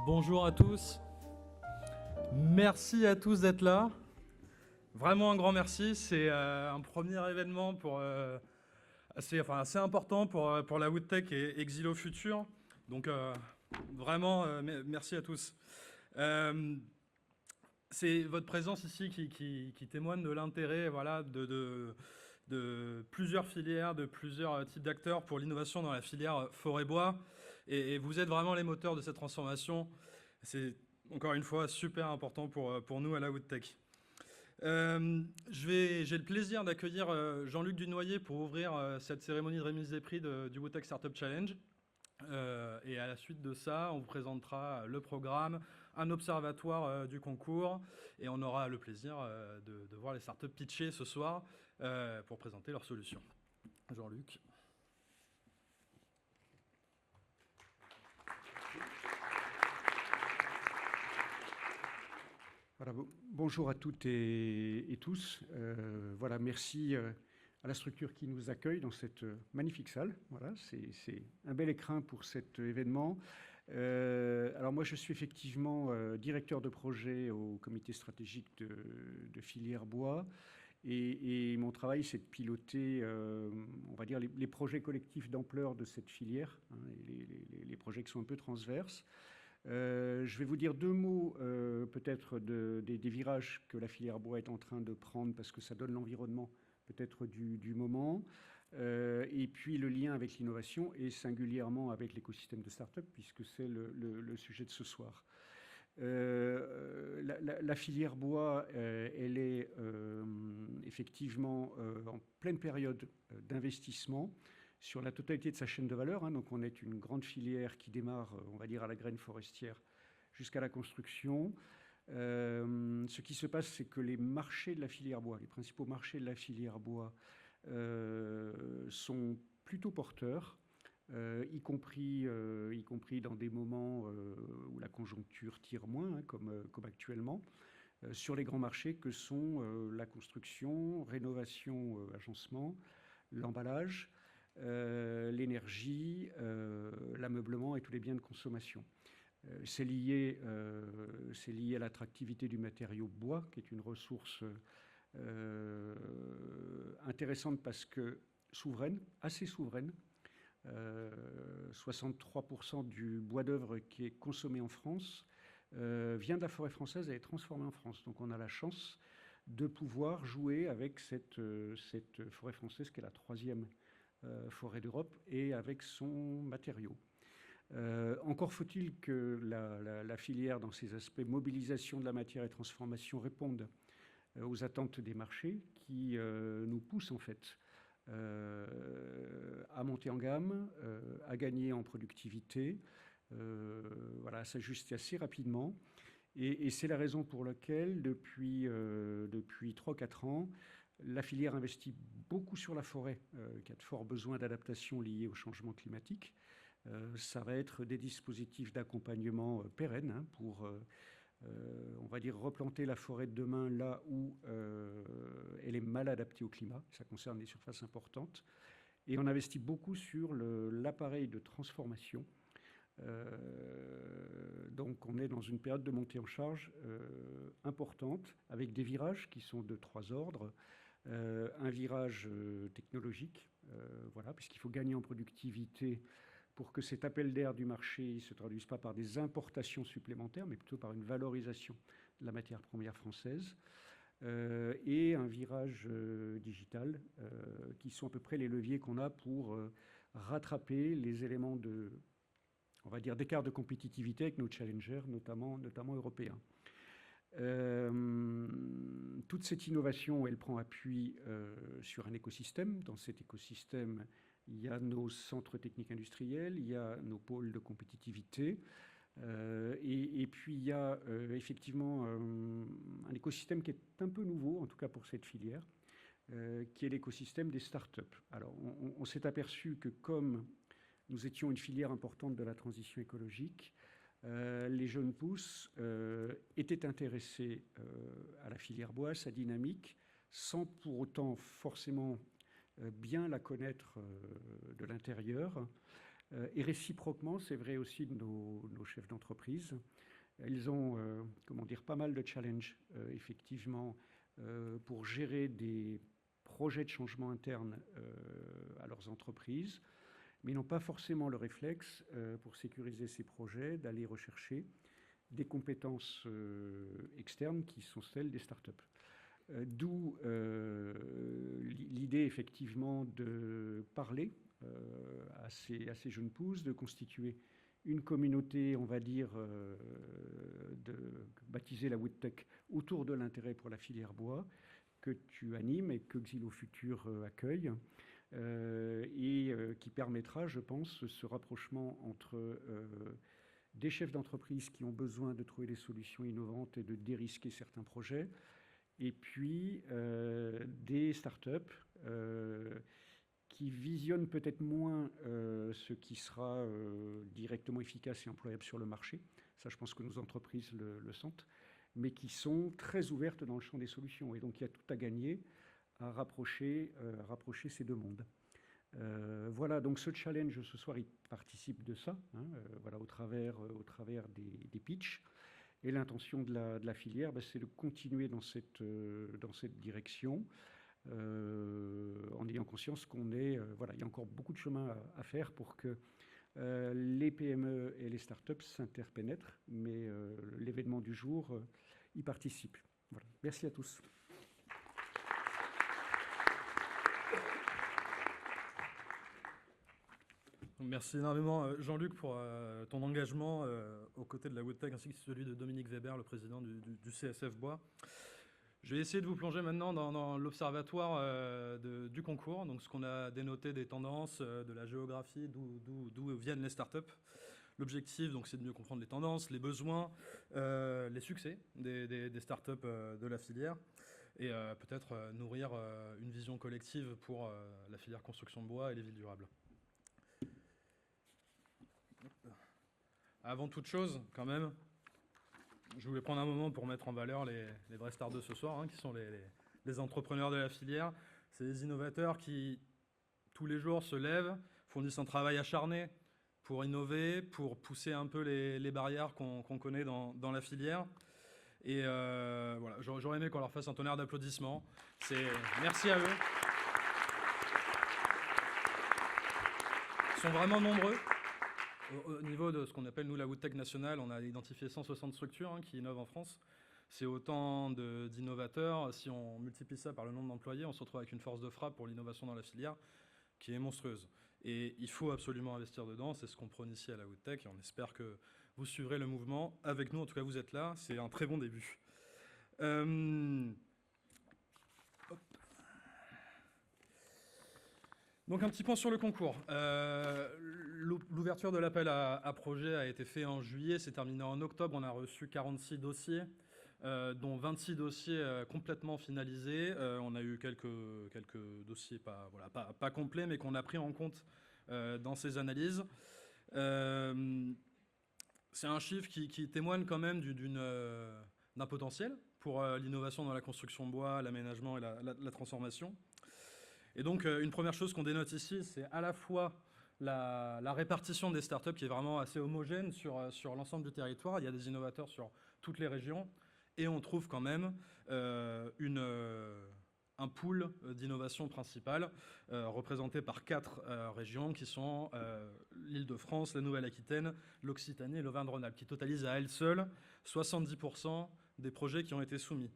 Bonjour à tous. Merci à tous d'être là. Vraiment un grand merci. C'est un premier événement assez important pour la Woodtech et Exilo Future. Donc vraiment, merci à tous. C'est votre présence ici qui témoigne de l'intérêt de plusieurs filières, de plusieurs types d'acteurs pour l'innovation dans la filière forêt-bois. Et vous êtes vraiment les moteurs de cette transformation. C'est encore une fois super important pour nous à la Woodtech. J'ai le plaisir d'accueillir Jean-Luc Dunoyer pour ouvrir cette cérémonie de remise des prix du Woodtech Startup Challenge. Et à la suite de ça, on vous présentera le programme, un observatoire du concours, et on aura le plaisir de voir les startups pitcher ce soir pour présenter leurs solutions. Jean-Luc. Voilà, bonjour à toutes et tous. Voilà, merci à la structure qui nous accueille dans cette magnifique salle. Voilà, c'est un bel écrin pour cet événement. Alors moi, je suis effectivement directeur de projet au comité stratégique de filière bois. Et mon travail, c'est de piloter, on va dire, les projets collectifs d'ampleur de cette filière, hein, les projets qui sont un peu transverses. Je vais vous dire deux mots peut-être des virages que la filière bois est en train de prendre parce que ça donne l'environnement peut-être du moment. Et puis le lien avec l'innovation et singulièrement avec l'écosystème de start-up puisque c'est le sujet de ce soir. La filière bois, elle est effectivement en pleine période d'investissement sur la totalité de sa chaîne de valeur. Hein. Donc on est une grande filière qui démarre, on va dire, à la graine forestière jusqu'à la construction. Ce qui se passe, c'est que les marchés de la filière bois, les principaux marchés de la filière bois sont plutôt porteurs. Y compris dans des moments où la conjoncture tire moins, hein, comme actuellement, sur les grands marchés que sont la construction, rénovation, agencement, l'emballage, l'énergie, l'ameublement et tous les biens de consommation. C'est lié à l'attractivité du matériau bois, qui est une ressource intéressante parce que souveraine, assez souveraine. 63% du bois d'œuvre qui est consommé en France vient de la forêt française et est transformé en France. Donc on a la chance de pouvoir jouer avec cette forêt française qui est la troisième forêt d'Europe et avec son matériau. Encore faut-il que la filière, dans ses aspects mobilisation de la matière et transformation, réponde aux attentes des marchés qui nous poussent en fait à monter en gamme, à gagner en productivité, voilà, à s'ajuster assez rapidement. Et c'est la raison pour laquelle, depuis 3-4 ans, la filière investit beaucoup sur la forêt, qui a de forts besoins d'adaptation liés au changement climatique. Ça va être des dispositifs d'accompagnement pérennes, hein, pour on va dire replanter la forêt de demain là où elle est mal adaptée au climat. Ça concerne des surfaces importantes. Et on investit beaucoup sur l'appareil de transformation. Donc on est dans une période de montée en charge importante, avec des virages qui sont de 3 ordres. Un virage technologique, voilà, puisqu'il faut gagner en productivité pour que cet appel d'air du marché ne se traduise pas par des importations supplémentaires, mais plutôt par une valorisation de la matière première française. Et un virage digital, qui sont à peu près les leviers qu'on a pour rattraper les éléments on va dire, d'écart de compétitivité avec nos challengers, notamment européens. Toute cette innovation, elle prend appui sur un écosystème. Dans cet écosystème, il y a nos centres techniques industriels, il y a nos pôles de compétitivité, et puis il y a effectivement un écosystème qui est un peu nouveau, en tout cas pour cette filière, qui est l'écosystème des startups. Alors on s'est aperçu que comme nous étions une filière importante de la transition écologique, les jeunes pousses étaient intéressés à la filière bois, à sa dynamique, sans pour autant forcément bien la connaître de l'intérieur. Et réciproquement, c'est vrai aussi de nos chefs d'entreprise. Elles ont comment dire, pas mal de challenges, effectivement, pour gérer des projets de changement interne à leurs entreprises, mais n'ont pas forcément le réflexe, pour sécuriser ces projets, d'aller rechercher des compétences externes qui sont celles des startups. D'où l'idée effectivement de parler à ces jeunes pousses, de constituer une communauté, on va dire, baptisée la Woodtech, autour de l'intérêt pour la filière bois, que tu animes et que Xylo Futur accueille, et qui permettra, je pense, ce rapprochement entre des chefs d'entreprise qui ont besoin de trouver des solutions innovantes et de dérisquer certains projets, et puis des startups qui visionnent peut-être moins ce qui sera directement efficace et employable sur le marché. Ça, je pense que nos entreprises le sentent, mais qui sont très ouvertes dans le champ des solutions. Et donc, il y a tout à gagner à rapprocher ces deux mondes. Voilà, donc ce challenge ce soir, il participe de ça, hein, voilà, au travers des pitchs. Et l'intention de la filière, c'est de continuer dans cette direction, en ayant conscience qu'on voilà, il y a encore beaucoup de chemin à faire pour que les PME et les startups s'interpénètrent, mais l'événement du jour y participe. Voilà. Merci à tous. Merci énormément Jean-Luc pour ton engagement aux côtés de la Woodtech ainsi que celui de Dominique Weber, le président du CSF Bois. Je vais essayer de vous plonger maintenant dans l'observatoire du concours, donc ce qu'on a dénoté des tendances, de la géographie, d'où viennent les startups. L'objectif, donc, c'est de mieux comprendre les tendances, les besoins, les succès des startups de la filière, et peut-être nourrir une vision collective pour la filière construction de bois et les villes durables. Avant toute chose, quand même, je voulais prendre un moment pour mettre en valeur les vrais stars de ce soir, hein, qui sont les entrepreneurs de la filière. C'est des innovateurs qui, tous les jours, se lèvent, fournissent un travail acharné pour innover, pour pousser un peu les barrières qu'on connaît dans la filière. Et voilà, j'aurais aimé qu'on leur fasse un tonnerre d'applaudissements. Merci à eux. Ils sont vraiment nombreux. Au niveau de ce qu'on appelle, nous, la Woodtech nationale, on a identifié 160 structures qui innovent en France. C'est autant d'innovateurs. Si on multiplie ça par le nombre d'employés, on se retrouve avec une force de frappe pour l'innovation dans la filière qui est monstrueuse. Et il faut absolument investir dedans. C'est ce qu'on prône ici à la Woodtech. Et on espère que vous suivrez le mouvement avec nous. En tout cas, vous êtes là. C'est un très bon début. Donc un petit point sur le concours. L'ouverture de l'appel à projet a été faite en juillet, c'est terminé en octobre. On a reçu 46 dossiers, dont 26 dossiers complètement finalisés. On a eu quelques dossiers pas complets, mais qu'on a pris en compte dans ces analyses. C'est un chiffre qui témoigne quand même d'un potentiel pour l'innovation dans la construction de bois, l'aménagement et la transformation. Et donc, une première chose qu'on dénote ici, c'est à la fois la répartition des startups qui est vraiment assez homogène sur l'ensemble du territoire. Il y a des innovateurs sur toutes les régions. Et on trouve quand même un pool d'innovation principale représenté par 4 régions qui sont l'Île-de-France, la Nouvelle-Aquitaine, l'Occitanie et l'Auvergne-Rhône-Alpes, qui totalisent à elles seules 70% des projets qui ont été soumis.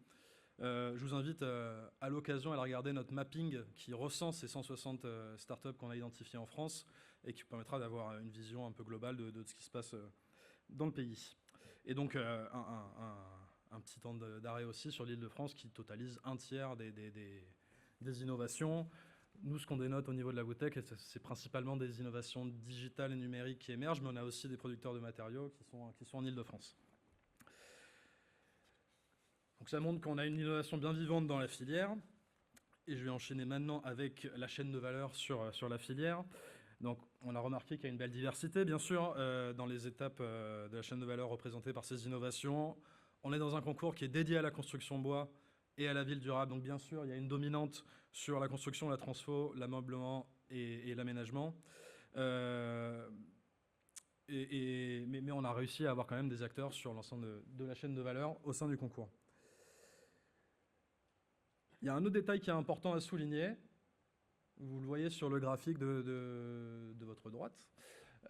Je vous invite à l'occasion à regarder notre mapping qui recense ces 160 startups qu'on a identifiées en France et qui permettra d'avoir une vision un peu globale de ce qui se passe dans le pays. Et donc un petit temps d'arrêt aussi sur l'Île-de-France qui totalise un tiers des innovations. Nous, ce qu'on dénote au niveau de la Woodtech, c'est principalement des innovations digitales et numériques qui émergent, mais on a aussi des producteurs de matériaux qui sont en Île-de-France. Donc ça montre qu'on a une innovation bien vivante dans la filière. Et je vais enchaîner maintenant avec la chaîne de valeur sur la filière. Donc on a remarqué qu'il y a une belle diversité, bien sûr, dans les étapes de la chaîne de valeur représentées par ces innovations. On est dans un concours qui est dédié à la construction bois et à la ville durable. Donc bien sûr, il y a une dominante sur la construction, la transfo, l'ameublement et l'aménagement. Mais on a réussi à avoir quand même des acteurs sur l'ensemble de la chaîne de valeur au sein du concours. Il y a un autre détail qui est important à souligner. Vous le voyez sur le graphique de votre droite.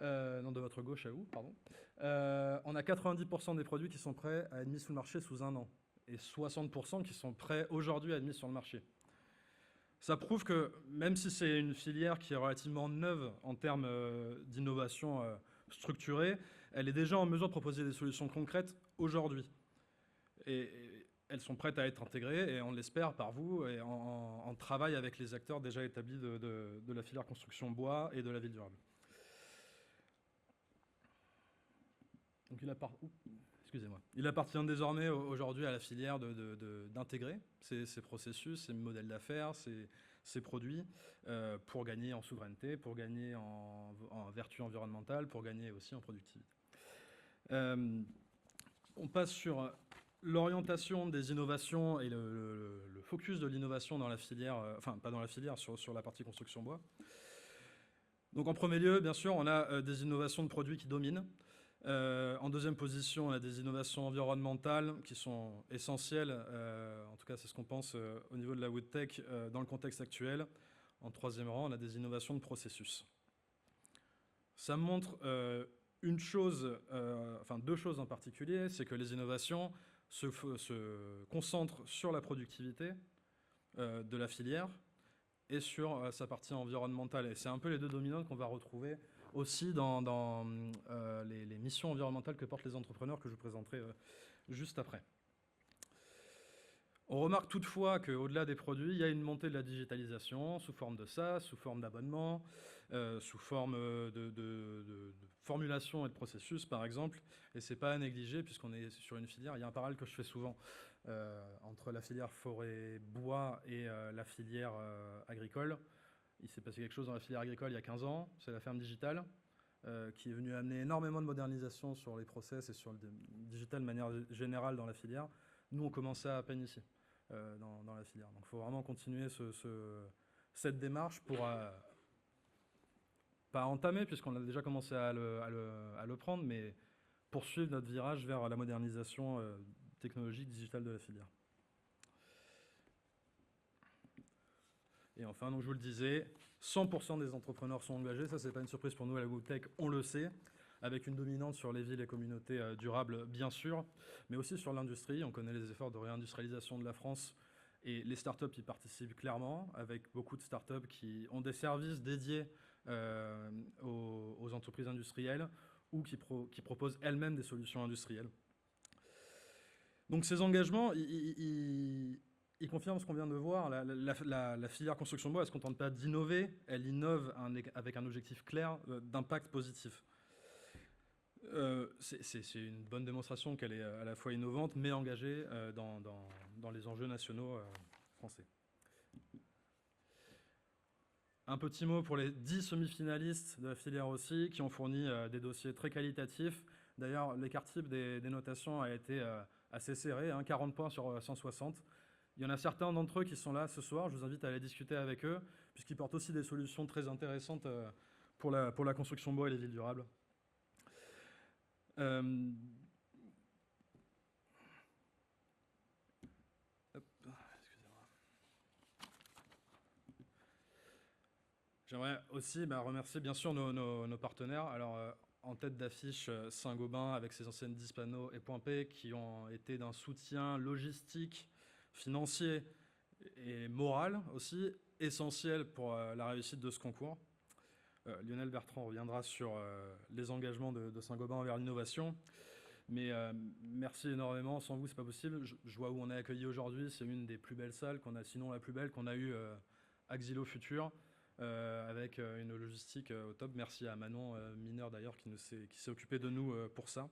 Non, de votre gauche à vous, pardon. On a 90% des produits qui sont prêts à être mis sur le marché sous 1 an. Et 60% qui sont prêts aujourd'hui à être mis sur le marché. Ça prouve que même si c'est une filière qui est relativement neuve en termes d'innovation structurée, elle est déjà en mesure de proposer des solutions concrètes aujourd'hui. Et elles sont prêtes à être intégrées, et on l'espère par vous, et en travail avec les acteurs déjà établis de la filière construction bois et de la ville durable. Donc il appartient désormais aujourd'hui à la filière d'intégrer ces processus, ces modèles d'affaires, ces produits pour gagner en souveraineté, pour gagner en vertu environnementale, pour gagner aussi en productivité. On passe sur l'orientation des innovations et le focus de l'innovation dans la filière, enfin pas dans la filière, sur la partie construction bois. Donc en premier lieu, bien sûr, on a des innovations de produits qui dominent. En deuxième position, on a des innovations environnementales qui sont essentielles, en tout cas c'est ce qu'on pense au niveau de la woodtech dans le contexte actuel. En troisième rang, on a des innovations de processus. Ça montre deux choses en particulier, c'est que les innovations se concentrent sur la productivité de la filière et sur sa partie environnementale. Et c'est un peu les deux dominantes qu'on va retrouver aussi dans les missions environnementales que portent les entrepreneurs que je vous présenterai juste après. On remarque toutefois qu'au-delà des produits, il y a une montée de la digitalisation sous forme de SaaS, sous forme d'abonnement, sous forme de formulation et de processus, par exemple. Et ce n'est pas à négliger puisqu'on est sur une filière. Il y a un parallèle que je fais souvent entre la filière forêt-bois et la filière agricole. Il s'est passé quelque chose dans la filière agricole il y a 15 ans, c'est la ferme digitale, qui est venue amener énormément de modernisation sur les process et sur le digital de manière générale dans la filière. Nous, on commençait à peine ici, dans la filière. Donc il faut vraiment continuer cette démarche pour pas entamer, puisqu'on a déjà commencé à le prendre, mais poursuivre notre virage vers la modernisation technologique digitale de la filière. Et enfin, donc je vous le disais, 100% des entrepreneurs sont engagés. Ça, c'est pas une surprise pour nous à la woodtech, on le sait, avec une dominante sur les villes et communautés durables, bien sûr, mais aussi sur l'industrie. On connaît les efforts de réindustrialisation de la France et les startups y participent clairement, avec beaucoup de startups qui ont des services dédiés aux entreprises industrielles ou qui proposent elles-mêmes des solutions industrielles. Donc ces engagements, il confirme ce qu'on vient de voir. La filière construction bois, elle ne se contente pas d'innover, elle innove avec un objectif clair d'impact positif. C'est une bonne démonstration qu'elle est à la fois innovante, mais engagée dans les enjeux nationaux français. Un petit mot pour les 10 semi-finalistes de la filière aussi, qui ont fourni des dossiers très qualitatifs. D'ailleurs, l'écart type des notations a été assez serré, 40 points sur 160. Il y en a certains d'entre eux qui sont là ce soir, je vous invite à aller discuter avec eux, puisqu'ils portent aussi des solutions très intéressantes pour la construction bois et les villes durables. J'aimerais aussi remercier bien sûr nos partenaires. Alors, en tête d'affiche, Saint-Gobain avec ses anciennes Dispano et Point P qui ont été d'un soutien logistique, financier et moral aussi essentiel pour la réussite de ce concours. Lionel Bertrand reviendra sur les engagements de Saint-Gobain envers l'innovation. Mais merci énormément, sans vous c'est pas possible. Je vois où on est accueilli aujourd'hui, c'est une des plus belles salles qu'on a, sinon la plus belle qu'on a eue à Xylo Futur, avec une logistique au top. Merci à Manon Mineur d'ailleurs qui s'est occupé de nous pour ça.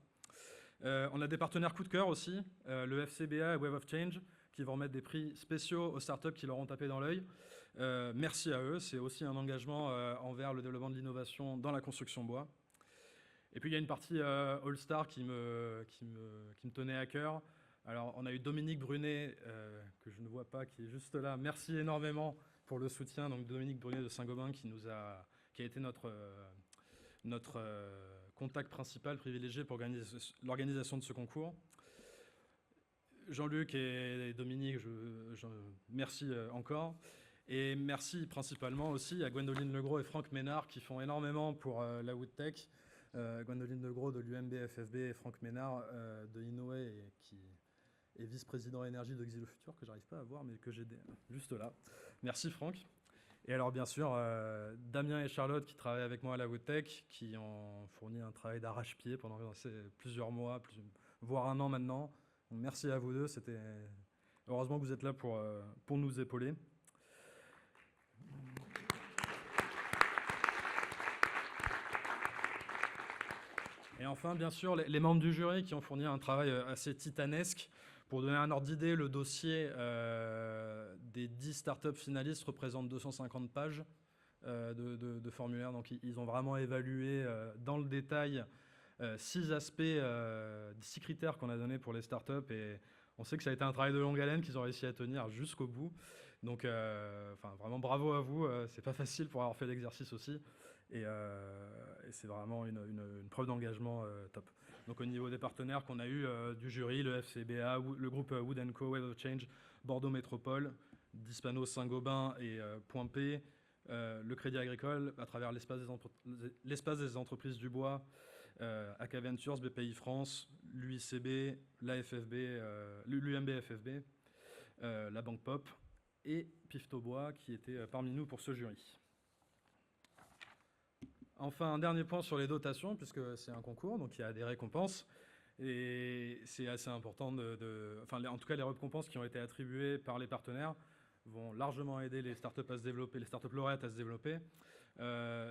On a des partenaires coup de cœur aussi, le FCBA et Wave of Change, qui vont remettre des prix spéciaux aux startups qui leur ont tapé dans l'œil. Merci à eux, c'est aussi un engagement envers le développement de l'innovation dans la construction bois. Et puis il y a une partie All-Star qui me tenait à cœur. Alors on a eu Dominique Brunet, que je ne vois pas, qui est juste là. Merci énormément pour le soutien. Donc Dominique Brunet de Saint-Gobain qui a été notre contact principal privilégié pour l'organisation de ce concours. Jean-Luc et Dominique, merci encore. Et merci principalement aussi à Gwendoline Legros et Franck Ménard qui font énormément pour la Woodtech. Gwendoline Legros de l'UMB-FFB et Franck Ménard de Innoé et qui est vice-président énergie de Xylofutur, que j'arrive pas à voir mais que j'ai juste là. Merci Franck. Et alors bien sûr, Damien et Charlotte qui travaillent avec moi à la Woodtech, qui ont fourni un travail d'arrache-pied pendant plusieurs mois, voire un an maintenant. Donc, merci à vous deux, heureusement que vous êtes là pour nous épauler. Et enfin, bien sûr, les membres du jury qui ont fourni un travail assez titanesque. Pour donner un ordre d'idée, le dossier des 10 startups finalistes représente 250 pages de formulaire. Donc, ils ont vraiment évalué dans le détail 6 aspects, 6 critères qu'on a donnés pour les startups. Et on sait que ça a été un travail de longue haleine qu'ils ont réussi à tenir jusqu'au bout. Donc, vraiment bravo à vous. C'est pas facile pour avoir fait l'exercice aussi. Et c'est vraiment une preuve d'engagement top. Donc au niveau des partenaires qu'on a eu du jury, le FCBA, le groupe Wood & Co, Wave of Change, Bordeaux Métropole, Dispano Saint-Gobain et Point P, le Crédit Agricole à travers l'espace des entreprises du bois, AK Ventures, BPI France, l'UICB, l'AFFB, l'UMB-FFB, la Banque Pop et Pifto Bois qui étaient parmi nous pour ce jury. Enfin, un dernier point sur les dotations, puisque c'est un concours, donc il y a des récompenses. Et c'est assez important en tout cas, les récompenses qui ont été attribuées par les partenaires vont largement aider les startups à se développer, les startups lauréates à se développer.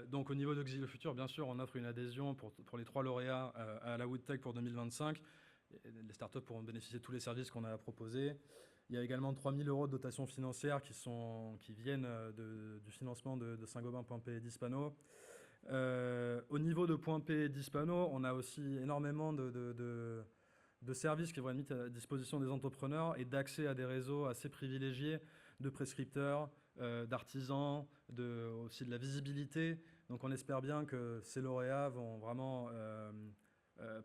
Donc au niveau de Xylofutur, bien sûr, on offre une adhésion pour les 3 lauréats à la Woodtech pour 2025. Les startups pourront bénéficier de tous les services qu'on a proposés. Il y a également 3 000 € de dotation financière qui viennent du financement de Saint-Gobain, Point P et Dispano. Au niveau de Point P et Dispano, on a aussi énormément de services qui vont être mis à disposition des entrepreneurs et d'accès à des réseaux assez privilégiés de prescripteurs, d'artisans, aussi de la visibilité. Donc on espère bien que ces lauréats vont vraiment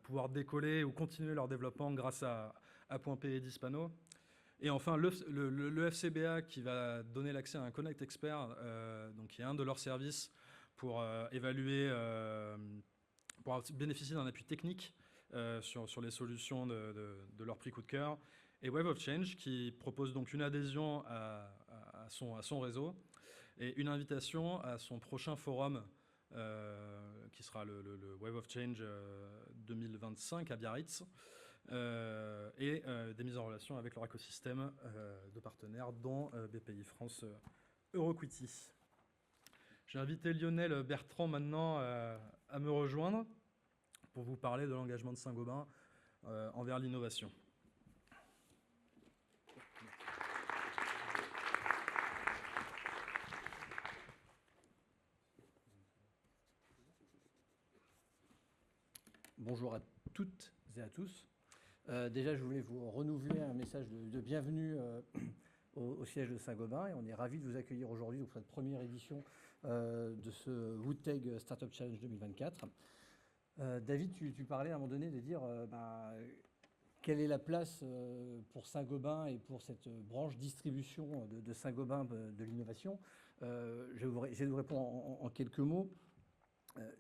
pouvoir décoller ou continuer leur développement grâce à Point P et Dispano. Et enfin, le FCBA qui va donner l'accès à un Connect Expert, donc qui est un de leurs services pour évaluer, pour bénéficier d'un appui technique sur les solutions de leur prix coup de cœur. Et Wave of Change qui propose donc une adhésion à son réseau et une invitation à son prochain forum qui sera le Wave of Change 2025 à Biarritz. Et des mises en relation avec leur écosystème de partenaires dont BPI France Euroquity. J'ai invité Lionel Bertrand maintenant à me rejoindre pour vous parler de l'engagement de Saint-Gobain envers l'innovation. Bonjour à toutes et à tous. Déjà, je voulais vous renouveler un message de bienvenue au siège de Saint-Gobain et on est ravis de vous accueillir aujourd'hui pour cette première édition de ce Woodtech Startup Challenge 2024. David, tu parlais à un moment donné de dire quelle est la place pour Saint-Gobain et pour cette branche distribution de Saint-Gobain de l'innovation. Je vais vous répondre en quelques mots.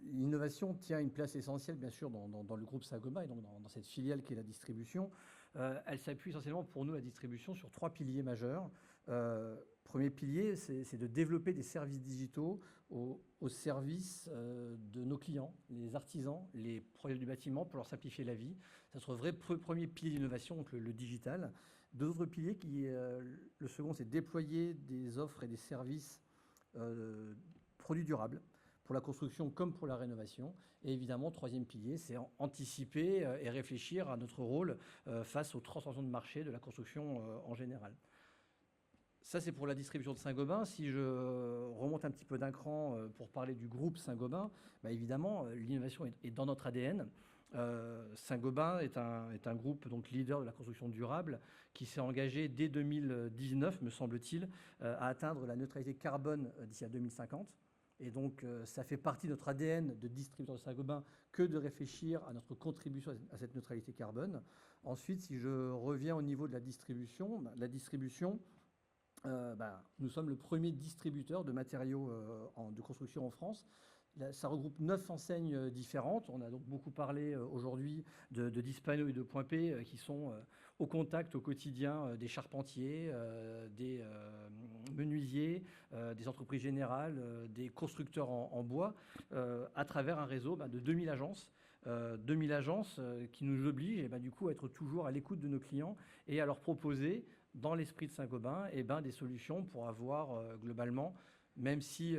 L'innovation tient une place essentielle, bien sûr, dans le groupe Saint-Gobain et donc dans cette filiale qui est la distribution. Elle s'appuie essentiellement pour nous, la distribution, sur 3 piliers majeurs. Premier pilier, c'est de développer des services digitaux au service de nos clients, les artisans, les projets du bâtiment, pour leur simplifier la vie. C'est notre vrai premier pilier d'innovation, donc le digital. D'autres piliers, le second, c'est déployer des offres et des services produits durables, pour la construction comme pour la rénovation. Et évidemment, troisième pilier, c'est anticiper et réfléchir à notre rôle face aux transformations de marché de la construction en général. Ça, c'est pour la distribution de Saint-Gobain. Si je remonte un petit peu d'un cran pour parler du groupe Saint-Gobain, évidemment, l'innovation est dans notre ADN. Saint-Gobain est un groupe donc leader de la construction durable qui s'est engagé dès 2019, me semble-t-il, à atteindre la neutralité carbone d'ici à 2050. Et donc, ça fait partie de notre ADN de distributeur de Saint-Gobain que de réfléchir à notre contribution à cette neutralité carbone. Ensuite, si je reviens au niveau de la distribution, nous sommes le premier distributeur de matériaux de construction en France. Ça regroupe 9 enseignes différentes. On a donc beaucoup parlé aujourd'hui de Dispano et de Point P qui sont au contact au quotidien des charpentiers, des menuisiers, des entreprises générales, des constructeurs en bois, à travers un réseau de 2000 agences. 2000 agences qui nous obligent du coup à être toujours à l'écoute de nos clients et à leur proposer, dans l'esprit de Saint-Gobain, des solutions pour avoir globalement, même si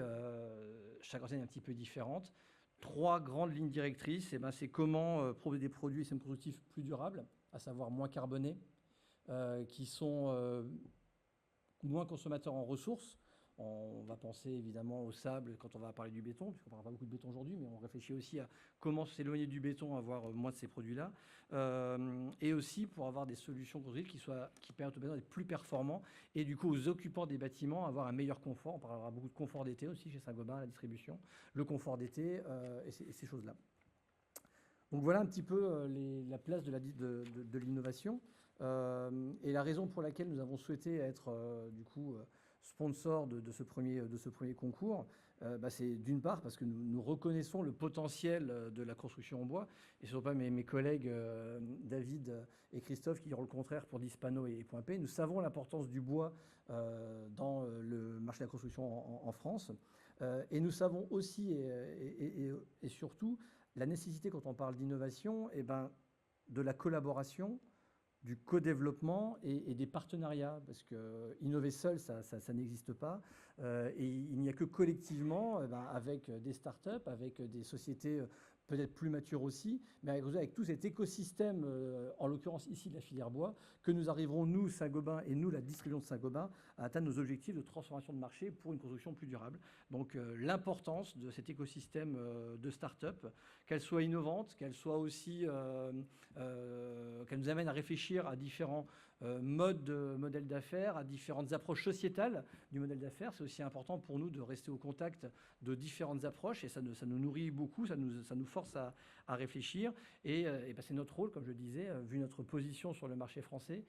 chaque enseigne est un petit peu différente, 3 grandes lignes directrices. C'est comment proposer des produits semi-constructifs plus durables, à savoir moins carbonés, qui sont moins consommateurs en ressources. On va penser évidemment au sable quand on va parler du béton, puisqu'on ne parle pas beaucoup de béton aujourd'hui, mais on réfléchit aussi à comment s'éloigner du béton, avoir moins de ces produits-là. Et aussi pour avoir des solutions constructives qui permettent aux bâtiments d'être plus performants et du coup aux occupants des bâtiments avoir un meilleur confort. On parlera beaucoup de confort d'été aussi chez Saint-Gobain, la distribution, le confort d'été et ces choses-là. Donc voilà un petit peu la place de l'innovation. Et la raison pour laquelle nous avons souhaité être du coup sponsor de ce premier concours, c'est d'une part parce que nous reconnaissons le potentiel de la construction en bois, et ce ne sont pas mes collègues David et Christophe qui diront le contraire pour Dispano et Point P. Nous savons l'importance du bois dans le marché de la construction en France, et nous savons aussi et surtout la nécessité, quand on parle d'innovation, de la collaboration, du co-développement et des partenariats, parce que innover seul, ça n'existe pas. Et il n'y a que collectivement, avec des startups, avec des sociétés peut-être plus matures aussi, mais avec tout cet écosystème, en l'occurrence ici de la filière bois, que nous arriverons, nous, Saint-Gobain, et nous, la distribution de Saint-Gobain, à atteindre nos objectifs de transformation de marché pour une construction plus durable. Donc l'importance de cet écosystème de start-up, qu'elle soit innovante, qu'elle soit aussi, qu'elle nous amène à réfléchir à différents modèles d'affaires, à différentes approches sociétales du modèle d'affaires. C'est aussi important pour nous de rester au contact de différentes approches, et ça nous nourrit beaucoup, ça nous force à réfléchir. Et c'est notre rôle, comme je le disais, vu notre position sur le marché français,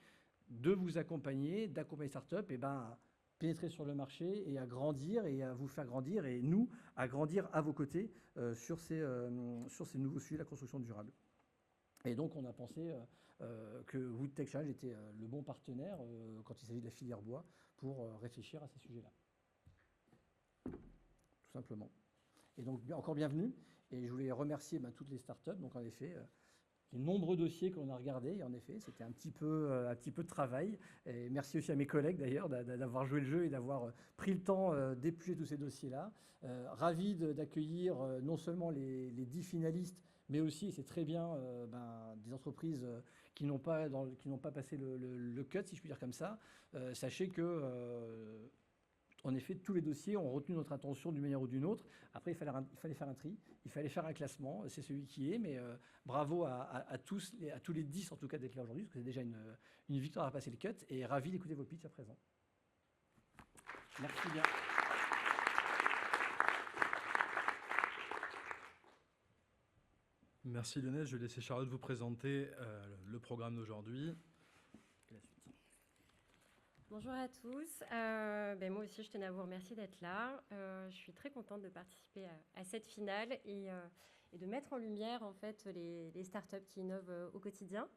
de vous accompagner, d'accompagner les startups, à pénétrer sur le marché et à grandir et à vous faire grandir, et nous, à grandir à vos côtés sur ces nouveaux sujets de la construction durable. Et donc, on a pensé que Wood Tech Challenge était le bon partenaire quand il s'agit de la filière bois pour réfléchir à ces sujets-là. Tout simplement. Et donc, encore bienvenue. Et je voulais remercier toutes les startups. Donc, en effet, les nombreux dossiers qu'on a regardés. Et en effet, c'était un petit peu de travail. Et merci aussi à mes collègues, d'ailleurs, d'avoir joué le jeu et d'avoir pris le temps d'éplucher tous ces dossiers-là. Ravi d'accueillir non seulement les 10 finalistes, mais aussi, et c'est très bien, des entreprises qui n'ont pas passé le cut, si je puis dire comme ça. Sachez que, en effet, tous les dossiers ont retenu notre attention d'une manière ou d'une autre. Après, il fallait faire un tri, il fallait faire un classement, c'est celui qui est, mais bravo à tous les 10 en tout cas d'être là aujourd'hui, parce que c'est déjà une victoire à passer le cut, et ravi d'écouter vos pitchs à présent. Merci bien. Merci Lionel, je vais laisser Charlotte vous présenter le programme d'aujourd'hui. Bonjour à tous. Moi aussi, je tenais à vous remercier d'être là. Je suis très contente de participer à cette finale et de mettre en lumière en fait les startups qui innovent au quotidien.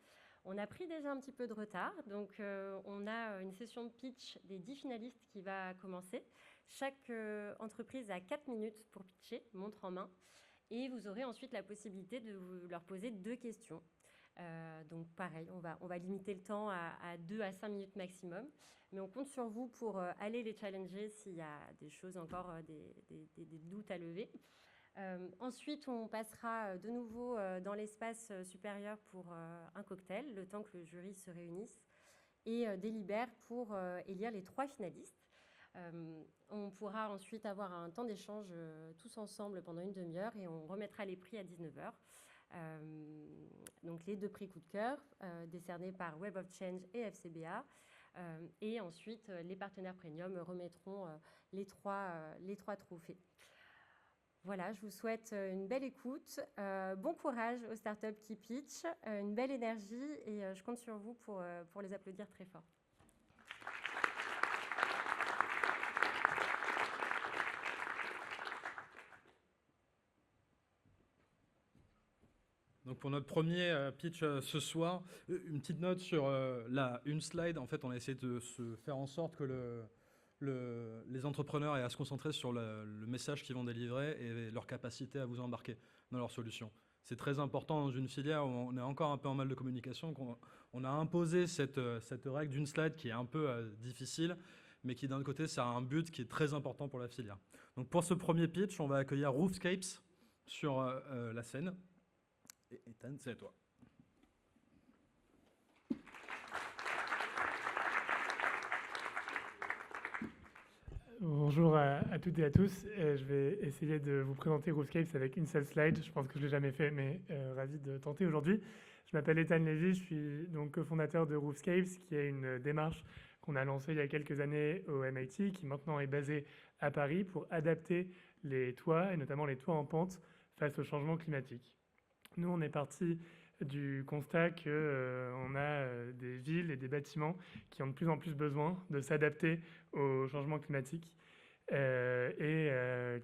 On a pris déjà un petit peu de retard, donc on a une session de pitch des 10 finalistes qui va commencer. Chaque entreprise a 4 minutes pour pitcher, montre en main. Et vous aurez ensuite la possibilité de leur poser 2 questions. Donc pareil, on va limiter le temps à 2 à 5 minutes maximum. Mais on compte sur vous pour aller les challenger s'il y a des choses encore, des doutes à lever. Ensuite, on passera de nouveau dans l'espace supérieur pour un cocktail, le temps que le jury se réunisse et délibère pour élire les 3 finalistes. On pourra ensuite avoir un temps d'échange tous ensemble pendant une demi-heure et on remettra les prix à 19h. Donc les 2 prix coup de cœur décernés par Web of Change et FCBA. Et ensuite, les partenaires premium remettront les 3 trophées. Voilà, je vous souhaite une belle écoute, bon courage aux startups qui pitchent, une belle énergie et je compte sur vous pour les applaudir très fort. Donc pour notre premier pitch ce soir, une petite note sur une slide. En fait, on a essayé de se faire en sorte que les entrepreneurs aient à se concentrer sur le message qu'ils vont délivrer et leur capacité à vous embarquer dans leur solution. C'est très important dans une filière où on est encore un peu en mal de communication, qu'on a imposé cette règle d'une slide qui est un peu difficile, mais qui d'un côté, ça a un but qui est très important pour la filière. Donc pour ce premier pitch, on va accueillir Roofscapes sur la scène. Et Ethan, c'est à toi. Bonjour à toutes et à tous. Je vais essayer de vous présenter Roofscapes avec une seule slide. Je pense que je ne l'ai jamais fait, mais ravi de tenter aujourd'hui. Je m'appelle Ethan Lévy, je suis donc cofondateur de Roofscapes, qui est une démarche qu'on a lancée il y a quelques années au MIT, qui maintenant est basée à Paris pour adapter les toits, et notamment les toits en pente, face au changement climatique. Nous, on est parti du constat qu'on a des villes et des bâtiments qui ont de plus en plus besoin de s'adapter au changement climatique et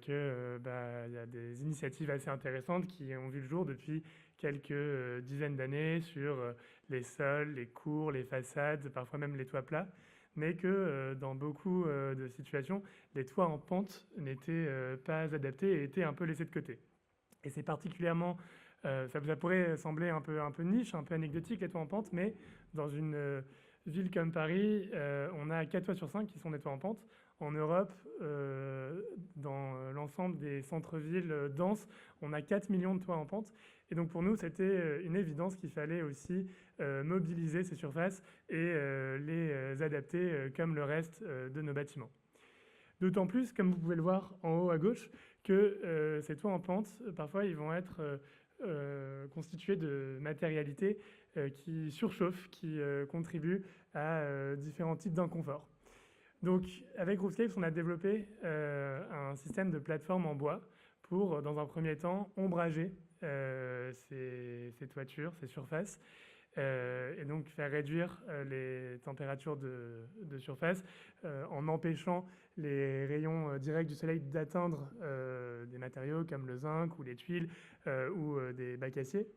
qu'il y a des initiatives assez intéressantes qui ont vu le jour depuis quelques dizaines d'années sur les sols, les cours, les façades, parfois même les toits plats, mais que dans beaucoup de situations, les toits en pente n'étaient pas adaptés et étaient un peu laissés de côté. Et c'est particulièrement ça pourrait sembler un peu niche, un peu anecdotique, les toits en pente, mais dans une ville comme Paris, on a 4 toits sur 5 qui sont des toits en pente. En Europe, dans l'ensemble des centres-villes denses, on a 4 millions de toits en pente. Et donc pour nous, c'était une évidence qu'il fallait aussi mobiliser ces surfaces et les adapter comme le reste de nos bâtiments. D'autant plus, comme vous pouvez le voir en haut à gauche, que ces toits en pente, parfois, ils vont être constitués de matérialité qui surchauffe, qui contribue à différents types d'inconfort. Donc, avec Roofscapes, on a développé un système de plateforme en bois pour, dans un premier temps, ombrager ces toitures, ces surfaces, et donc faire réduire les températures de surface en empêchant les rayons directs du soleil d'atteindre des matériaux comme le zinc ou les tuiles ou des bacs aciers.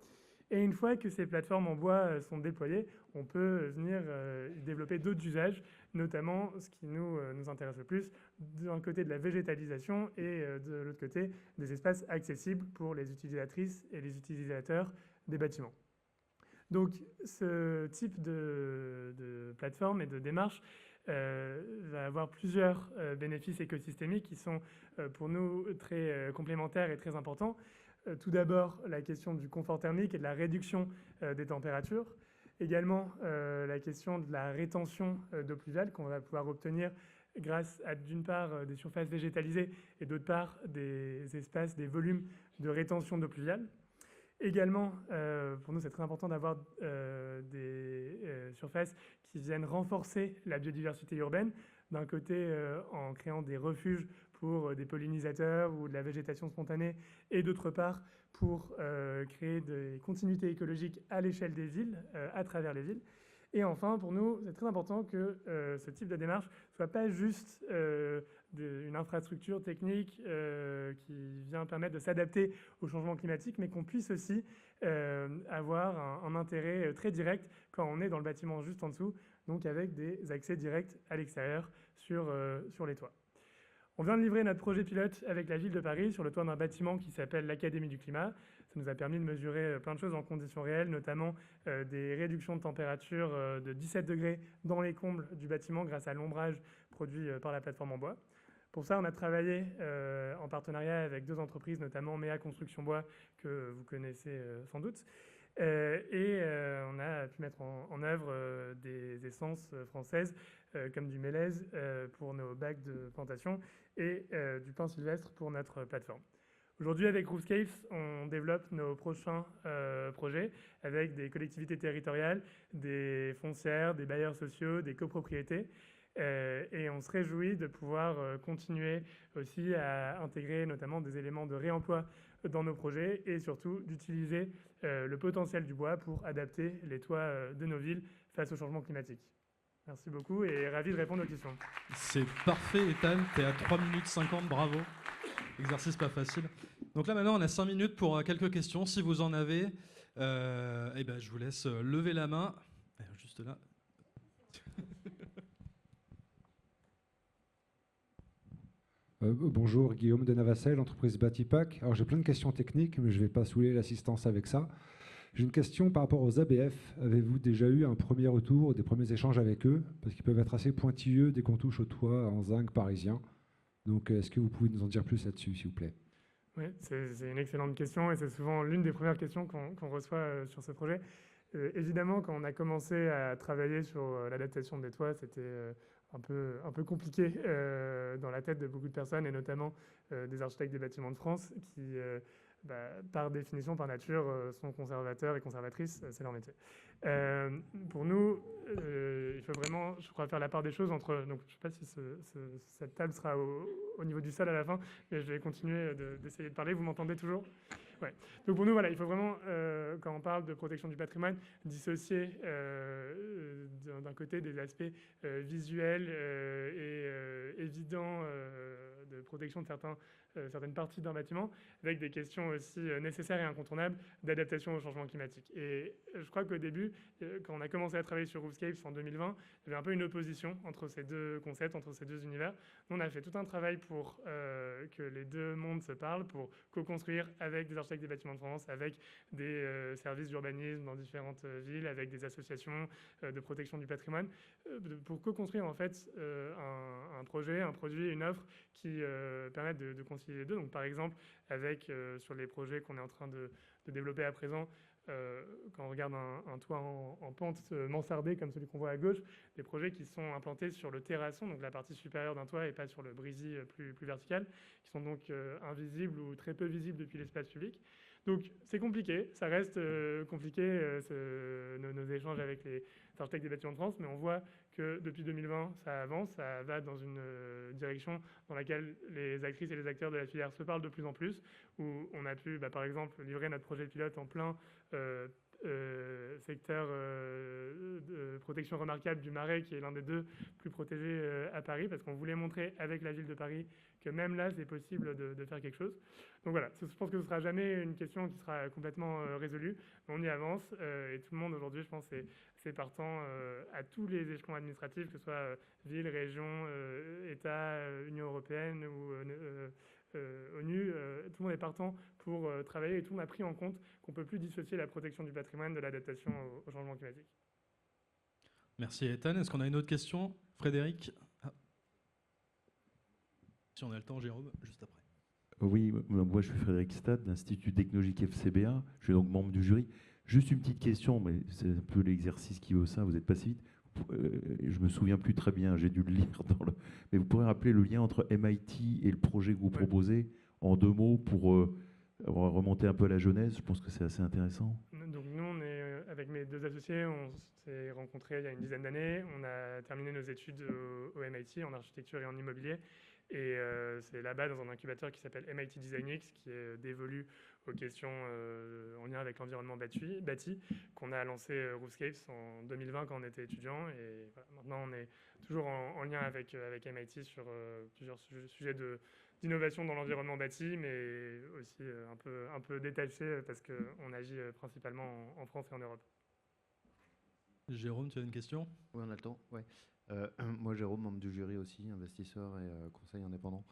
Et une fois que ces plateformes en bois sont déployées, on peut venir développer d'autres usages, notamment ce qui nous intéresse le plus, d'un côté de la végétalisation et de l'autre côté des espaces accessibles pour les utilisatrices et les utilisateurs des bâtiments. Donc ce type de plateforme et de démarche va avoir plusieurs bénéfices écosystémiques qui sont pour nous très complémentaires et très importants. Tout d'abord, la question du confort thermique et de la réduction des températures. Également, la question de la rétention d'eau pluviale qu'on va pouvoir obtenir grâce à, d'une part, des surfaces végétalisées et d'autre part, des espaces, des volumes de rétention d'eau pluviale. Également, pour nous, c'est très important d'avoir des surfaces qui viennent renforcer la biodiversité urbaine. D'un côté, en créant des refuges pour des pollinisateurs ou de la végétation spontanée, et d'autre part, pour créer des continuités écologiques à l'échelle des villes, à travers les villes. Et enfin, pour nous, c'est très important que ce type de démarche ne soit pas juste une infrastructure technique qui vient permettre de s'adapter au changement climatique, mais qu'on puisse aussi avoir un intérêt très direct quand on est dans le bâtiment juste en dessous, donc avec des accès directs à l'extérieur sur les toits. On vient de livrer notre projet pilote avec la ville de Paris sur le toit d'un bâtiment qui s'appelle l'Académie du climat. Ça nous a permis de mesurer plein de choses en conditions réelles, notamment des réductions de température de 17 degrés dans les combles du bâtiment grâce à l'ombrage produit par la plateforme en bois. Pour ça, on a travaillé en partenariat avec 2 entreprises, notamment Méa Construction Bois, que vous connaissez sans doute. Et on a pu mettre en œuvre des essences françaises comme du mélèze pour nos bacs de plantation et du pin sylvestre pour notre plateforme. Aujourd'hui, avec Roofscapes, on développe nos prochains projets avec des collectivités territoriales, des foncières, des bailleurs sociaux, des copropriétés. Et on se réjouit de pouvoir continuer aussi à intégrer notamment des éléments de réemploi dans nos projets et surtout d'utiliser le potentiel du bois pour adapter les toits de nos villes face au changement climatique. Merci beaucoup et ravi de répondre aux questions. C'est parfait, Ethan. Tu es à 3 minutes 50, bravo. Exercice pas facile. Donc là, maintenant, on a 5 minutes pour quelques questions. Si vous en avez, eh ben, je vous laisse lever la main. Juste là. Bonjour, Guillaume de Navacelle, entreprise Batipac. Alors j'ai plein de questions techniques, mais je ne vais pas saouler l'assistance avec ça. J'ai une question par rapport aux ABF. Avez-vous déjà eu un premier retour, des premiers échanges avec eux? Parce qu'ils peuvent être assez pointilleux dès qu'on touche au toit en zinc parisien. Donc est-ce que vous pouvez nous en dire plus là-dessus, s'il vous plaît? Oui, c'est une excellente question et c'est souvent l'une des premières questions qu'on reçoit sur ce projet. Évidemment, quand on a commencé à travailler sur l'adaptation des toits, c'était un peu compliqué dans la tête de beaucoup de personnes et notamment des architectes des bâtiments de France qui, par définition, par nature, sont conservateurs et conservatrices, c'est leur métier. Pour nous, il faut vraiment, je crois, faire la part des choses entre... Donc, je ne sais pas si cette table sera au niveau du sol à la fin, mais je vais continuer d'essayer de parler. Vous m'entendez toujours? Ouais. Donc pour nous, voilà, il faut vraiment, quand on parle de protection du patrimoine, dissocier d'un côté des aspects visuels et évidents de protection de certaines parties d'un bâtiment, avec des questions aussi nécessaires et incontournables d'adaptation au changement climatique. Et je crois qu'au début, quand on a commencé à travailler sur Roofscapes en 2020, il y avait un peu une opposition entre ces deux concepts, entre ces deux univers. Nous, on a fait tout un travail pour que les deux mondes se parlent, pour co-construire avec des architectes des bâtiments de France, avec des services d'urbanisme dans différentes villes, avec des associations de protection du patrimoine, pour co-construire en fait un projet, un produit, une offre qui permettent de concilier les deux. Donc par exemple, avec sur les projets qu'on est en train de développer à présent, quand on regarde un toit en pente mansardée comme celui qu'on voit à gauche, des projets qui sont implantés sur le terrasson, donc la partie supérieure d'un toit et pas sur le brésis plus vertical, qui sont donc invisibles ou très peu visibles depuis l'espace public. Donc c'est compliqué, ça reste compliqué nos échanges avec les architectes des bâtiments de France, mais on voit que depuis 2020, ça avance, ça va dans une direction dans laquelle les actrices et les acteurs de la filière se parlent de plus en plus, où on a pu, par exemple, livrer notre projet pilote en plein secteur de protection remarquable du Marais, qui est l'un des deux plus protégés à Paris, parce qu'on voulait montrer avec la ville de Paris que même là, c'est possible de faire quelque chose. Donc voilà, je pense que ce ne sera jamais une question qui sera complètement résolue, mais on y avance, et tout le monde aujourd'hui, je pense, c'est partant à tous les échelons administratifs, que ce soit ville, région, État, Union européenne ou ONU, tout le monde est partant pour travailler et tout le monde a pris en compte qu'on ne peut plus dissocier la protection du patrimoine de l'adaptation au changement climatique. Merci Ethan. Est-ce qu'on a une autre question? Frédéric? Si on a le temps, Jérôme, juste après. Oui, moi je suis Frédéric Stade, d'Institut technologique FCBA. Je suis donc membre du jury. Juste une petite question, mais c'est un peu l'exercice qui veut ça, vous n'êtes pas si vite. Je me souviens plus très bien, j'ai dû le lire mais vous pourrez rappeler le lien entre MIT et le projet que vous proposez en 2 mots pour remonter un peu à la genèse. Je pense que c'est assez intéressant. Donc nous, on est, avec mes 2 associés, on s'est rencontrés il y a une dizaine d'années. On a terminé nos études au MIT en architecture et en immobilier. Et c'est là-bas, dans un incubateur qui s'appelle MIT DesignX, qui est dévolu aux questions en lien avec l'environnement bâti, qu'on a lancé Roofscapes en 2020 quand on était étudiant. Et voilà, maintenant, on est toujours en lien avec MIT sur plusieurs sujets d'innovation dans l'environnement bâti, mais aussi un peu détaché parce qu'on agit principalement en France et en Europe. Jérôme, tu as une question? Oui, on a le temps. Ouais. Moi, Jérôme, membre du jury aussi, investisseur et conseil indépendant.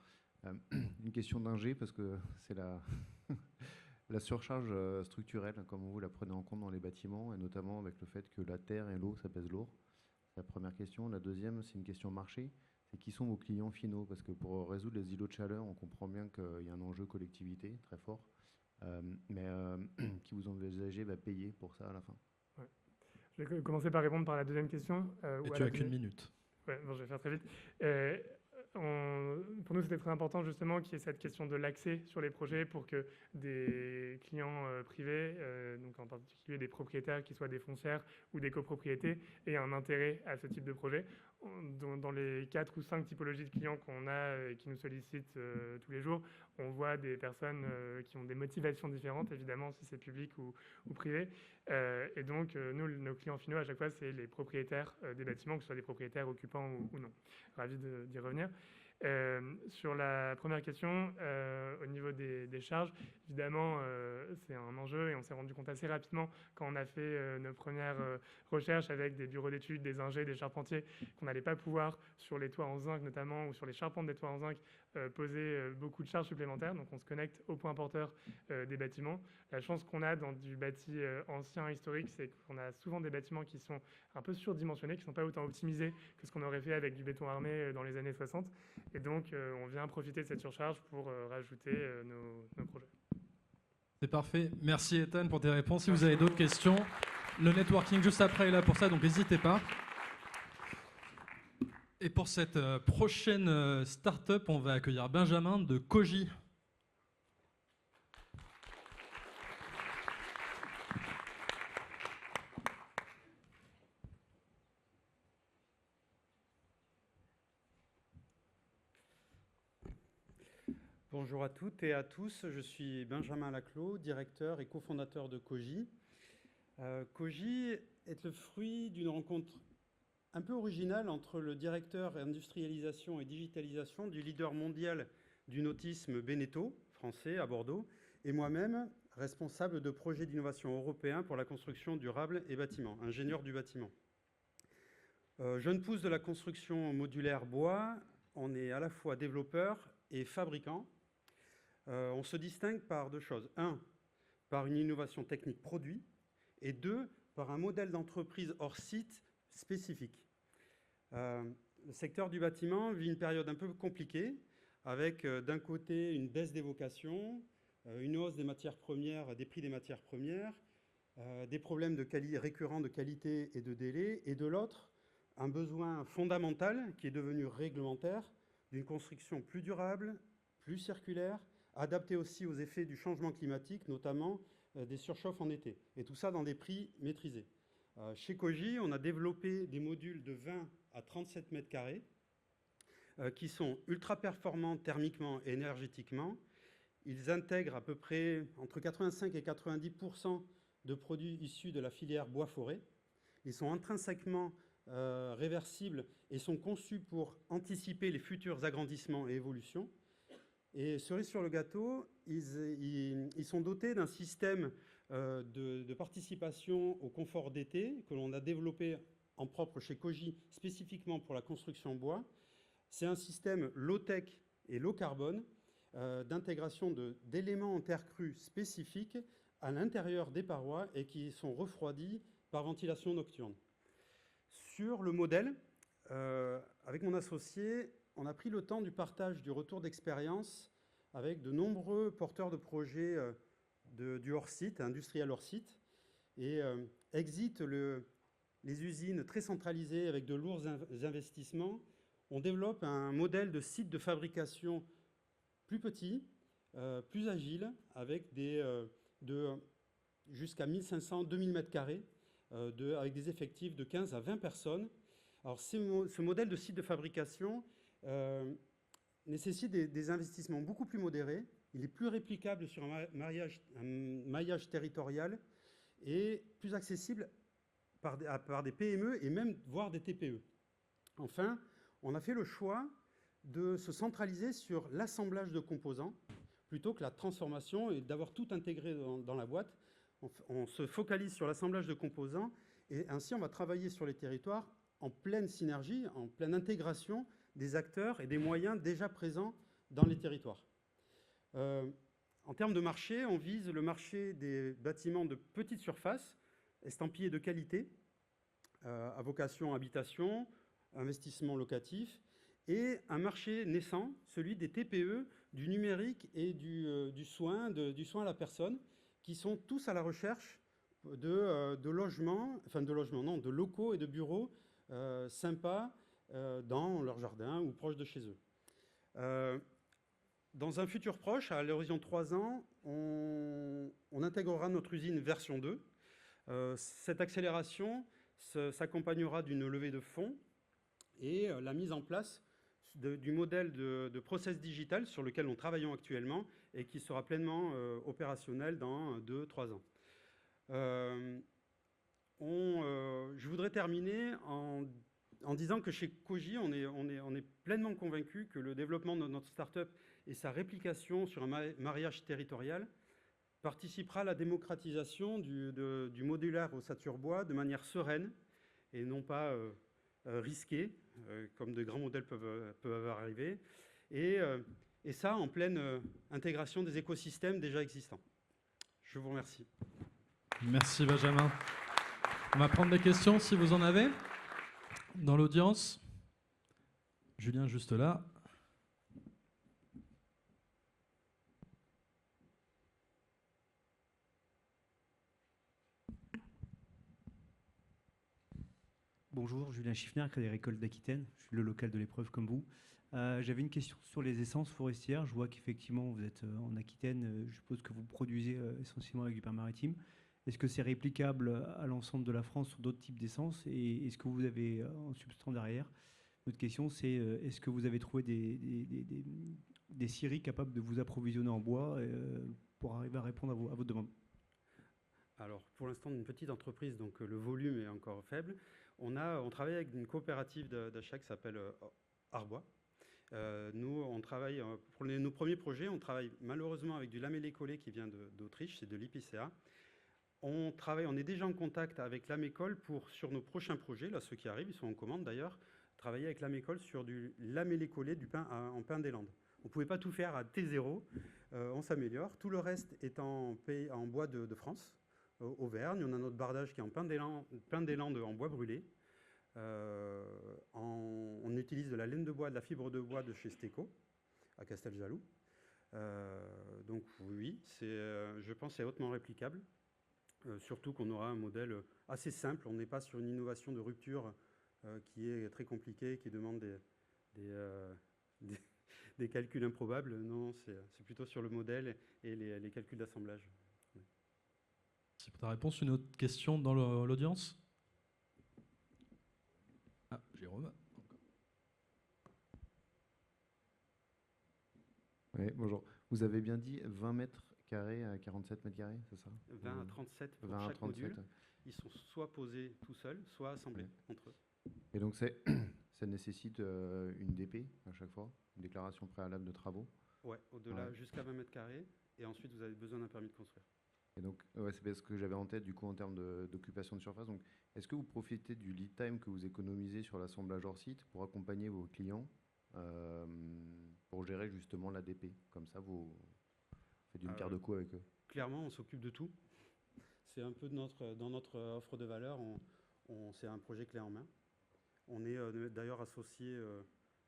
Une question d'ingé, parce que c'est la surcharge structurelle, comme vous la prenez en compte dans les bâtiments, et notamment avec le fait que la terre et l'eau, ça pèse lourd. C'est la première question. La deuxième, c'est une question marché. C'est qui sont vos clients finaux? Parce que pour résoudre les îlots de chaleur, on comprend bien qu'il y a un enjeu collectivité très fort. Mais qui vous envisagez va payer pour ça à la fin? Je vais commencer par répondre par la deuxième question. Et tu as qu'1 minute. Ouais, bon, je vais faire très vite. pour nous, c'était très important justement qu'il y ait cette question de l'accès sur les projets pour que des clients privés, donc en particulier des propriétaires qui soient des foncières ou des copropriétés, aient un intérêt à ce type de projet. Dans les 4 ou 5 typologies de clients qu'on a et qui nous sollicitent tous les jours, on voit des personnes qui ont des motivations différentes, évidemment, si c'est public ou privé. Et donc, nous, nos clients finaux, à chaque fois, c'est les propriétaires des bâtiments, que ce soit des propriétaires occupants ou non. Ravi d'y revenir. Sur la première question, au niveau des charges, évidemment, c'est un enjeu et on s'est rendu compte assez rapidement quand on a fait nos premières recherches avec des bureaux d'études, des ingés, des charpentiers, qu'on n'allait pas pouvoir, sur les toits en zinc notamment, ou sur les charpentes des toits en zinc, poser beaucoup de charges supplémentaires. Donc on se connecte au point porteur des bâtiments. La chance qu'on a dans du bâti ancien, historique, c'est qu'on a souvent des bâtiments qui sont un peu surdimensionnés, qui ne sont pas autant optimisés que ce qu'on aurait fait avec du béton armé dans les années 60. Et donc, on vient profiter de cette surcharge pour rajouter nos projets. C'est parfait. Merci Ethan pour tes réponses. Si vous avez d'autres questions, le networking juste après est là pour ça, donc n'hésitez pas. Et pour cette prochaine start-up, on va accueillir Benjamin de Koji. Bonjour à toutes et à tous, je suis Benjamin Laclos, directeur et cofondateur de Koji. Koji est le fruit d'une rencontre un peu originale entre le directeur industrialisation et digitalisation du leader mondial du nautisme Beneteau, français, à Bordeaux, et moi-même, responsable de projets d'innovation européen pour la construction durable et bâtiment, ingénieur du bâtiment. Jeune pousse de la construction modulaire bois, on est à la fois développeur et fabricant. On se distingue par 2 choses. 1, par une innovation technique produit, et 2, par un modèle d'entreprise hors site spécifique. Le secteur du bâtiment vit une période un peu compliquée, avec d'un côté une baisse des vocations, une hausse des matières premières, des prix des matières premières, des problèmes récurrents de qualité et de délai, et de l'autre, un besoin fondamental qui est devenu réglementaire, d'une construction plus durable, plus circulaire, adapté aussi aux effets du changement climatique, notamment des surchauffes en été. Et tout ça dans des prix maîtrisés. Chez Koji, on a développé des modules de 20 à 37 mètres carrés qui sont ultra performants thermiquement et énergétiquement. Ils intègrent à peu près entre 85 et 90% de produits issus de la filière bois-forêt. Ils sont intrinsèquement réversibles et sont conçus pour anticiper les futurs agrandissements et évolutions. Et cerise sur le gâteau, ils sont dotés d'un système de participation au confort d'été que l'on a développé en propre chez Koji, spécifiquement pour la construction bois. C'est un système low-tech et low-carbone d'intégration d'éléments en terre crue spécifiques à l'intérieur des parois et qui sont refroidis par ventilation nocturne. Sur le modèle, avec mon associé, on a pris le temps du partage du retour d'expérience avec de nombreux porteurs de projets du hors-site, industriel hors-site, et exit les usines très centralisées avec de lourds investissements. On développe un modèle de site de fabrication plus petit, plus agile, avec jusqu'à 1500-2000 m², avec des effectifs de 15 à 20 personnes. Alors, ce modèle de site de fabrication nécessite des investissements beaucoup plus modérés. Il est plus réplicable sur un maillage territorial et plus accessible par des PME et même voire des TPE. Enfin, on a fait le choix de se centraliser sur l'assemblage de composants plutôt que la transformation et d'avoir tout intégré dans la boîte. On se focalise sur l'assemblage de composants et ainsi on va travailler sur les territoires en pleine synergie, en pleine intégration des acteurs et des moyens déjà présents dans les territoires. En termes de marché, on vise le marché des bâtiments de petite surface, estampillés de qualité, à vocation habitation, investissement locatif, et un marché naissant, celui des TPE, du numérique et du soin à la personne, qui sont tous à la recherche de locaux et de bureaux sympas dans leur jardin ou proches de chez eux. Dans un futur proche, à l'horizon de 3 ans, on intégrera notre usine version 2. Cette accélération s'accompagnera d'une levée de fonds et la mise en place du modèle de process digital sur lequel nous travaillons actuellement et qui sera pleinement opérationnel dans 2-3 ans. Je voudrais terminer en disant que chez Koji, on est pleinement convaincu que le développement de notre start-up et sa réplication sur un mariage territorial participera à la démocratisation du modulaire ossature bois de manière sereine et non pas risquée, comme de grands modèles peuvent arriver, et ça en pleine intégration des écosystèmes déjà existants. Je vous remercie. Merci Benjamin. On va prendre des questions si vous en avez dans l'audience. Julien, juste là. Bonjour, Julien Schiffner, Crédit Agricole d'Aquitaine. Je suis le local de l'épreuve comme vous. J'avais une question sur les essences forestières. Je vois qu'effectivement, vous êtes en Aquitaine. Je suppose que vous produisez essentiellement avec du pain maritime. Est-ce que c'est réplicable à l'ensemble de la France sur d'autres types d'essences? Et est-ce que vous avez un substrat derrière? L'autre question, c'est est-ce que vous avez trouvé des scieries capables de vous approvisionner en bois pour arriver à répondre à votre demande? Alors, pour l'instant, une petite entreprise, donc le volume est encore faible. On travaille avec une coopérative d'achat qui s'appelle Arbois. Nous, on travaille, pour nos premiers projets, on travaille malheureusement avec du lamellé-collé qui vient d'Autriche, c'est de l'IPCA. On est déjà en contact avec l'Amécole sur nos prochains projets, là ceux qui arrivent, ils sont en commande d'ailleurs, travailler avec l'Amécole sur du lamellé-collé en pin des Landes. On ne pouvait pas tout faire à T0, on s'améliore. Tout le reste est en bois de France, Auvergne. On a notre bardage qui est en pin des Landes en bois brûlé. On utilise de la laine de bois, de la fibre de bois de chez Steco, à Casteljaloux. Donc oui, je pense que c'est hautement réplicable. Surtout qu'on aura un modèle assez simple. On n'est pas sur une innovation de rupture qui est très compliquée, qui demande des calculs improbables. Non, c'est plutôt sur le modèle et les calculs d'assemblage. C'est pour ta réponse. Une autre question dans l'audience? Ah, Jérôme. Oui, bonjour. Vous avez bien dit 20 mètres carrés à 47 mètres carrés, c'est ça? 20 à 37 pour 20 à chaque 37. module. Ils sont soit posés tout seuls, soit assemblés entre eux. Et donc, ça nécessite une DP à chaque fois, une déclaration préalable de travaux? Ouais, au-delà, jusqu'à 20 mètres carrés. Et ensuite, vous avez besoin d'un permis de construire. Et donc, ouais, c'est parce que j'avais en tête, du coup, en termes d'occupation de surface. Donc, est-ce que vous profitez du lead time que vous économisez sur l'assemblage hors site pour accompagner vos clients pour gérer justement l'ADP? Comme ça, vous faites une pierre de coups avec eux. Clairement, on s'occupe de tout. C'est un peu dans notre offre de valeur. C'est un projet clé en main. On est d'ailleurs associé,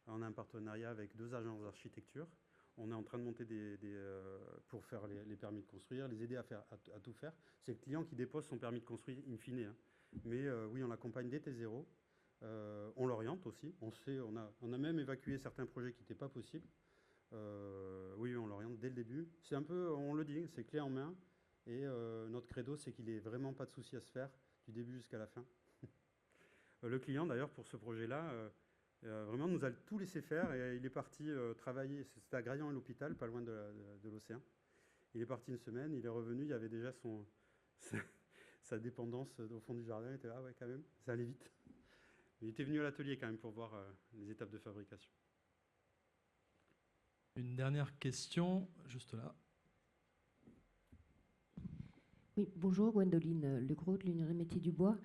on a un partenariat avec 2 agences d'architecture. On est en train de monter pour faire les permis de construire, les aider à tout faire. C'est le client qui dépose son permis de construire in fine. Hein. Mais oui, on l'accompagne dès T0. On l'oriente aussi. On a même évacué certains projets qui n'étaient pas possibles. Oui, on l'oriente dès le début. C'est un peu, on le dit, c'est clé en main. Et notre credo, c'est qu'il n'ait vraiment pas de souci à se faire du début jusqu'à la fin. Le client, d'ailleurs, pour ce projet-là, vraiment nous a tout laissé faire et il est parti travailler. C'était à Graillan et l'hôpital, pas loin de l'océan. Il est parti une semaine, il est revenu, il y avait déjà sa dépendance au fond du jardin. Il était ah ouais, quand même, ça allait vite. Il était venu à l'atelier quand même pour voir les étapes de fabrication. Une dernière question, juste là. Oui, bonjour, Gwendoline Legros de l'Université du Bois.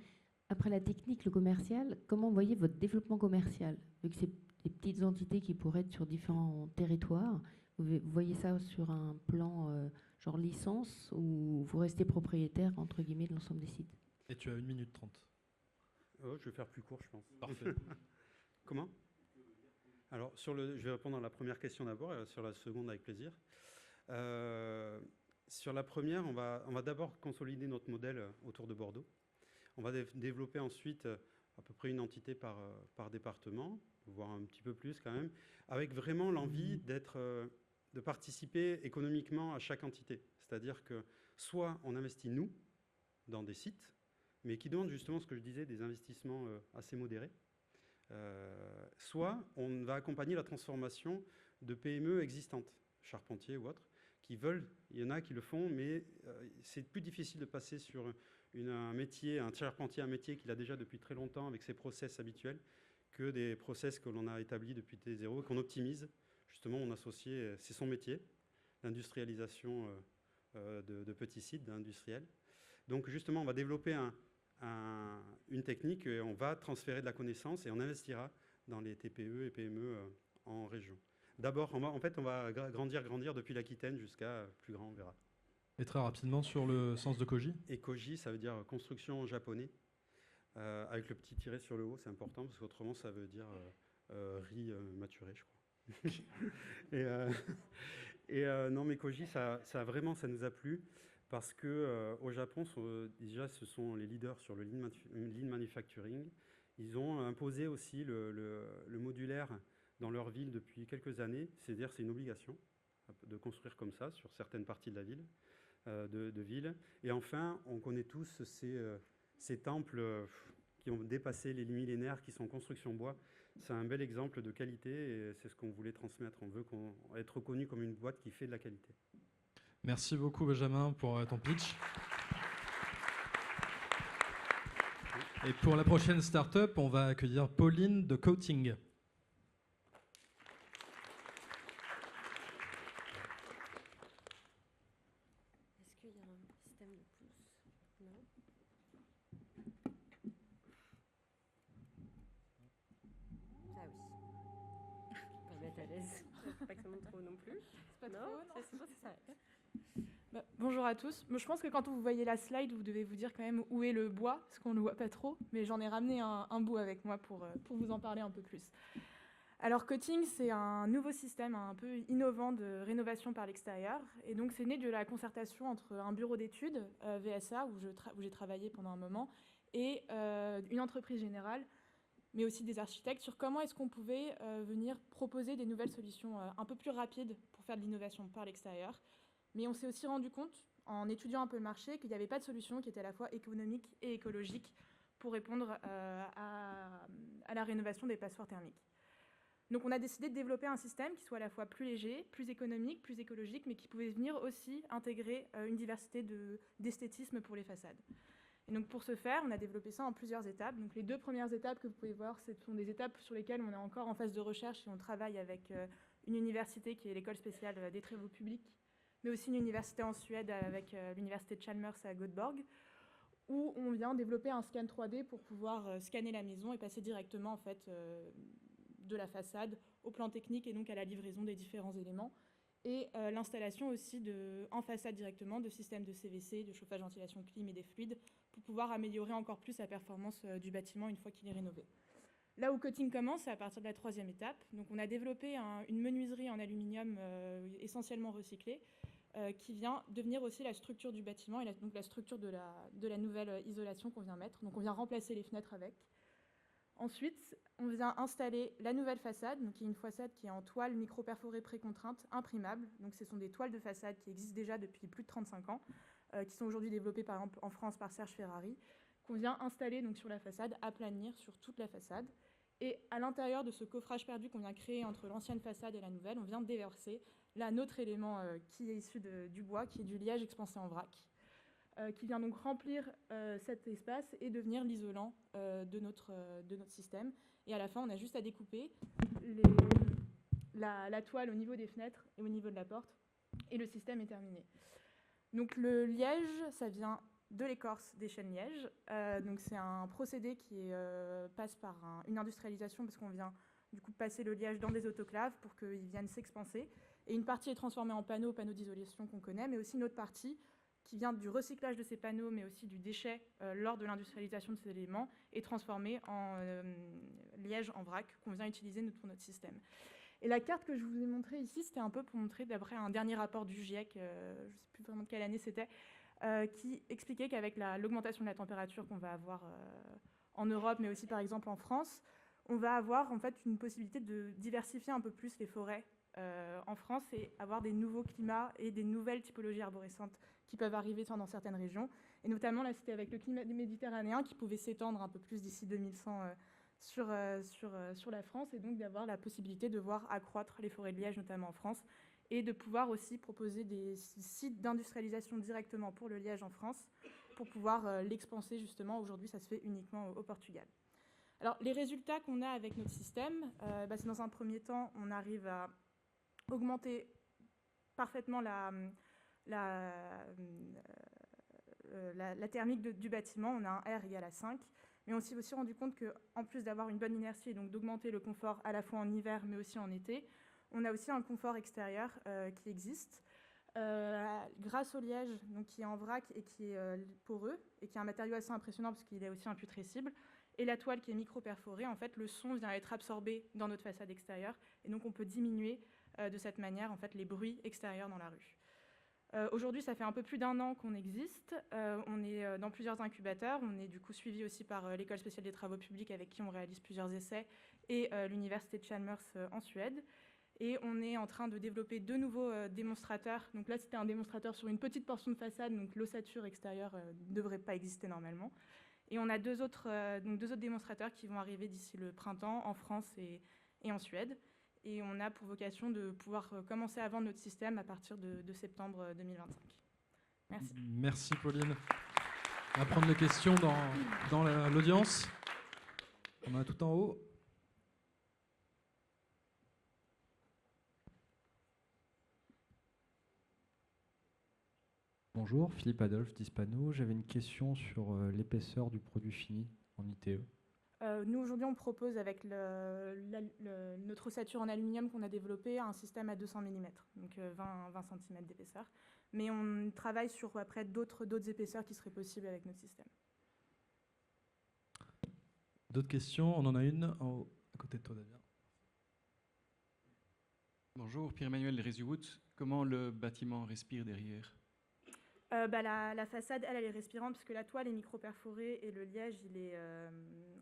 Après la technique, le commercial, comment voyez votre développement commercial? Vu que c'est des petites entités qui pourraient être sur différents territoires, vous voyez ça sur un plan genre licence ou vous restez propriétaire, entre guillemets, de l'ensemble des sites? Et tu as 1 minute 30. Oh, je vais faire plus court, je pense. Parfait. Comment? Alors, je vais répondre à la première question d'abord, et sur la seconde avec plaisir. Sur la première, on va d'abord consolider notre modèle autour de Bordeaux. On va développer ensuite à peu près une entité par département, voire un petit peu plus quand même, avec vraiment l'envie de participer économiquement à chaque entité. C'est-à-dire que soit on investit, nous, dans des sites, mais qui demandent justement ce que je disais, des investissements assez modérés, soit on va accompagner la transformation de PME existantes, charpentiers ou autres, qui veulent, il y en a qui le font, mais c'est plus difficile de passer sur un métier, un charpentier, un métier qu'il a déjà depuis très longtemps avec ses process habituels, que des process que l'on a établis depuis T0 et qu'on optimise. Justement, on associe, c'est son métier, l'industrialisation de petits sites industriels. Donc justement, on va développer une technique et on va transférer de la connaissance et on investira dans les TPE et PME en région. D'abord, on va grandir depuis l'Aquitaine jusqu'à plus grand, on verra. Et très rapidement sur le sens de Koji. Et Koji, ça veut dire construction en japonais, avec le petit tiret sur le haut, c'est important, parce qu'autrement, ça veut dire riz maturé, je crois. Non, mais Koji, ça nous a plu, parce qu'au Japon, déjà, ce sont les leaders sur le lean manufacturing. Ils ont imposé aussi le modulaire dans leur ville depuis quelques années. C'est-à-dire c'est une obligation de construire comme ça sur certaines parties de la ville, de ville. Et enfin, on connaît tous ces temples qui ont dépassé les millénaires, qui sont en construction bois. C'est un bel exemple de qualité et c'est ce qu'on voulait transmettre. On veut être reconnu comme une boîte qui fait de la qualité. Merci beaucoup Benjamin pour ton pitch. Et pour la prochaine start-up, on va accueillir Pauline de Coating. Est-ce qu'il y a un système de pouce? Non. Ah oui. Je vais pas me mettre à l'aise. Faut pas que ça monte trop non plus. C'est pas Non, trop, non. c'est bon, c'est ça. Bonjour à tous. Je pense que quand vous voyez la slide, vous devez vous dire quand même où est le bois, parce qu'on ne le voit pas trop, mais j'en ai ramené un bout avec moi pour vous en parler un peu plus. Alors Coating, c'est un nouveau système un peu innovant de rénovation par l'extérieur, et donc c'est né de la concertation entre un bureau d'études, VSA, où j'ai travaillé pendant un moment, et une entreprise générale, mais aussi des architectes, sur comment est-ce qu'on pouvait venir proposer des nouvelles solutions un peu plus rapides pour faire de l'innovation par l'extérieur. Mais on s'est aussi rendu compte, en étudiant un peu le marché, qu'il n'y avait pas de solution qui était à la fois économique et écologique pour répondre à la rénovation des passoires thermiques. Donc on a décidé de développer un système qui soit à la fois plus léger, plus économique, plus écologique, mais qui pouvait venir aussi intégrer une diversité d'esthétisme pour les façades. Et donc pour ce faire, on a développé ça en plusieurs étapes. Donc les 2 premières étapes que vous pouvez voir, ce sont des étapes sur lesquelles on est encore en phase de recherche et on travaille avec une université qui est l'école spéciale des travaux publics, mais aussi une université en Suède avec l'université de Chalmers à Göteborg, où on vient développer un scan 3D pour pouvoir scanner la maison et passer directement en fait, de la façade au plan technique et donc à la livraison des différents éléments. Et l'installation aussi en façade directement de systèmes de CVC, de chauffage, ventilation, clim et des fluides pour pouvoir améliorer encore plus la performance du bâtiment une fois qu'il est rénové. Là où Coating commence, c'est à partir de la 3e étape. Donc on a développé une menuiserie en aluminium essentiellement recyclée qui vient devenir aussi la structure du bâtiment et donc la structure de la nouvelle isolation qu'on vient mettre. Donc on vient remplacer les fenêtres avec. Ensuite, on vient installer la nouvelle façade, donc qui est une façade qui est en toile micro-perforée précontrainte imprimable. Donc ce sont des toiles de façade qui existent déjà depuis plus de 35 ans, qui sont aujourd'hui développées par exemple en France par Serge Ferrari, qu'on vient installer donc sur la façade, aplanir sur toute la façade. Et à l'intérieur de ce coffrage perdu qu'on vient créer entre l'ancienne façade et la nouvelle, on vient déverser là un autre élément qui est issu du bois, qui est du liège expansé en vrac, qui vient donc remplir cet espace et devenir l'isolant de notre système. Et à la fin, on a juste à découper la toile au niveau des fenêtres et au niveau de la porte, et le système est terminé. Donc le liège, ça vient de l'écorce des chênes lièges. Donc c'est un procédé qui passe par une industrialisation, parce qu'on vient du coup passer le liège dans des autoclaves pour qu'ils viennent s'expanser. Et une partie est transformée en panneaux d'isolation qu'on connaît, mais aussi une autre partie qui vient du recyclage de ces panneaux, mais aussi du déchet lors de l'industrialisation de ces éléments, est transformée en liège en vrac qu'on vient utiliser pour notre système. Et la carte que je vous ai montrée ici, c'était un peu pour montrer, d'après un dernier rapport du GIEC, je ne sais plus vraiment de quelle année c'était, qui expliquait qu'avec l'augmentation de la température qu'on va avoir en Europe, mais aussi par exemple en France, on va avoir en fait une possibilité de diversifier un peu plus les forêts en France et avoir des nouveaux climats et des nouvelles typologies arborescentes qui peuvent arriver dans certaines régions. Et notamment, là, c'était avec le climat méditerranéen qui pouvait s'étendre un peu plus d'ici 2100 sur la France, et donc d'avoir la possibilité de voir accroître les forêts de liège, notamment en France, et de pouvoir aussi proposer des sites d'industrialisation directement pour le liège en France, pour pouvoir l'expanser justement. Aujourd'hui, ça se fait uniquement au Portugal. Alors, les résultats qu'on a avec notre système, c'est dans un premier temps, on arrive à augmenter parfaitement la thermique du bâtiment. On a un R égale à 5. Mais on s'est aussi rendu compte qu'en plus d'avoir une bonne inertie et donc d'augmenter le confort à la fois en hiver mais aussi en été, on a aussi un confort extérieur qui existe. Grâce au liège, donc, qui est en vrac et qui est poreux et qui est un matériau assez impressionnant parce qu'il est aussi imputrescible, et la toile qui est micro-perforée, en fait, le son vient être absorbé dans notre façade extérieure, et donc on peut diminuer de cette manière en fait, les bruits extérieurs dans la rue. Aujourd'hui, ça fait un peu plus d'1 an qu'on existe. On est dans plusieurs incubateurs. On est du coup suivi aussi par l'École spéciale des travaux publics avec qui on réalise plusieurs essais et l'Université de Chalmers en Suède. Et on est en train de développer 2 nouveaux démonstrateurs. Donc là, c'était un démonstrateur sur une petite portion de façade, donc l'ossature extérieure ne devrait pas exister normalement. Et on a deux autres démonstrateurs qui vont arriver d'ici le printemps en France et en Suède. Et on a pour vocation de pouvoir commencer à vendre notre système à partir de septembre 2025. Merci. Merci Pauline. On va prendre les questions dans l'audience. On a tout en haut. Bonjour, Philippe Adolphe d'Hispano. J'avais une question sur l'épaisseur du produit fini en ITE. Nous, aujourd'hui, on propose avec notre ossature en aluminium qu'on a développé un système à 200 mm, donc 20 cm d'épaisseur. Mais on travaille sur après d'autres épaisseurs qui seraient possibles avec notre système. D'autres questions? On en a une en haut, à côté de toi, Damien. Bonjour, Pierre-Emmanuel de Résuwood. Comment le bâtiment respire derrière? La façade, elle est respirante parce que la toile est micro-perforée et le liège, il est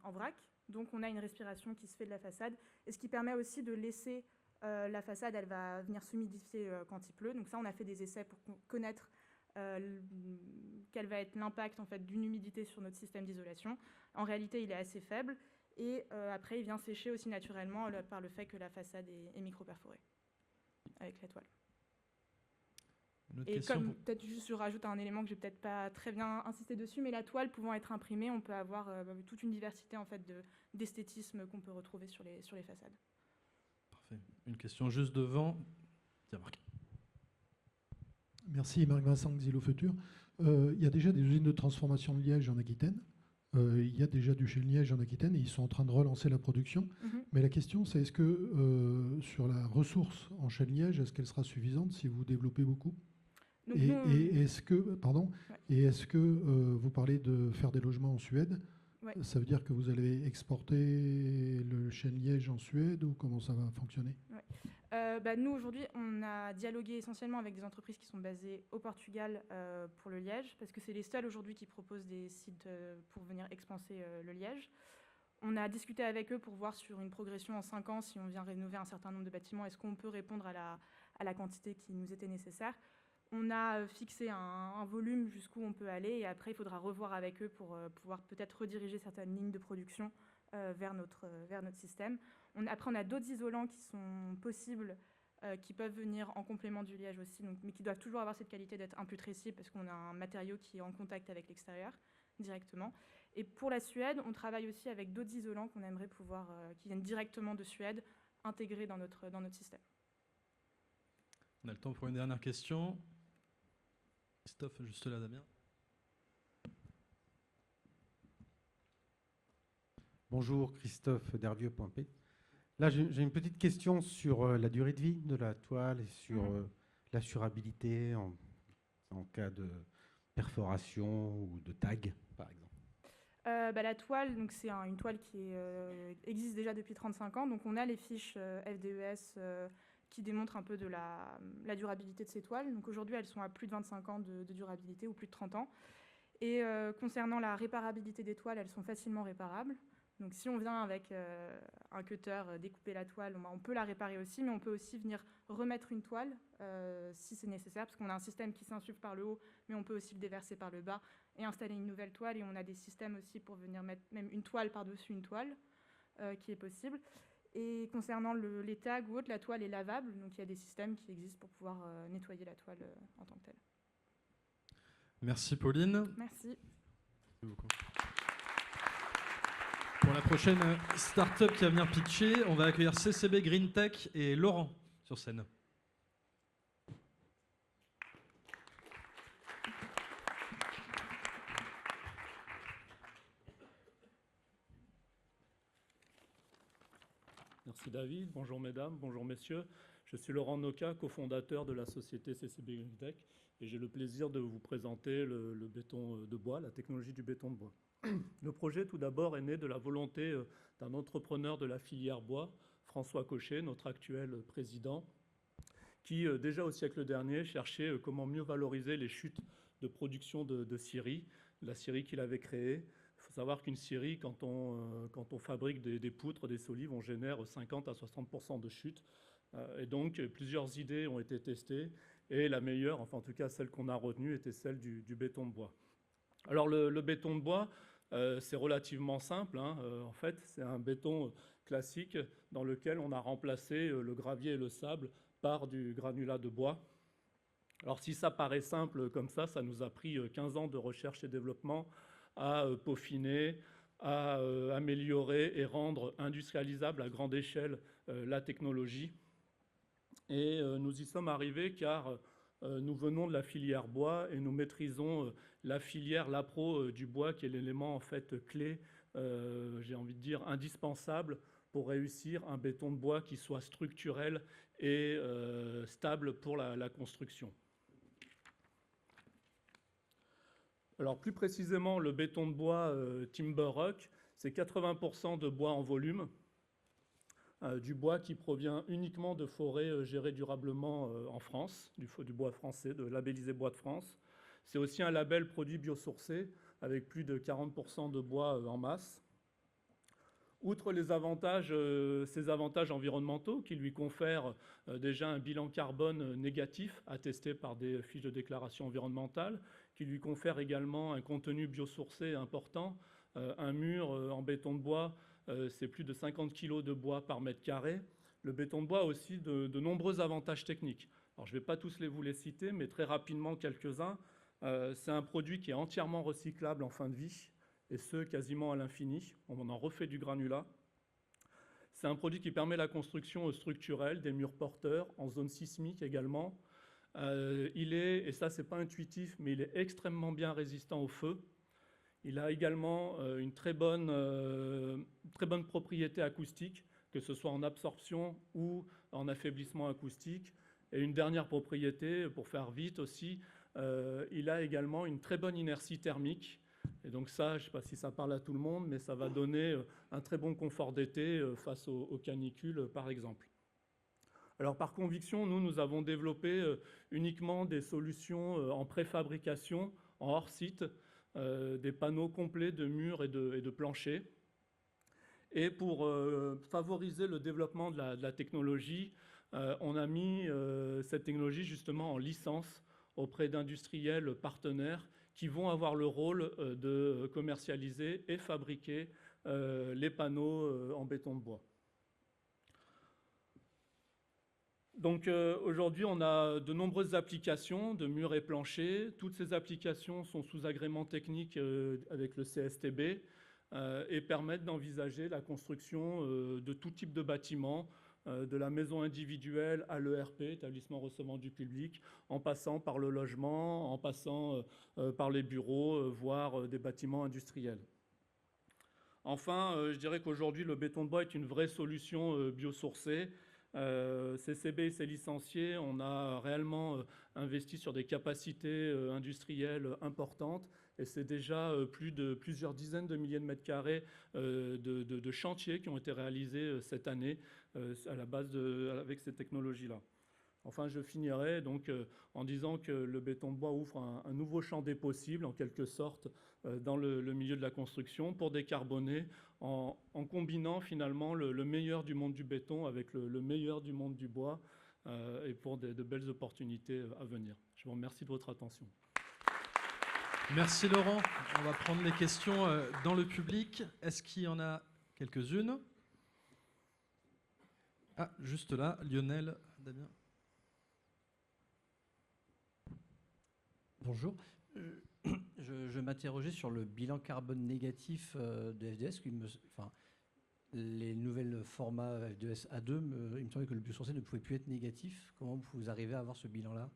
en vrac. Donc, on a une respiration qui se fait de la façade. Et ce qui permet aussi de laisser la façade, elle va venir s'humidifier quand il pleut. Donc ça, on a fait des essais pour connaître quel va être l'impact en fait, d'une humidité sur notre système d'isolation. En réalité, il est assez faible. Et après, il vient sécher aussi naturellement par le fait que la façade est micro-perforée avec la toile. Et comme peut-être juste je rajoute un élément que je n'ai peut-être pas très bien insisté dessus, mais la toile pouvant être imprimée, on peut avoir toute une diversité en fait, d'esthétisme qu'on peut retrouver sur les façades. Parfait. Une question juste devant. Tiens, Marc. Merci, Marc-Vincent Xylo Futur. Il y a déjà des usines de transformation de liège en Aquitaine. Il y a déjà du chêne liège en Aquitaine et ils sont en train de relancer la production. Mais la question, c'est est-ce que sur la ressource en chêne liège, est-ce qu'elle sera suffisante si vous développez beaucoup? Donc, et est-ce que vous parlez de faire des logements en Suède? Ouais. Ça veut dire que vous allez exporter le chêne liège en Suède ou comment ça va fonctionner? Ouais. Nous, aujourd'hui, on a dialogué essentiellement avec des entreprises qui sont basées au Portugal pour le liège, parce que c'est les seuls aujourd'hui qui proposent des sites pour venir expanser le liège. On a discuté avec eux pour voir sur une progression en 5 ans, si on vient rénover un certain nombre de bâtiments, est-ce qu'on peut répondre à la quantité qui nous était nécessaire. On a fixé un volume jusqu'où on peut aller et après, il faudra revoir avec eux pour pouvoir peut-être rediriger certaines lignes de production vers notre système. Après, on a d'autres isolants qui sont possibles, qui peuvent venir en complément du liège aussi, mais qui doivent toujours avoir cette qualité d'être imputrescible parce qu'on a un matériau qui est en contact avec l'extérieur directement. Et pour la Suède, on travaille aussi avec d'autres isolants qu'on aimerait pouvoir, qui viennent directement de Suède, intégrer dans notre système. On a le temps pour une dernière question. Christophe, juste là, Damien. Bonjour, Christophe d'Hervieux.p. Là, j'ai une petite question sur la durée de vie de la toile et sur l'assurabilité en cas de perforation ou de tag, par exemple. La toile, c'est une toile qui existe déjà depuis 35 ans. Donc, on a les fiches FDES qui démontrent un peu de la durabilité de ces toiles. Donc, aujourd'hui, elles sont à plus de 25 ans de durabilité ou plus de 30 ans. Et concernant la réparabilité des toiles, elles sont facilement réparables. Donc si on vient avec un cutter découper la toile, on peut la réparer aussi, mais on peut aussi venir remettre une toile si c'est nécessaire, parce qu'on a un système qui s'insuffle par le haut, mais on peut aussi le déverser par le bas et installer une nouvelle toile. Et on a des systèmes aussi pour venir mettre même une toile par-dessus une toile, qui est possible. Et concernant les tags ou autre, la toile est lavable, donc il y a des systèmes qui existent pour pouvoir nettoyer la toile en tant que telle. Merci Pauline. Merci. Pour la prochaine start-up qui va venir pitcher, on va accueillir CCB Green Tech et Laurent sur scène. Merci David, bonjour mesdames, bonjour messieurs. Je suis Laurent Noca, cofondateur de la société CCB Green Tech, et j'ai le plaisir de vous présenter le béton de bois, la technologie du béton de bois. Le projet, tout d'abord, est né de la volonté d'un entrepreneur de la filière bois, François Cochet, notre actuel président, qui, déjà au siècle dernier, cherchait comment mieux valoriser les chutes de production de scierie, la scierie qu'il avait créée. Il faut savoir qu'une scierie, quand on fabrique des poutres, des solives, on génère 50 à 60% de chutes. Et donc, plusieurs idées ont été testées. Et la meilleure, enfin en tout cas celle qu'on a retenue, était celle du béton de bois. Alors le béton de bois, c'est relativement simple. En fait, c'est un béton classique dans lequel on a remplacé le gravier et le sable par du granulat de bois. Alors si ça paraît simple comme ça nous a pris 15 ans de recherche et développement à peaufiner, à améliorer et rendre industrialisable à grande échelle la technologie. Et nous y sommes arrivés car nous venons de la filière bois et nous maîtrisons la filière l'appro du bois qui est l'élément en fait clé, j'ai envie de dire indispensable pour réussir un béton de bois qui soit structurel et stable pour la construction. Alors plus précisément, le béton de bois Timber Rock, c'est 80% de bois en volume. Du bois qui provient uniquement de forêts gérées durablement en France, du bois français, de labellisé Bois de France. C'est aussi un label produit biosourcé avec plus de 40% de bois en masse. Outre les avantages, ces avantages environnementaux qui lui confèrent déjà un bilan carbone négatif attesté par des fiches de déclaration environnementale, qui lui confèrent également un contenu biosourcé important, un mur en béton de bois, c'est plus de 50 kg de bois par mètre carré. Le béton de bois a aussi de nombreux avantages techniques. Alors, je ne vais pas tous vous les citer, mais très rapidement quelques-uns. C'est un produit qui est entièrement recyclable en fin de vie, et ce, quasiment à l'infini. On en refait du granulat. C'est un produit qui permet la construction structurelle des murs porteurs, en zone sismique également. Il est, et ça, ce n'est pas intuitif, mais il est extrêmement bien résistant au feu. Il a également une très bonne propriété acoustique, que ce soit en absorption ou en affaiblissement acoustique. Et une dernière propriété, pour faire vite aussi, il a également une très bonne inertie thermique. Et donc ça, je ne sais pas si ça parle à tout le monde, mais ça va donner un très bon confort d'été face aux canicules, par exemple. Alors par conviction, nous avons développé uniquement des solutions en préfabrication, en hors-site, des panneaux complets de murs et de planchers. Et pour favoriser le développement de la technologie, on a mis cette technologie justement en licence auprès d'industriels partenaires qui vont avoir le rôle de commercialiser et fabriquer les panneaux en béton de bois. Donc aujourd'hui, on a de nombreuses applications de murs et planchers. Toutes ces applications sont sous agrément technique avec le CSTB et permettent d'envisager la construction de tout type de bâtiments, de la maison individuelle à l'ERP, établissement recevant du public, en passant par le logement, en passant par les bureaux, voire des bâtiments industriels. Enfin, je dirais qu'aujourd'hui, le béton de bois est une vraie solution biosourcée. CCB s'est licencié, on a réellement investi sur des capacités industrielles importantes et c'est déjà plusieurs dizaines de milliers de mètres carrés de chantiers qui ont été réalisés cette année à la base avec ces technologies-là. Enfin, je finirai donc en disant que le béton de bois ouvre un nouveau champ des possibles, en quelque sorte, dans le milieu de la construction, pour décarboner, en combinant finalement le meilleur du monde du béton avec le meilleur du monde du bois, et pour de belles opportunités à venir. Je vous remercie de votre attention. Merci Laurent. On va prendre les questions dans le public. Est-ce qu'il y en a quelques-unes? Ah, juste là, Lionel, Damien. Bonjour. Je m'interrogeais sur le bilan carbone négatif de FDS. Les nouvelles formats FDS A2, il me semblait que le biosourcé ne pouvait plus être négatif. Comment vous arrivez à avoir ce bilan-là?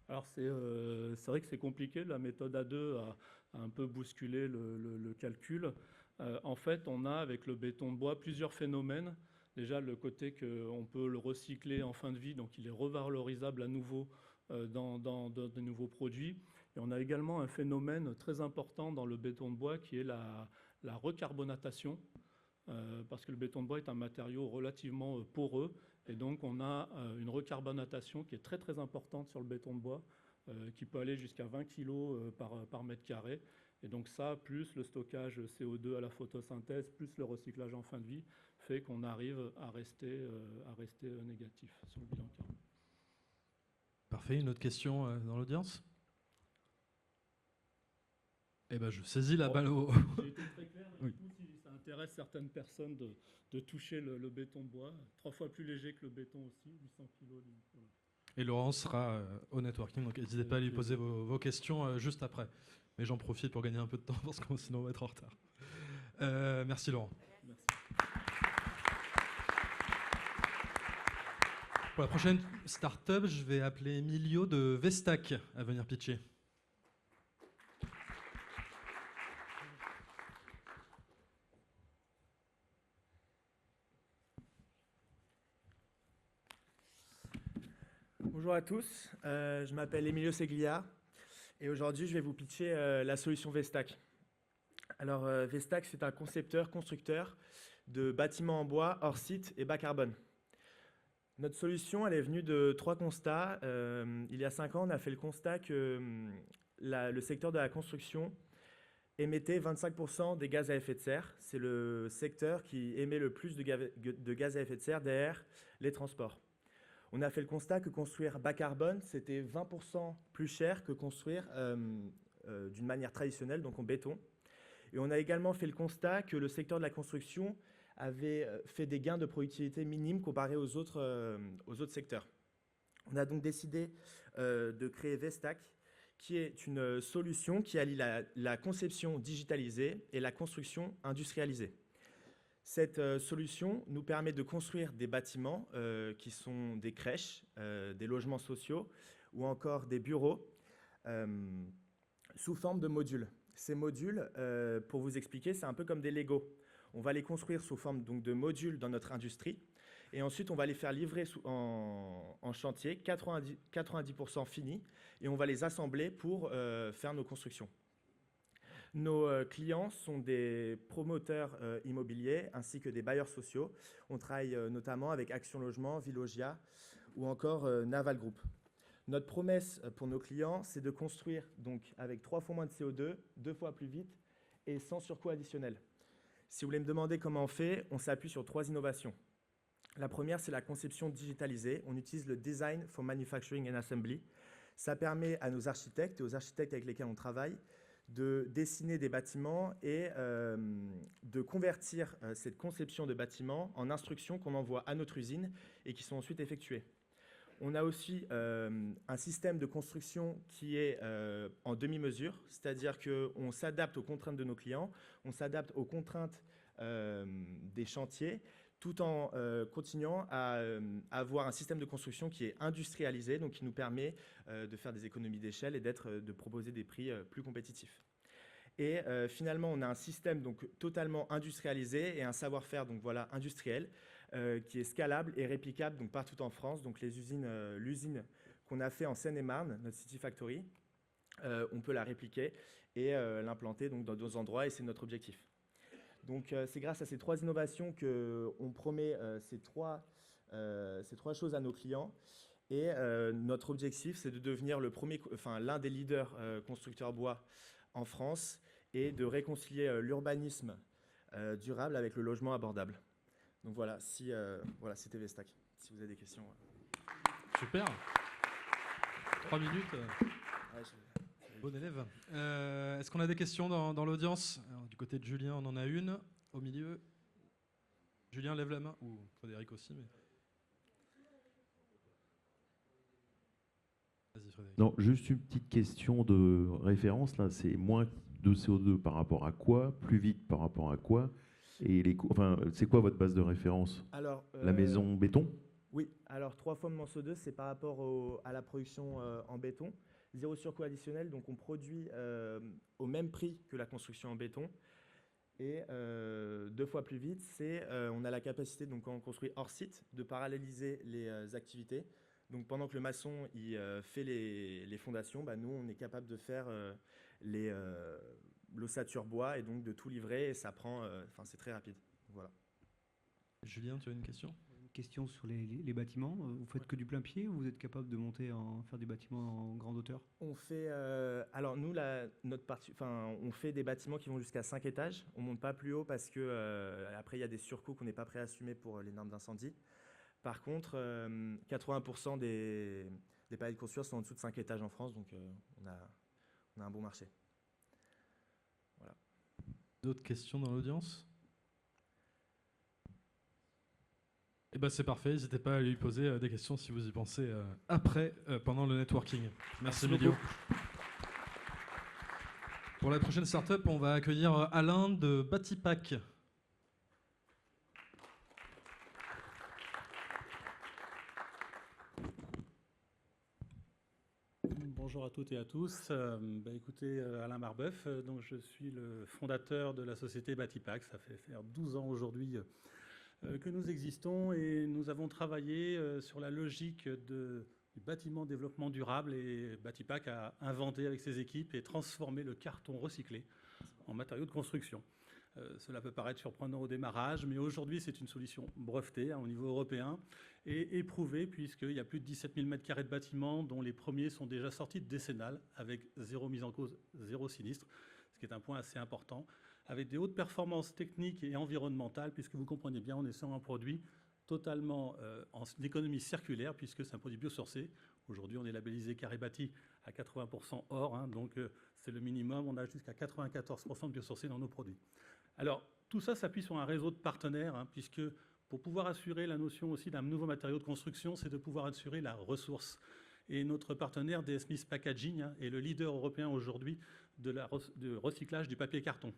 Alors c'est vrai que c'est compliqué. La méthode A2 a un peu bousculé le calcul. En fait, on a avec le béton de bois plusieurs phénomènes. Déjà, le côté qu'on peut le recycler en fin de vie, donc il est revalorisable à nouveau dans de nouveaux produits. Et on a également un phénomène très important dans le béton de bois qui est la recarbonatation, parce que le béton de bois est un matériau relativement poreux, et donc on a une recarbonatation qui est très très importante sur le béton de bois, qui peut aller jusqu'à 20 kg par mètre carré. Et donc ça, plus le stockage CO2 à la photosynthèse, plus le recyclage en fin de vie, fait qu'on arrive à rester négatif sur le bilan carbone. Parfait. Une autre question dans l'audience? Eh ben, je saisis la balle au... J'ai été très clair. Oui. Si ça intéresse certaines personnes de toucher le béton de bois, 3 fois plus léger que le béton aussi, 800 kg. Voilà. Et Laurent sera au networking, donc n'hésitez pas à lui poser vos questions juste après. Mais j'en profite pour gagner un peu de temps parce que sinon on va être en retard. Merci Laurent. Merci. Pour la prochaine start-up, je vais appeler Emilio de Vestac à venir pitcher. Bonjour à tous, je m'appelle Emilio Seglia et aujourd'hui je vais vous pitcher la solution Vestac. Alors Vestac, c'est un concepteur-constructeur de bâtiments en bois hors site et bas carbone. Notre solution, elle est venue de 3 constats. Il y a 5 ans, on a fait le constat que le secteur de la construction émettait 25% des gaz à effet de serre. C'est le secteur qui émet le plus de gaz à effet de serre derrière les transports. On a fait le constat que construire bas carbone, c'était 20% plus cher que construire d'une manière traditionnelle, donc en béton. Et on a également fait le constat que le secteur de la construction avait fait des gains de productivité minimes comparés aux autres secteurs. On a donc décidé de créer Vestac, qui est une solution qui allie la conception digitalisée et la construction industrialisée. Cette solution nous permet de construire des bâtiments qui sont des crèches, des logements sociaux ou encore des bureaux sous forme de modules. Ces modules, pour vous expliquer, c'est un peu comme des Lego. On va les construire sous forme donc, de modules dans notre industrie et ensuite on va les faire livrer en chantier, 90% finis, et on va les assembler pour faire nos constructions. Nos clients sont des promoteurs immobiliers ainsi que des bailleurs sociaux. On travaille notamment avec Action Logement, Villogia ou encore Naval Group. Notre promesse pour nos clients, c'est de construire donc, avec 3 fois moins de CO2, 2 fois plus vite et sans surcoût additionnel. Si vous voulez me demander comment on fait, on s'appuie sur 3 innovations. La première, c'est la conception digitalisée. On utilise le Design for Manufacturing and Assembly. Ça permet à nos architectes et aux architectes avec lesquels on travaille de dessiner des bâtiments et de convertir cette conception de bâtiments en instructions qu'on envoie à notre usine et qui sont ensuite effectuées. On a aussi un système de construction qui est en demi-mesure, c'est-à-dire qu'on s'adapte aux contraintes de nos clients, on s'adapte aux contraintes des chantiers, tout en continuant à avoir un système de construction qui est industrialisé, donc qui nous permet de faire des économies d'échelle et de proposer des prix plus compétitifs. Et finalement, on a un système donc, totalement industrialisé et un savoir-faire donc, voilà, industriel qui est scalable et réplicable donc, partout en France. Donc l'usine qu'on a fait en Seine-et-Marne, notre City Factory, on peut la répliquer et l'implanter donc, dans d'autres endroits et c'est notre objectif. Donc c'est grâce à ces 3 innovations qu'on promet ces trois choses à nos clients. Et notre objectif, c'est de devenir l'un des leaders constructeurs bois en France et de réconcilier l'urbanisme durable avec le logement abordable. Donc voilà, c'était Vestac. Si vous avez des questions. Super. 3 minutes. Bon élève. Est-ce qu'on a des questions dans l'audience? Du côté de Julien, on en a une. Au milieu. Julien, lève la main. Ou Frédéric aussi. Mais... Vas-y, Frédéric. Non, juste une petite question de référence. Là, c'est moins de CO2 par rapport à quoi? Plus vite par rapport à quoi? Et c'est quoi votre base de référence? Alors, la maison béton? Oui, alors 3 fois mon CO2, c'est par rapport à la production en béton. 0 surcoût additionnel, donc on produit au même prix que la construction en béton. Et 2 fois plus vite, on a la capacité, donc quand on construit hors site, de paralléliser les activités. Donc pendant que le maçon il fait les fondations, nous on est capable de faire l'ossature bois et donc de tout livrer, et ça prend, c'est très rapide. Voilà. Julien, tu as une question? Une question sur les bâtiments. Vous faites que du plein pied ou vous êtes capable de faire des bâtiments en grande hauteur? On fait, alors nous, on fait des bâtiments qui vont jusqu'à 5 étages. On monte pas plus haut parce que après il y a des surcoûts qu'on n'est pas prêt à assumer pour les normes d'incendie. Par contre, 80% des paliers de construction sont en dessous de 5 étages en France, donc on a un bon marché. Voilà. D'autres questions dans l'audience? Eh ben c'est parfait, n'hésitez pas à lui poser des questions si vous y pensez après, pendant le networking. Merci Emilio. Pour la prochaine startup, on va accueillir Alain de Batipac. Bonjour à toutes et à tous. Écoutez, Alain Marbeuf, donc je suis le fondateur de la société Batipac. Ça fait faire 12 ans aujourd'hui que nous existons et nous avons travaillé sur la logique du bâtiment développement durable, et Batipac a inventé avec ses équipes et transformé le carton recyclé en matériau de construction. Cela peut paraître surprenant au démarrage, mais aujourd'hui c'est une solution brevetée au niveau européen et éprouvée, puisqu'il y a plus de 17 000 m² de bâtiments dont les premiers sont déjà sortis de décennale avec 0 mise en cause, 0 sinistre, ce qui est un point assez important, avec des hautes performances techniques et environnementales, puisque vous comprenez bien, on est sur un produit totalement en économie circulaire, puisque c'est un produit biosourcé. Aujourd'hui, on est labellisé Carré Bâti à 80% or, donc c'est le minimum. On a jusqu'à 94% de biosourcé dans nos produits. Alors, tout ça s'appuie sur un réseau de partenaires, puisque pour pouvoir assurer la notion aussi d'un nouveau matériau de construction, c'est de pouvoir assurer la ressource. Et notre partenaire DS Smith Packaging est le leader européen aujourd'hui de recyclage du papier carton.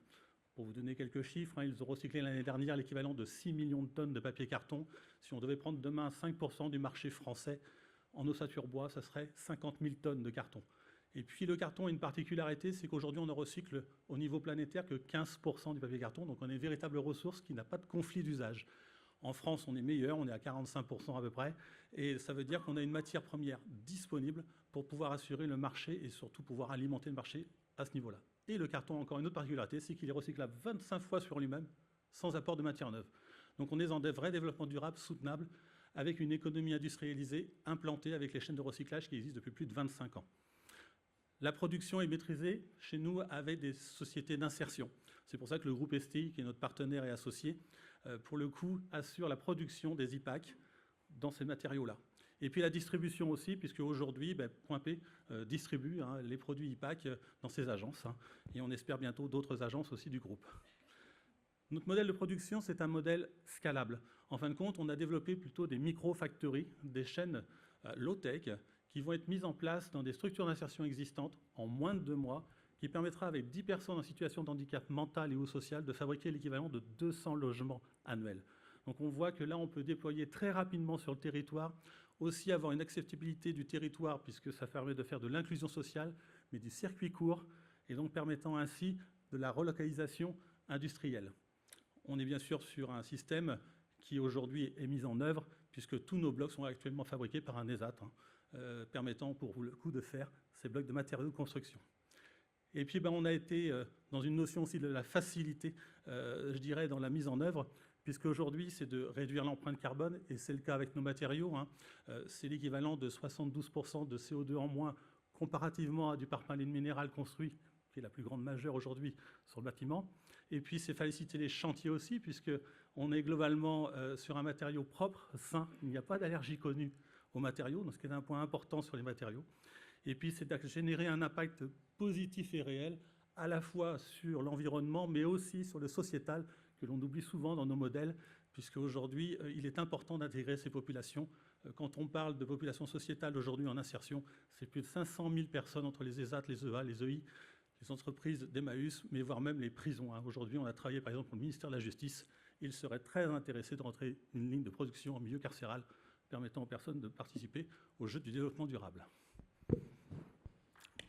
Pour vous donner quelques chiffres, ils ont recyclé l'année dernière l'équivalent de 6 millions de tonnes de papier carton. Si on devait prendre demain 5% du marché français en ossature bois, ça serait 50 000 tonnes de carton. Et puis le carton a une particularité, c'est qu'aujourd'hui on ne recycle au niveau planétaire que 15% du papier carton, donc on est une véritable ressource qui n'a pas de conflit d'usage. En France, on est meilleur, on est à 45% à peu près, et ça veut dire qu'on a une matière première disponible pour pouvoir assurer le marché et surtout pouvoir alimenter le marché à ce niveau-là. Et le carton a encore une autre particularité, c'est qu'il est recyclable 25 fois sur lui-même, sans apport de matière neuve. Donc on est dans des vrais développements durables, soutenables, avec une économie industrialisée implantée avec les chaînes de recyclage qui existent depuis plus de 25 ans. La production est maîtrisée chez nous avec des sociétés d'insertion. C'est pour ça que le groupe STI, qui est notre partenaire et associé, pour le coup, assure la production des IPAC dans ces matériaux-là. Et puis la distribution aussi, puisque aujourd'hui, Point P distribue les produits IPAC dans ses agences. Et on espère bientôt d'autres agences aussi du groupe. Notre modèle de production, c'est un modèle scalable. En fin de compte, on a développé plutôt des micro-factories, des chaînes low-tech, qui vont être mises en place dans des structures d'insertion existantes en moins de 2 mois, qui permettra avec 10 personnes en situation de handicap mental et ou social de fabriquer l'équivalent de 200 logements annuels. Donc on voit que là, on peut déployer très rapidement sur le territoire, aussi avoir une acceptabilité du territoire, puisque ça permet de faire de l'inclusion sociale, mais du circuit court, et donc permettant ainsi de la relocalisation industrielle. On est bien sûr sur un système qui aujourd'hui est mis en œuvre, puisque tous nos blocs sont actuellement fabriqués par un ESAT, permettant pour le coup de faire ces blocs de matériaux de construction. Et puis on a été dans une notion aussi de la facilité, je dirais, dans la mise en œuvre, puisque aujourd'hui, c'est de réduire l'empreinte carbone, et c'est le cas avec nos matériaux. C'est l'équivalent de 72% de CO2 en moins comparativement à du parpaline minéral construit, qui est la plus grande majeure aujourd'hui sur le bâtiment. Et puis, c'est féliciter les chantiers aussi, puisqu'on est globalement sur un matériau propre, sain. Il n'y a pas d'allergie connue aux matériaux, donc ce qui est un point important sur les matériaux. Et puis, c'est de générer un impact positif et réel, à la fois sur l'environnement, mais aussi sur le sociétal, que l'on oublie souvent dans nos modèles, puisqu'aujourd'hui, il est important d'intégrer ces populations. Quand on parle de population sociétale aujourd'hui en insertion, c'est plus de 500 000 personnes entre les ESAT, les EA, les EI, les entreprises d'Emmaüs, mais voire même les prisons. Aujourd'hui, on a travaillé par exemple pour le ministère de la Justice. Il serait très intéressé de rentrer une ligne de production en milieu carcéral permettant aux personnes de participer au jeu du développement durable.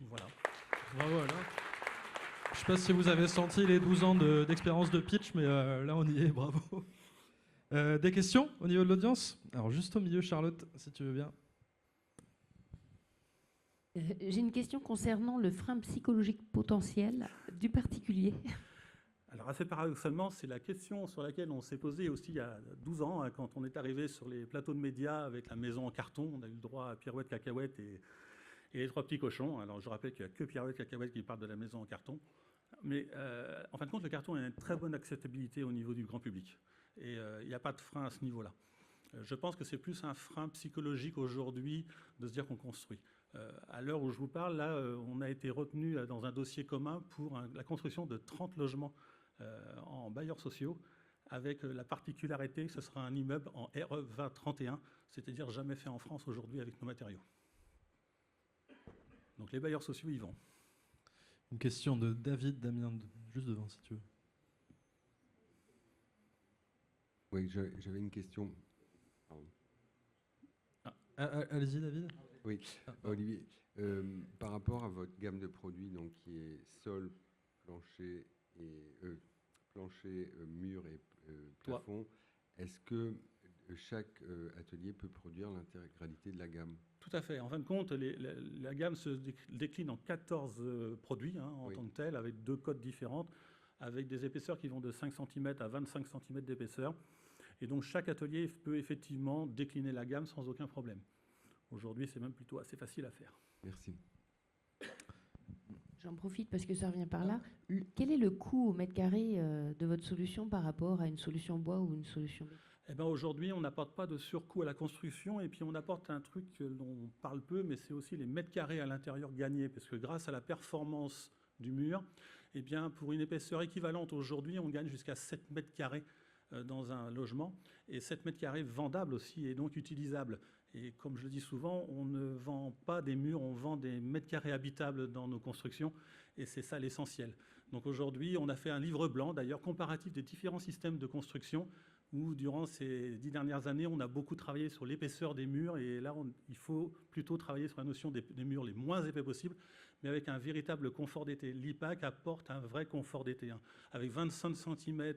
Voilà. Bravo Alain. Je ne sais pas si vous avez senti les 12 ans d'expérience de pitch, mais là on y est, bravo. Des questions au niveau de l'audience? Alors juste au milieu, Charlotte, si tu veux bien. J'ai une question concernant le frein psychologique potentiel du particulier. Alors assez paradoxalement, c'est la question sur laquelle on s'est posé aussi il y a 12 ans, quand on est arrivé sur les plateaux de médias avec la maison en carton. On a eu le droit à Pirouette, Cacahuète et les trois petits cochons. Alors je rappelle qu'il n'y a que Pirouette, Cacahuète qui parle de la maison en carton. Mais en fin de compte, le carton a une très bonne acceptabilité au niveau du grand public. Et il n'y a pas de frein à ce niveau-là. Je pense que c'est plus un frein psychologique aujourd'hui de se dire qu'on construit. À l'heure où je vous parle, là, on a été retenu dans un dossier commun pour la construction de 30 logements en bailleurs sociaux, avec la particularité que ce sera un immeuble en RE 2031, c'est-à-dire jamais fait en France aujourd'hui avec nos matériaux. Donc les bailleurs sociaux y vont. Une question de David Damien, juste devant si tu veux. Oui, j'avais une question. Allez-y David. Oui, Olivier, par rapport à votre gamme de produits, donc qui est sol, plancher, mur et plafond, est-ce que chaque atelier peut produire l'intégralité de la gamme? Tout à fait. En fin de compte, la gamme se décline en 14 produits en tant que tel, avec 2 codes différentes, avec des épaisseurs qui vont de 5 cm à 25 cm d'épaisseur. Et donc chaque atelier peut effectivement décliner la gamme sans aucun problème. Aujourd'hui, c'est même plutôt assez facile à faire. Merci. J'en profite parce que ça revient par là. Quel est le coût au mètre carré de votre solution par rapport à une solution bois ou une solution béton? Eh ben aujourd'hui, on n'apporte pas de surcoût à la construction, et puis on apporte un truc dont on parle peu, mais c'est aussi les mètres carrés à l'intérieur gagnés, parce que grâce à la performance du mur, eh bien, pour une épaisseur équivalente aujourd'hui, on gagne jusqu'à 7 mètres carrés dans un logement, et 7 mètres carrés vendables aussi, et donc utilisables. Et comme je le dis souvent, on ne vend pas des murs, on vend des mètres carrés habitables dans nos constructions, et c'est ça l'essentiel. Donc aujourd'hui, on a fait un livre blanc, d'ailleurs, comparatif des différents systèmes de construction, où durant ces 10 dernières années, on a beaucoup travaillé sur l'épaisseur des murs, et là, il faut plutôt travailler sur la notion des murs les moins épais possibles, mais avec un véritable confort d'été. L'IPAC apporte un vrai confort d'été. Avec 25 cm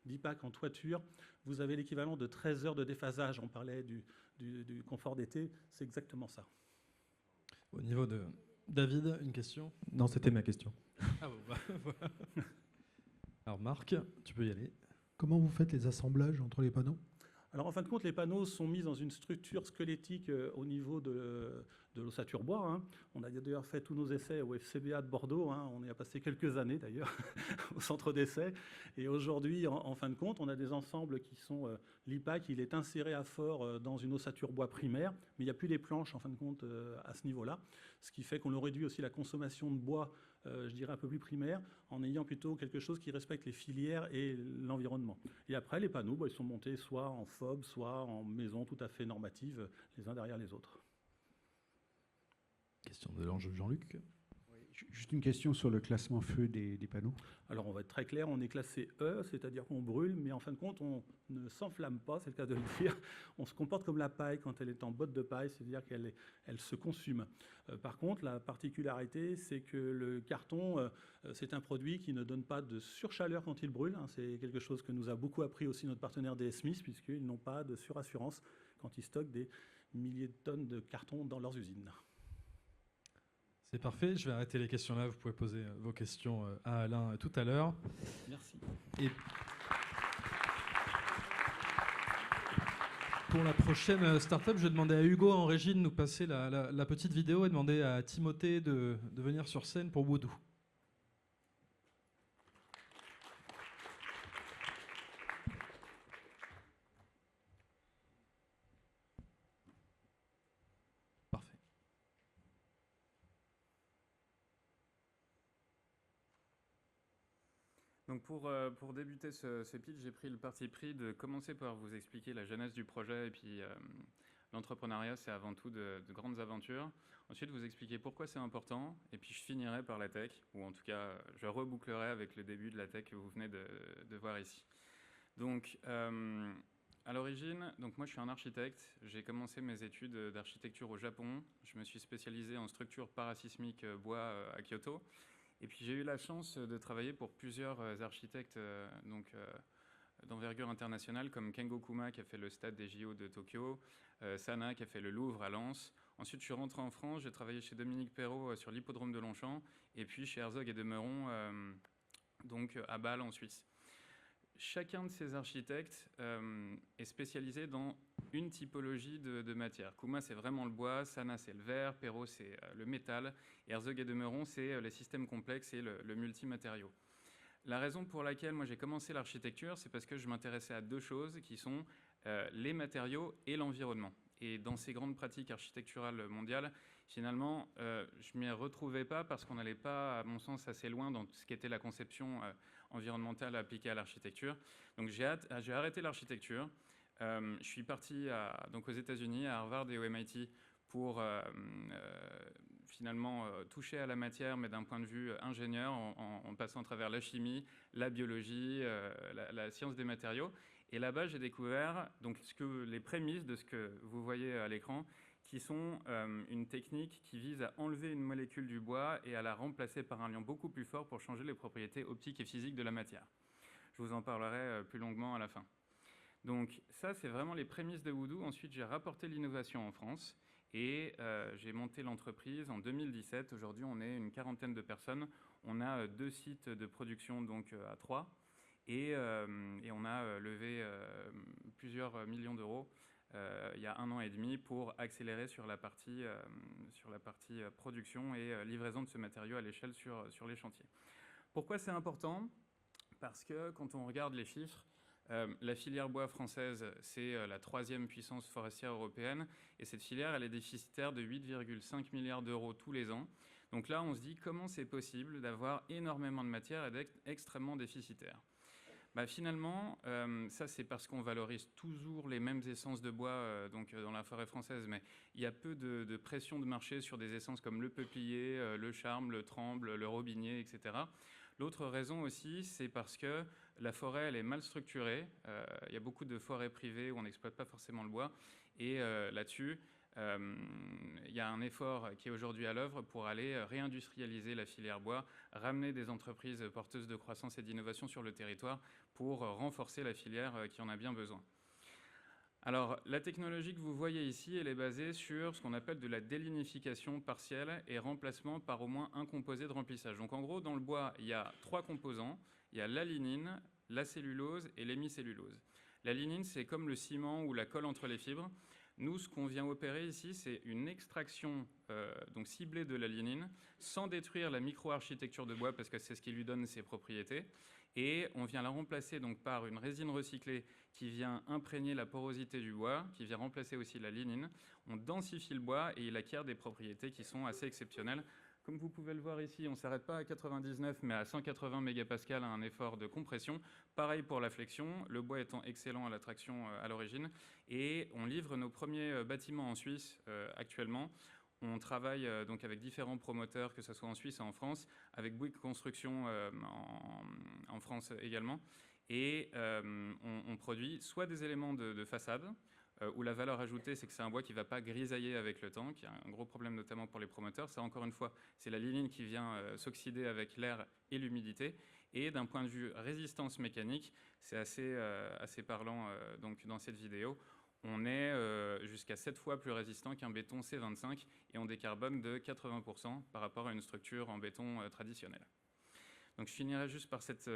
d'IPAC en toiture, vous avez l'équivalent de 13 heures de déphasage. On parlait du confort d'été, c'est exactement ça. Au niveau de David, une question? Non, c'était ma question. Ah bon, voilà. Alors Marc, tu peux y aller. Comment vous faites les assemblages entre les panneaux? Alors en fin de compte, les panneaux sont mis dans une structure squelettique au niveau de l'ossature bois. On a d'ailleurs fait tous nos essais au FCBA de Bordeaux. On y a passé quelques années d'ailleurs au centre d'essai. Et aujourd'hui, en fin de compte, on a des ensembles qui sont l'IPAC, il est inséré à fort dans une ossature bois primaire, mais il n'y a plus les planches en fin de compte à ce niveau-là. Ce qui fait qu'on a réduit aussi la consommation de bois, je dirais un peu plus primaire, en ayant plutôt quelque chose qui respecte les filières et l'environnement. Et après, les panneaux, ils sont montés soit en FOB, soit en maison tout à fait normative, les uns derrière les autres. Question de l'ange Jean-Luc. Juste une question sur le classement feu des panneaux. Alors on va être très clair, on est classé E, c'est-à-dire qu'on brûle, mais en fin de compte, on ne s'enflamme pas, c'est le cas de le dire. On se comporte comme la paille quand elle est en botte de paille, c'est-à-dire qu'elle se consume. Par contre, la particularité, c'est que le carton, c'est un produit qui ne donne pas de surchaleur quand il brûle. C'est quelque chose que nous a beaucoup appris aussi notre partenaire DS Smith, puisqu'ils n'ont pas de surassurance quand ils stockent des milliers de tonnes de carton dans leurs usines. C'est parfait, je vais arrêter les questions là, vous pouvez poser vos questions à Alain tout à l'heure. Merci. Pour la prochaine startup, je vais demander à Hugo en régie de nous passer la petite vidéo et demander à Timothée de venir sur scène pour Woodoo. Donc pour débuter ce pitch, j'ai pris le parti pris de commencer par vous expliquer la genèse du projet et puis l'entrepreneuriat, c'est avant tout de grandes aventures. Ensuite, vous expliquer pourquoi c'est important et puis je finirai par la tech, ou en tout cas, je rebouclerai avec le début de la tech que vous venez de voir ici. Donc, à l'origine, moi je suis un architecte. J'ai commencé mes études d'architecture au Japon. Je me suis spécialisé en structure parasismique bois à Kyoto. Et puis j'ai eu la chance de travailler pour plusieurs architectes d'envergure internationale, comme Kengo Kuma qui a fait le stade des JO de Tokyo, Sana qui a fait le Louvre à Lens. Ensuite je suis rentré en France, j'ai travaillé chez Dominique Perrault sur l'hippodrome de Longchamp, et puis chez Herzog et de Meuron, à Bâle en Suisse. Chacun de ces architectes est spécialisé dans une typologie de matière. Kuma, c'est vraiment le bois, Sana, c'est le verre, Perrault, c'est le métal, et Herzog et de Meuron, c'est les systèmes complexes et le multimatériau. La raison pour laquelle moi j'ai commencé l'architecture, c'est parce que je m'intéressais à deux choses qui sont les matériaux et l'environnement. Et dans ces grandes pratiques architecturales mondiales, finalement, je ne m'y retrouvais pas parce qu'on n'allait pas, à mon sens, assez loin dans ce qu'était la conception environnementale appliquée à l'architecture. Donc j'ai arrêté l'architecture. Je suis parti aux États-Unis, à Harvard et au MIT, pour finalement toucher à la matière, mais d'un point de vue ingénieur, en passant à travers la chimie, la biologie, la science des matériaux. Et là-bas, j'ai découvert les prémices de ce que vous voyez à l'écran, qui sont une technique qui vise à enlever une molécule du bois et à la remplacer par un liant beaucoup plus fort pour changer les propriétés optiques et physiques de la matière. Je vous en parlerai plus longuement à la fin. Donc ça, c'est vraiment les prémices de Woodoo. Ensuite, j'ai rapporté l'innovation en France et j'ai monté l'entreprise en 2017. Aujourd'hui, on est une quarantaine de personnes. On a 2 sites de production à 3 et on a levé plusieurs millions d'euros il y a 1 an et demi pour accélérer sur la partie production et livraison de ce matériau à l'échelle sur les chantiers. Pourquoi c'est important ? Parce que quand on regarde les chiffres, la filière bois française, c'est la 3e puissance forestière européenne. Et cette filière, elle est déficitaire de 8,5 milliards d'euros tous les ans. Donc là, on se dit comment c'est possible d'avoir énormément de matière et d'être extrêmement déficitaire. Finalement, ça c'est parce qu'on valorise toujours les mêmes essences de bois dans la forêt française, mais il y a peu de pression de marché sur des essences comme le peuplier, le charme, le tremble, le robinier, etc. L'autre raison aussi, c'est parce que la forêt, elle est mal structurée. Il y a beaucoup de forêts privées où on n'exploite pas forcément le bois. Et là-dessus, il y a un effort qui est aujourd'hui à l'œuvre pour aller réindustrialiser la filière bois, ramener des entreprises porteuses de croissance et d'innovation sur le territoire pour renforcer la filière qui en a bien besoin. Alors, la technologie que vous voyez ici, elle est basée sur ce qu'on appelle de la délignification partielle et remplacement par au moins un composé de remplissage. Donc, en gros, dans le bois, il y a 3 composants. Il y a la lignine, la cellulose et l'hémicellulose. La lignine, c'est comme le ciment ou la colle entre les fibres. Nous, ce qu'on vient opérer ici, c'est une extraction ciblée de la lignine sans détruire la micro-architecture de bois parce que c'est ce qui lui donne ses propriétés. Et on vient la remplacer par une résine recyclée qui vient imprégner la porosité du bois, qui vient remplacer aussi la lignine. On densifie le bois et il acquiert des propriétés qui sont assez exceptionnelles. Comme vous pouvez le voir ici, on ne s'arrête pas à 99, mais à 180 mégapascales à un effort de compression. Pareil pour la flexion, le bois étant excellent à la traction à l'origine. Et on livre nos premiers bâtiments en Suisse actuellement. On travaille avec différents promoteurs, que ce soit en Suisse et en France, avec Bouygues Construction en France également. Et on produit soit des éléments de façade, où la valeur ajoutée, c'est que c'est un bois qui ne va pas grisailler avec le temps, qui a un gros problème notamment pour les promoteurs. Ça, encore une fois, c'est la lignine qui vient s'oxyder avec l'air et l'humidité. Et d'un point de vue résistance mécanique, c'est assez parlant dans cette vidéo. On est jusqu'à 7 fois plus résistant qu'un béton C25 et on décarbone de 80% par rapport à une structure en béton traditionnelle. Donc je finirai juste par cette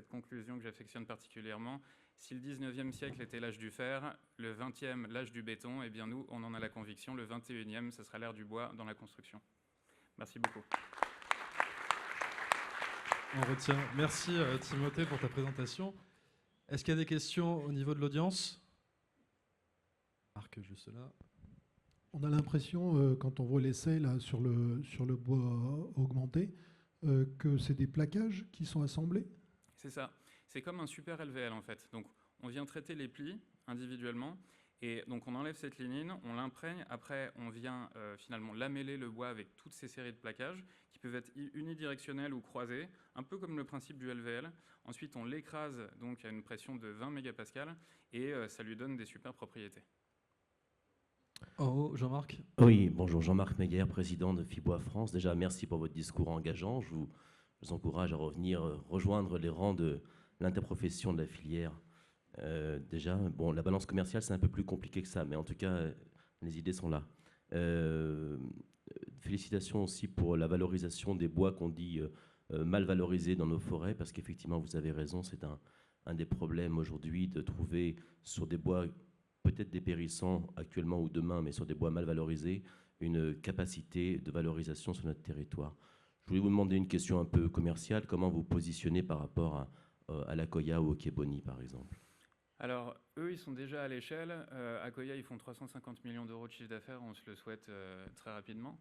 conclusion que j'affectionne particulièrement, Si le 19e siècle était l'âge du fer, le 20e l'âge du béton, eh bien nous, on en a la conviction, le 21e, ce sera l'ère du bois dans la construction. Merci beaucoup. On retient. Merci Timothée pour ta présentation. Est-ce qu'il y a des questions au niveau de l'audience? Marc, juste là. On a l'impression, quand on voit l'essai là sur le bois augmenté, que c'est des plaquages qui sont assemblés. C'est ça. C'est comme un super LVL en fait. Donc on vient traiter les plis individuellement et donc on enlève cette lignine, on l'imprègne. Après on vient finalement lameller le bois avec toutes ces séries de plaquages qui peuvent être unidirectionnels ou croisés, un peu comme le principe du LVL. Ensuite on l'écrase donc à une pression de 20 mégapascales et ça lui donne des super propriétés. Oh, Jean-Marc. Oui, bonjour, Jean-Marc Meguer, président de Fibois France. Déjà, merci pour votre discours engageant. Je vous encourage à revenir rejoindre les rangs de l'interprofession de la filière. Déjà, bon, la balance commerciale, c'est un peu plus compliqué que ça, mais en tout cas, les idées sont là. Félicitations aussi pour la valorisation des bois qu'on dit mal valorisés dans nos forêts, parce qu'effectivement, vous avez raison, c'est un des problèmes aujourd'hui de trouver sur des bois peut-être dépérissants actuellement ou demain, mais sur des bois mal valorisés, une capacité de valorisation sur notre territoire. Je voulais vous demander une question un peu commerciale. Comment vous positionnez par rapport à l'Akoya ou au Keboni, par exemple? Alors, eux, ils sont déjà à l'échelle. Akoya, ils font 350 millions d'euros de chiffre d'affaires. On se le souhaite très rapidement.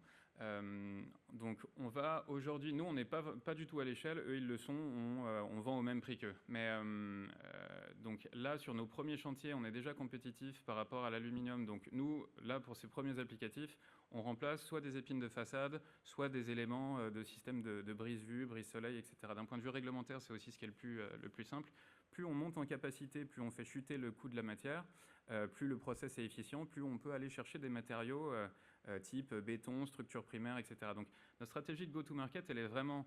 Donc, on va aujourd'hui... Nous, on n'est pas du tout à l'échelle. Eux, ils le sont. On vend au même prix qu'eux. Mais donc là, sur nos premiers chantiers, on est déjà compétitif par rapport à l'aluminium. Donc, nous, là, pour ces premiers applicatifs, on remplace soit des épines de façade, soit des éléments de système de brise-vue, brise-soleil, etc. D'un point de vue réglementaire, c'est aussi ce qui est le plus simple. Plus on monte en capacité, plus on fait chuter le coût de la matière, plus le process est efficient, plus on peut aller chercher des matériaux type béton, structure primaire, etc. Donc notre stratégie de go-to-market, elle est vraiment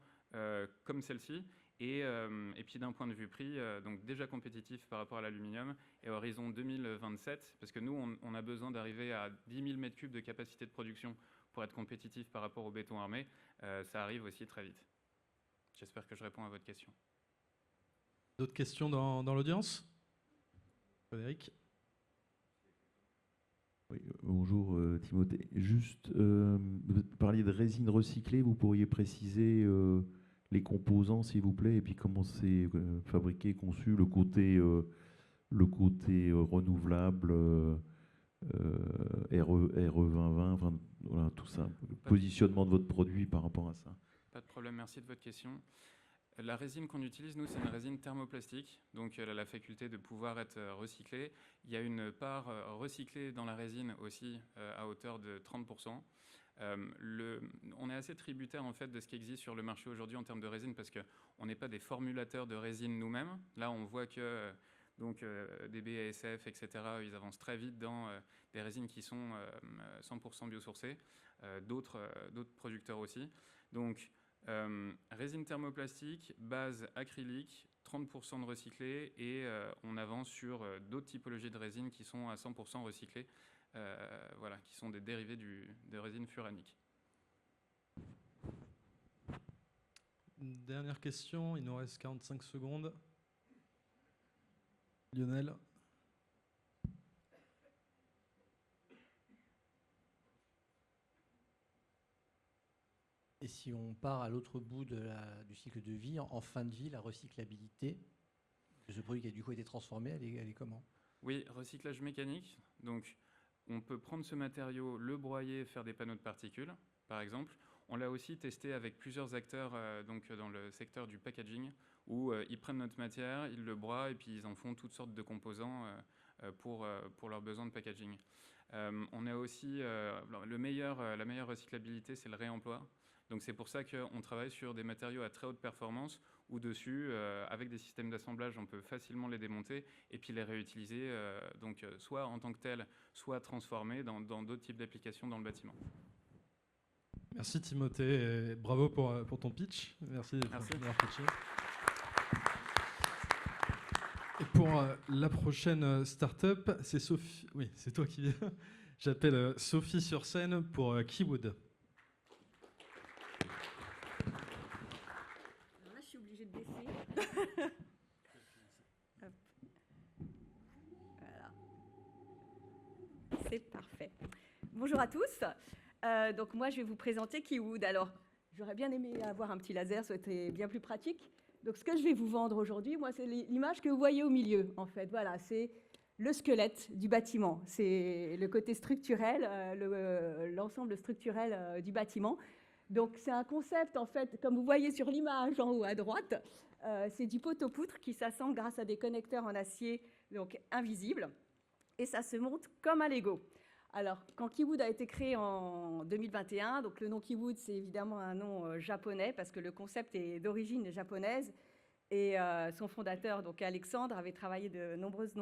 comme celle-ci. Et puis d'un point de vue prix, donc déjà compétitif par rapport à l'aluminium, et à horizon 2027, parce que nous, on a besoin d'arriver à 10 000 m3 de capacité de production pour être compétitif par rapport au béton armé, ça arrive aussi très vite. J'espère que je réponds à votre question. D'autres questions dans l'audience? Frédéric? Oui, bonjour Timothée. Juste, vous parliez de résine recyclée, vous pourriez préciser les composants s'il vous plaît, et puis comment c'est fabriqué, conçu, le côté renouvelable, RE 2020, enfin, voilà, tout ça, le positionnement de votre produit par rapport à ça. Pas de problème, merci de votre question. La résine qu'on utilise, nous, c'est une résine thermoplastique, donc elle a la faculté de pouvoir être recyclée. Il y a une part recyclée dans la résine aussi à hauteur de 30%. On est assez tributaire en fait de ce qui existe sur le marché aujourd'hui en termes de résine parce qu'on n'est pas des formulateurs de résine nous-mêmes. Là, on voit que donc, des BASF, etc., ils avancent très vite dans des résines qui sont 100% biosourcées, d'autres producteurs aussi. Donc, résine thermoplastique, base acrylique, 30% de recyclé et on avance sur d'autres typologies de résine qui sont à 100% recyclées, voilà, qui sont des dérivés de résine furanique. Dernière question, il nous reste 45 secondes. Lionel? Et si on part à l'autre bout du cycle de vie, en fin de vie, la recyclabilité de ce produit qui a du coup été transformé, elle est comment? Oui, recyclage mécanique. Donc, on peut prendre ce matériau, le broyer, faire des panneaux de particules, par exemple. On l'a aussi testé avec plusieurs acteurs donc dans le secteur du packaging, où ils prennent notre matière, ils le broient et puis ils en font toutes sortes de composants pour leurs besoins de packaging. On a aussi la meilleure recyclabilité, c'est le réemploi. Donc c'est pour ça qu'on travaille sur des matériaux à très haute performance où dessus, avec des systèmes d'assemblage, on peut facilement les démonter et puis les réutiliser, donc soit en tant que tel, soit transformés dans d'autres types d'applications dans le bâtiment. Merci Timothée et bravo pour ton pitch. Merci d'avoir pitché. Et pour la prochaine start-up, c'est Sophie. Oui, c'est toi qui viens. J'appelle Sophie sur scène pour Keywood. Alors là, je suis obligée de baisser. bonjour à tous. Donc moi, je vais vous présenter Keywood. Alors, j'aurais bien aimé avoir un petit laser, c'était bien plus pratique. Donc ce que je vais vous vendre aujourd'hui, moi, c'est l'image que vous voyez au milieu, en fait. Voilà, c'est le squelette du bâtiment. C'est le côté structurel, l'ensemble structurel du bâtiment. Donc c'est un concept, en fait, comme vous voyez sur l'image en haut à droite, c'est du poteau-poutre qui s'assemble grâce à des connecteurs en acier donc invisibles. Et ça se monte comme un Lego. Alors, quand Keywood a été créé en 2021, donc le nom Keywood, c'est évidemment un nom japonais parce que le concept est d'origine japonaise. Et son fondateur, donc Alexandre, avait travaillé de nombreuses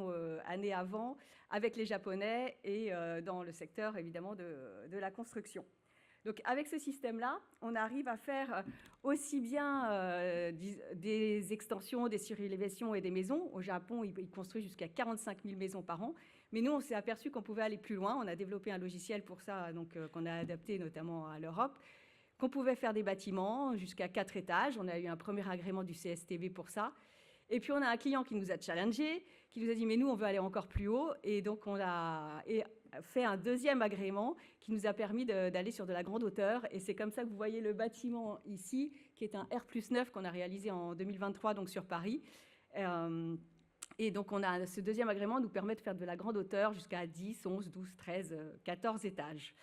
années avant avec les Japonais et dans le secteur, évidemment, de la construction. Donc, avec ce système-là, on arrive à faire aussi bien des extensions, des surélévations et des maisons. Au Japon, ils construisent jusqu'à 45 000 maisons par an. Mais nous, on s'est aperçu qu'on pouvait aller plus loin. On a développé un logiciel pour ça, donc qu'on a adapté notamment à l'Europe, qu'on pouvait faire des bâtiments jusqu'à 4 étages. On a eu un premier agrément du CSTB pour ça. Et puis, on a un client qui nous a challengé, qui nous a dit « mais nous, on veut aller encore plus haut ». Et donc, on a fait un deuxième agrément qui nous a permis d'aller sur de la grande hauteur. Et c'est comme ça que vous voyez le bâtiment ici, qui est un R+9 qu'on a réalisé en 2023 donc sur Paris. Et donc, ce deuxième agrément nous permet de faire de la grande hauteur jusqu'à 10, 11, 12, 13, 14 étages.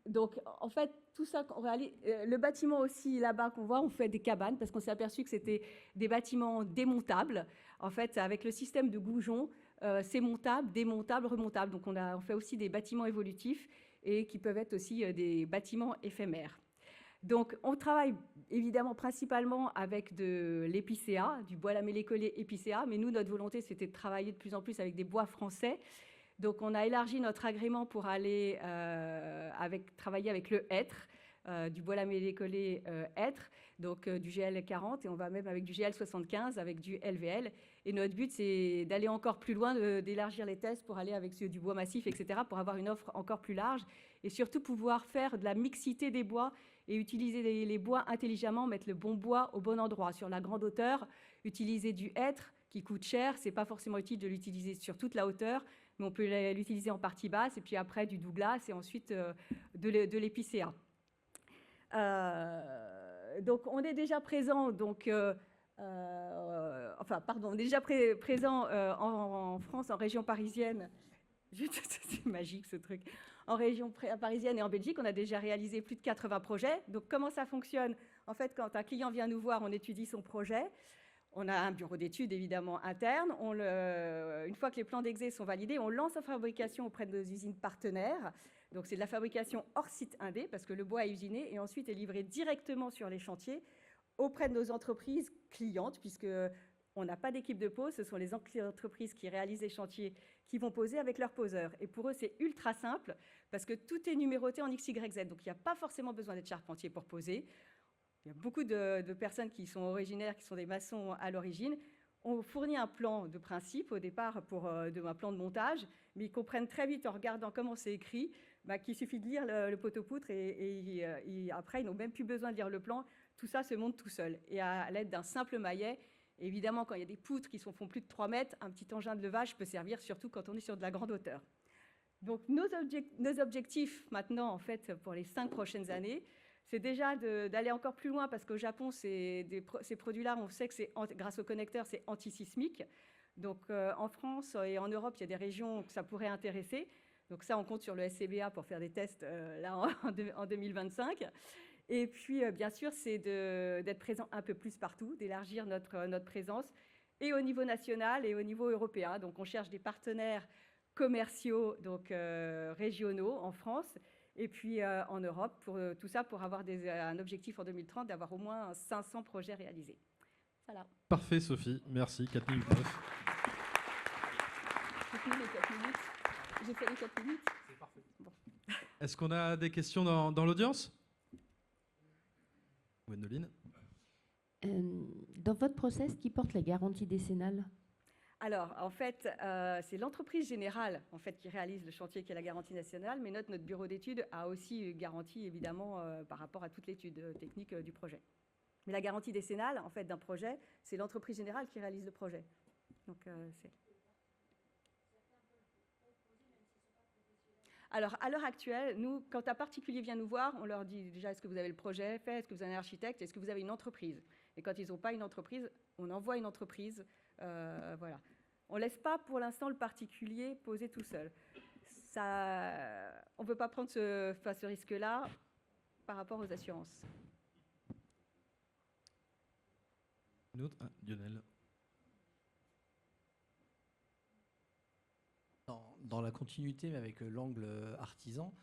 Donc, en fait, tout ça, on va aller, le bâtiment aussi là-bas qu'on voit, on fait des cabanes parce qu'on s'est aperçu que c'était des bâtiments démontables. En fait, avec le système de Goujon, c'est montable, démontable, remontable. Donc, on fait aussi des bâtiments évolutifs et qui peuvent être aussi des bâtiments éphémères. Donc, on travaille évidemment principalement avec de l'épicéa, du bois lamellé collé épicéa, mais nous, notre volonté, c'était de travailler de plus en plus avec des bois français. Donc, on a élargi notre agrément pour aller travailler avec le hêtre, du bois lamellé collé hêtre, donc du GL40, et on va même avec du GL75, avec du LVL. Et notre but, c'est d'aller encore plus loin, d'élargir les tests pour aller avec du bois massif, etc., pour avoir une offre encore plus large, et surtout pouvoir faire de la mixité des bois et utiliser les bois intelligemment, mettre le bon bois au bon endroit. Sur la grande hauteur, utiliser du hêtre qui coûte cher, c'est pas forcément utile de l'utiliser sur toute la hauteur, mais on peut l'utiliser en partie basse, et puis après du Douglas, et ensuite de l'épicéa. Donc on est déjà présent, présent en France, en région parisienne. C'est magique ce truc. En région parisienne et en Belgique, on a déjà réalisé plus de 80 projets. Donc comment ça fonctionne? En fait, quand un client vient nous voir, on étudie son projet. On a un bureau d'études, évidemment, interne. Une fois que les plans d'exé sont validés, on lance en fabrication auprès de nos usines partenaires. Donc, c'est de la fabrication hors site indé, parce que le bois est usiné, et ensuite est livré directement sur les chantiers auprès de nos entreprises clientes, puisqu'on n'a pas d'équipe de pose. Ce sont les entreprises qui réalisent les chantiers qui vont poser avec leurs poseurs. Et pour eux, c'est ultra simple, parce que tout est numéroté en XYZ. Donc, il n'y a pas forcément besoin d'être charpentier pour poser. Il y a beaucoup de personnes qui sont originaires, qui sont des maçons à l'origine. On fournit un plan de principe au départ un plan de montage, mais ils comprennent très vite en regardant comment c'est écrit qu'il suffit de lire le poteau-poutre et après, ils n'ont même plus besoin de lire le plan. Tout ça se monte tout seul. Et à l'aide d'un simple maillet, évidemment, quand il y a des poutres qui font plus de 3 mètres, un petit engin de levage peut servir, surtout quand on est sur de la grande hauteur. Donc, nos objectifs maintenant, en fait, pour les 5 prochaines années, c'est déjà d'aller encore plus loin parce qu'au Japon, ces produits-là, on sait que grâce aux connecteurs, c'est antisismique. Donc en France et en Europe, il y a des régions que ça pourrait intéresser. Donc ça, on compte sur le SCBA pour faire des tests là en 2025. Et puis, bien sûr, c'est d'être présent un peu plus partout, d'élargir notre présence, et au niveau national et au niveau européen. Donc on cherche des partenaires commerciaux, donc régionaux en France, et puis en Europe, tout ça pour avoir un objectif en 2030 d'avoir au moins 500 projets réalisés. Voilà. Parfait, Sophie. Merci. 4 minutes 9. J'ai fait les 4 minutes. C'est parfait. Bon. Est-ce qu'on a des questions dans l'audience? Gwendoline? Dans votre process, qui porte la garantie décennale? Alors, en fait, c'est l'entreprise générale en fait, qui réalise le chantier qui est la garantie nationale, mais notre bureau d'études a aussi une garantie, évidemment, par rapport à toute l'étude technique du projet. Mais la garantie décennale, en fait, d'un projet, c'est l'entreprise générale qui réalise le projet. Donc, c'est... Alors, à l'heure actuelle, nous, quand un particulier vient nous voir, on leur dit déjà, est-ce que vous avez le projet fait? Est-ce que vous avez un architecte? Est-ce que vous avez une entreprise? Et quand ils n'ont pas une entreprise, on envoie une entreprise. Voilà. On ne laisse pas, pour l'instant, le particulier poser tout seul. On ne peut pas prendre ce risque-là par rapport aux assurances. Une autre? Lionel. Dans la continuité, mais avec l'angle artisan,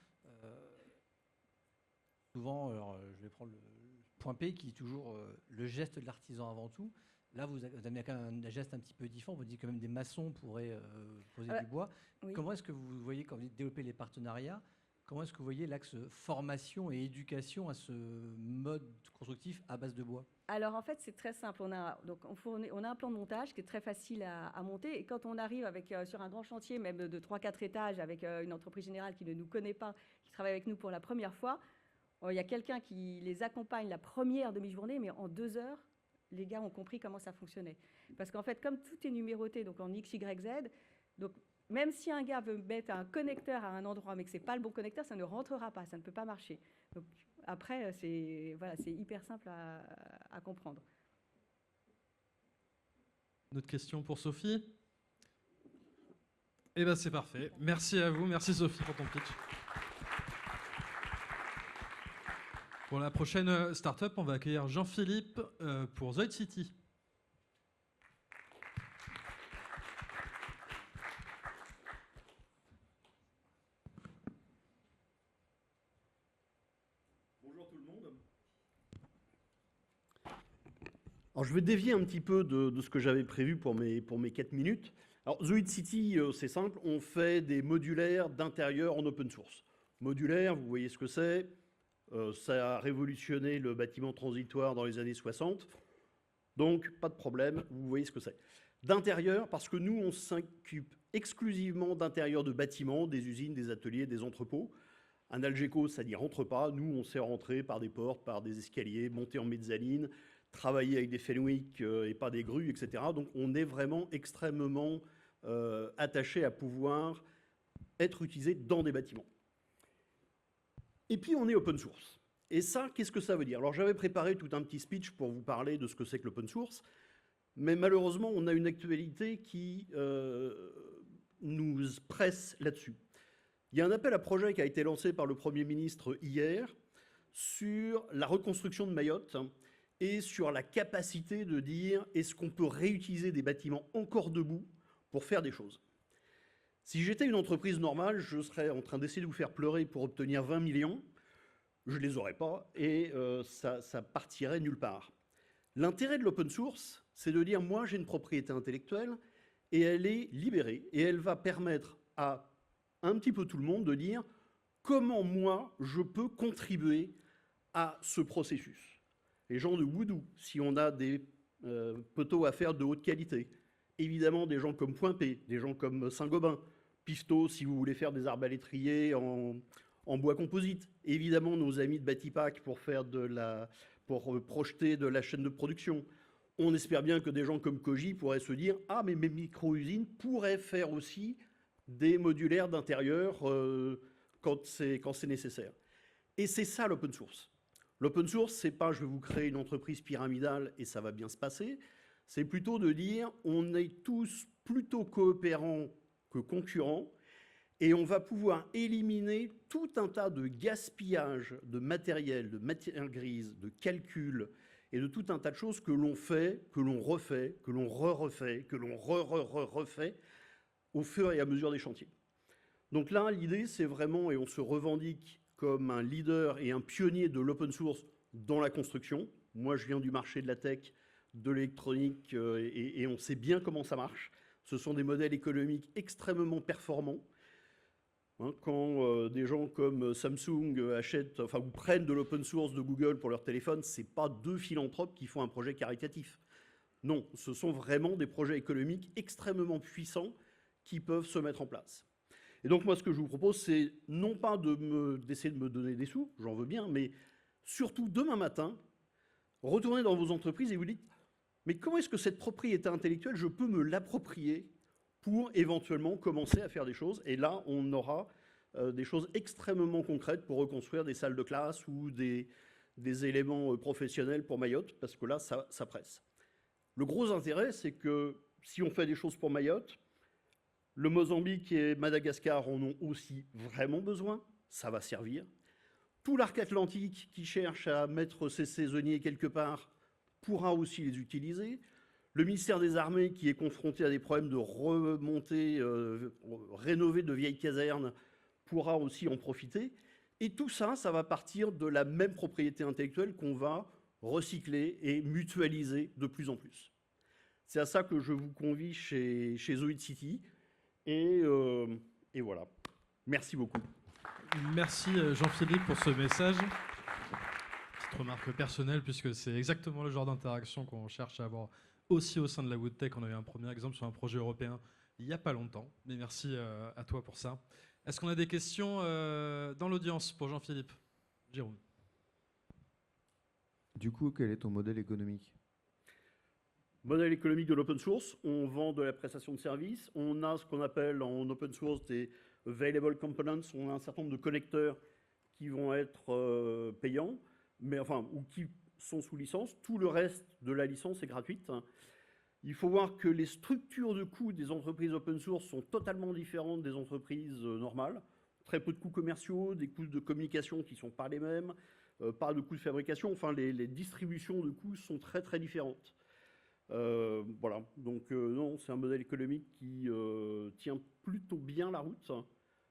souvent, alors, je vais prendre le point P qui est toujours le geste de l'artisan avant tout. Là, vous avez quand même un geste un petit peu différent. Vous dites que même des maçons pourraient poser du bois. Oui. Comment est-ce que vous voyez, quand vous développez les partenariats, comment est-ce que vous voyez l'axe formation et éducation à ce mode constructif à base de bois? Alors en fait, c'est très simple. On a un plan de montage qui est très facile à monter. Et quand on arrive sur un grand chantier, même de 3-4 étages, avec une entreprise générale qui ne nous connaît pas, qui travaille avec nous pour la première fois, il y a quelqu'un qui les accompagne la première demi-journée, mais en 2 heures, les gars ont compris comment ça fonctionnait. Parce qu'en fait, comme tout est numéroté, donc en X, Y, Z, donc même si un gars veut mettre un connecteur à un endroit, mais que ce n'est pas le bon connecteur, ça ne rentrera pas, ça ne peut pas marcher. Donc, après, c'est hyper simple à comprendre. Une autre question pour Sophie? Eh bien, c'est parfait. Merci à vous. Merci Sophie pour ton pitch. Pour la prochaine start-up, on va accueillir Jean-Philippe pour Zoid City. Bonjour tout le monde. Alors je vais dévier un petit peu de ce que j'avais prévu pour mes 4 minutes. Alors Zoid City, c'est simple, on fait des modulaires d'intérieur en open source. Modulaire, vous voyez ce que c'est. Ça a révolutionné le bâtiment transitoire dans les années 60. Donc, pas de problème, vous voyez ce que c'est. D'intérieur, parce que nous, on s'occupe exclusivement d'intérieur de bâtiments, des usines, des ateliers, des entrepôts. Un Algeco, ça n'y rentre pas. Nous, on sait rentrer par des portes, par des escaliers, monter en mezzanine, travailler avec des Fenwick et pas des grues, etc. Donc, on est vraiment extrêmement attaché à pouvoir être utilisé dans des bâtiments. Et puis, on est open source. Et ça, qu'est-ce que ça veut dire? Alors, j'avais préparé tout un petit speech pour vous parler de ce que c'est que l'open source, mais malheureusement, on a une actualité qui nous presse là-dessus. Il y a un appel à projet qui a été lancé par le Premier ministre hier sur la reconstruction de Mayotte et sur la capacité de dire est-ce qu'on peut réutiliser des bâtiments encore debout pour faire des choses. Si j'étais une entreprise normale, je serais en train d'essayer de vous faire pleurer pour obtenir 20 millions. Je ne les aurais pas et ça partirait nulle part. L'intérêt de l'open source, c'est de dire moi j'ai une propriété intellectuelle et elle est libérée et elle va permettre à un petit peu tout le monde de dire comment moi je peux contribuer à ce processus. Les gens de Voodoo, si on a des poteaux à faire de haute qualité, évidemment des gens comme Point P, des gens comme Saint-Gobain, Pifto, si vous voulez faire des arbalétriers en bois composite. Évidemment, nos amis de Batipac pour projeter de la chaîne de production. On espère bien que des gens comme Koji pourraient se dire « Ah, mais mes micro-usines pourraient faire aussi des modulaires d'intérieur quand c'est nécessaire. » Et c'est ça l'open source. L'open source, c'est pas « je vais vous créer une entreprise pyramidale et ça va bien se passer ». C'est plutôt de dire on est tous plutôt coopérants que concurrents et on va pouvoir éliminer tout un tas de gaspillage de matériel, de matière grise, de calcul et de tout un tas de choses que l'on fait, que l'on refait, que l'on refait, que l'on refait au fur et à mesure des chantiers. Donc là, l'idée, c'est vraiment, et on se revendique comme un leader et un pionnier de l'open source dans la construction. Moi, je viens du marché de la tech, de l'électronique, et on sait bien comment ça marche. Ce sont des modèles économiques extrêmement performants. Quand des gens comme Samsung achètent, enfin, ou prennent de l'open source de Google pour leur téléphone, ce n'est pas 2 philanthropes qui font un projet caritatif. Non, ce sont vraiment des projets économiques extrêmement puissants qui peuvent se mettre en place. Et donc moi, ce que je vous propose, c'est non pas d'essayer de me donner des sous, j'en veux bien, mais surtout demain matin, retournez dans vos entreprises et vous dites mais comment est-ce que cette propriété intellectuelle, je peux me l'approprier pour éventuellement commencer à faire des choses? Et là, on aura des choses extrêmement concrètes pour reconstruire des salles de classe ou des éléments professionnels pour Mayotte, parce que là, ça presse. Le gros intérêt, c'est que si on fait des choses pour Mayotte, le Mozambique et Madagascar en ont aussi vraiment besoin, ça va servir. Tout l'arc atlantique qui cherche à mettre ses saisonniers quelque part pourra aussi les utiliser. Le ministère des Armées, qui est confronté à des problèmes de remontée, rénover de vieilles casernes, pourra aussi en profiter. Et tout ça, ça va partir de la même propriété intellectuelle qu'on va recycler et mutualiser de plus en plus. C'est à ça que je vous convie chez Zoid City. Et voilà. Merci beaucoup. Merci Jean-Philippe pour ce message. Petite remarque personnelle, puisque c'est exactement le genre d'interaction qu'on cherche à avoir aussi au sein de la Woodtech. On a eu un premier exemple sur un projet européen il n'y a pas longtemps. Mais merci à toi pour ça. Est-ce qu'on a des questions dans l'audience pour Jean-Philippe? Jérôme. Du coup, quel est ton modèle économique? Modèle économique de l'open source, on vend de la prestation de services, on a ce qu'on appelle en open source des available components, on a un certain nombre de connecteurs qui vont être payants, mais enfin, ou qui sont sous licence. Tout le reste de la licence est gratuite. Il faut voir que les structures de coûts des entreprises open source sont totalement différentes des entreprises normales. Très peu de coûts commerciaux, des coûts de communication qui ne sont pas les mêmes, pas de coûts de fabrication. Enfin, les distributions de coûts sont très très différentes. Voilà, donc non, c'est un modèle économique qui tient plutôt bien la route.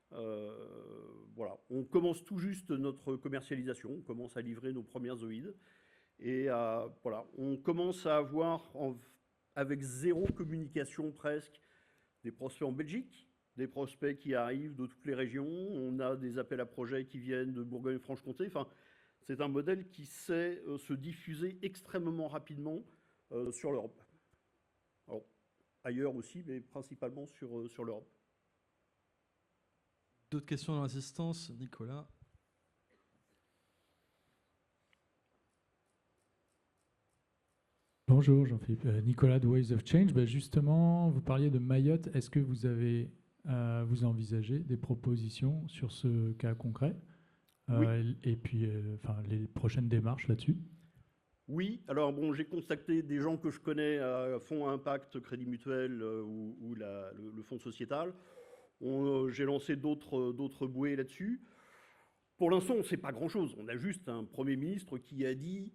Voilà, on commence tout juste notre commercialisation, on commence à livrer nos premières Zoïdes, et voilà, on commence à avoir, avec zéro communication presque, des prospects en Belgique, des prospects qui arrivent de toutes les régions, on a des appels à projets qui viennent de Bourgogne-Franche-Comté. Enfin, c'est un modèle qui sait se diffuser extrêmement rapidement sur l'Europe. Alors, ailleurs aussi, mais principalement sur l'Europe. D'autres questions dans l'assistance? Nicolas. Bonjour Jean-Philippe. Nicolas de Ways of Change. Ben justement, vous parliez de Mayotte. Est-ce que vous avez, vous envisagez des propositions sur ce cas concret? Oui. Et puis enfin, les prochaines démarches là-dessus? Oui, alors bon, j'ai contacté des gens que je connais à Fonds Impact, Crédit Mutuel ou le Fonds sociétal. J'ai lancé d'autres bouées là-dessus. Pour l'instant, on ne sait pas grand-chose. On a juste un Premier ministre qui a dit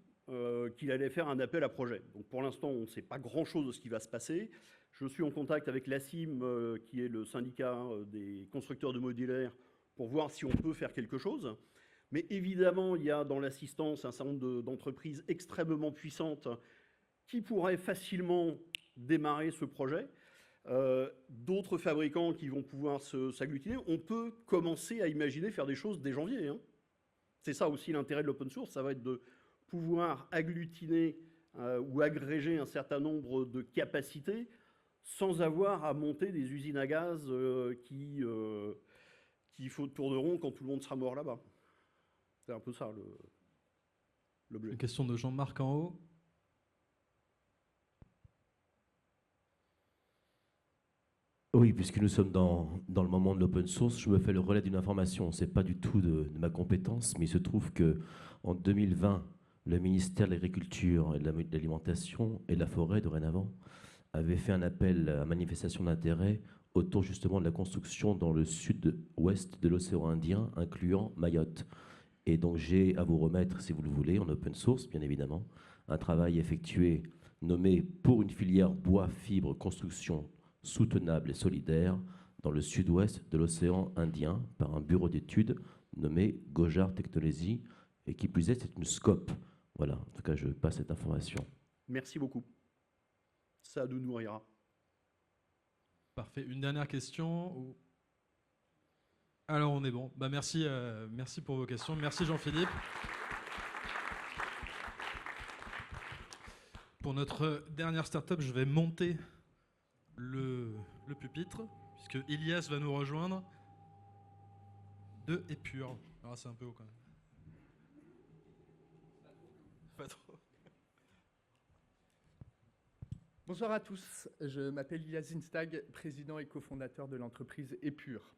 qu'il allait faire un appel à projet. Donc pour l'instant, on ne sait pas grand-chose de ce qui va se passer. Je suis en contact avec l'ACIM, qui est le syndicat des constructeurs de modulaires, pour voir si on peut faire quelque chose. Mais évidemment, il y a dans l'assistance un certain nombre d'entreprises extrêmement puissantes qui pourraient facilement démarrer ce projet. D'autres fabricants qui vont pouvoir s'agglutiner. On peut commencer à imaginer faire des choses dès janvier. Hein. C'est ça aussi l'intérêt de l'open source, ça va être de pouvoir agglutiner ou agréger un certain nombre de capacités sans avoir à monter des usines à gaz qui tourneront quand tout le monde sera mort là-bas. C'est un peu ça l'objet. Une question de Jean-Marc en haut. Oui, puisque nous sommes dans le moment de l'open source, je me fais le relais d'une information. Ce n'est pas du tout de ma compétence, mais il se trouve qu'en 2020, le ministère de l'Agriculture et de l'Alimentation et de la Forêt, dorénavant, avait fait un appel à manifestation d'intérêt autour justement de la construction dans le sud-ouest de l'océan Indien, incluant Mayotte. Et donc j'ai à vous remettre, si vous le voulez, en open source, bien évidemment, un travail effectué nommé pour une filière bois, fibre, construction soutenable et solidaire dans le sud-ouest de l'océan Indien par un bureau d'études nommé Gojar Technology, et qui plus est, c'est une SCOP. Voilà, en tout cas, je passe cette information. Merci beaucoup. Ça nous nourrira. Parfait. Une dernière question? Alors, on est bon. Bah, merci, merci pour vos questions. Merci Jean-Philippe. Pour notre dernière startup, je vais monter le pupitre, puisque Ilias va nous rejoindre de Épure. Alors, c'est un peu haut quand même. Pas trop. Bonsoir à tous, je m'appelle Ilias Zinstag, président et cofondateur de l'entreprise Épure.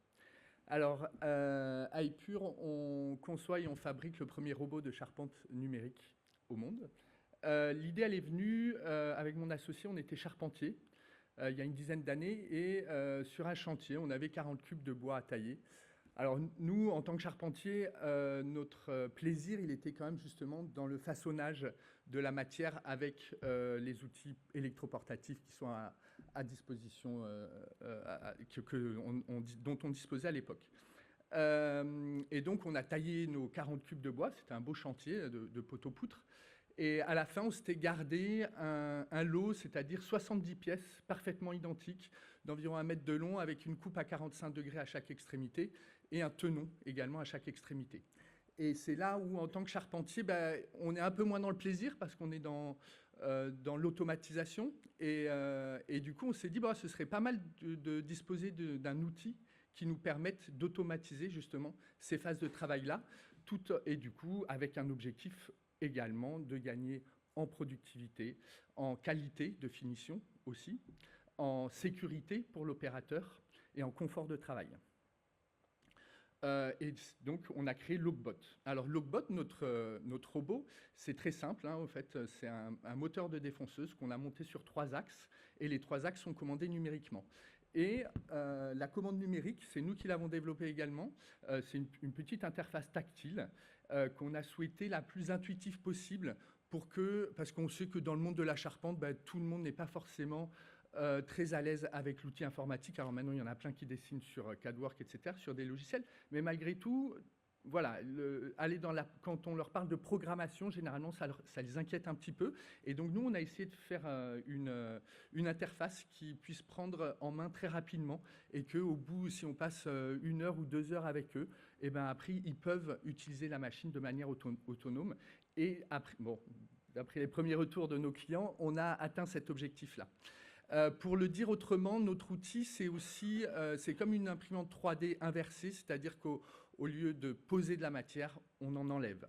Alors, à Épure, on conçoit et on fabrique le premier robot de charpente numérique au monde. L'idée, elle est venue avec mon associé, on était charpentier il y a une dizaine d'années, et sur un chantier, on avait 40 cubes de bois à tailler. Alors nous, en tant que charpentier, notre plaisir, il était quand même justement dans le façonnage de la matière avec les outils électroportatifs qui sont à disposition, dont on disposait à l'époque. Et donc on a taillé nos 40 cubes de bois, c'était un beau chantier de poteaux-poutres. Et à la fin, on s'était gardé un lot, c'est-à-dire 70 pièces parfaitement identiques, d'environ 1 mètre de long, avec une coupe à 45 degrés à chaque extrémité et un tenon également à chaque extrémité. Et c'est là où, en tant que charpentier, on est un peu moins dans le plaisir parce qu'on est dans l'automatisation. Et du coup, on s'est dit, ce serait pas mal de disposer d'un outil qui nous permette d'automatiser justement ces phases de travail-là, et du coup, avec un objectif également de gagner en productivité, en qualité de finition aussi, en sécurité pour l'opérateur et en confort de travail. Et donc, on a créé Logbot. Alors, Logbot, notre robot, c'est très simple. En fait, c'est un moteur de défonceuse qu'on a monté sur 3 axes, et les 3 axes sont commandés numériquement. Et la commande numérique, c'est nous qui l'avons développée également. C'est une petite interface tactile qu'on a souhaité la plus intuitive possible parce qu'on sait que dans le monde de la charpente, tout le monde n'est pas forcément très à l'aise avec l'outil informatique. Alors maintenant, il y en a plein qui dessinent sur CADWork, etc., sur des logiciels. Mais malgré tout, voilà, quand on leur parle de programmation, généralement, ça les inquiète un petit peu. Et donc, nous, on a essayé de faire une interface qui puisse prendre en main très rapidement et qu'au bout, si on passe 1 heure ou 2 heures avec eux, et après, ils peuvent utiliser la machine de manière autonome. Et après, d'après les premiers retours de nos clients, on a atteint cet objectif-là. Pour le dire autrement, notre outil, c'est comme une imprimante 3D inversée, c'est-à-dire qu'au lieu de poser de la matière, on en enlève.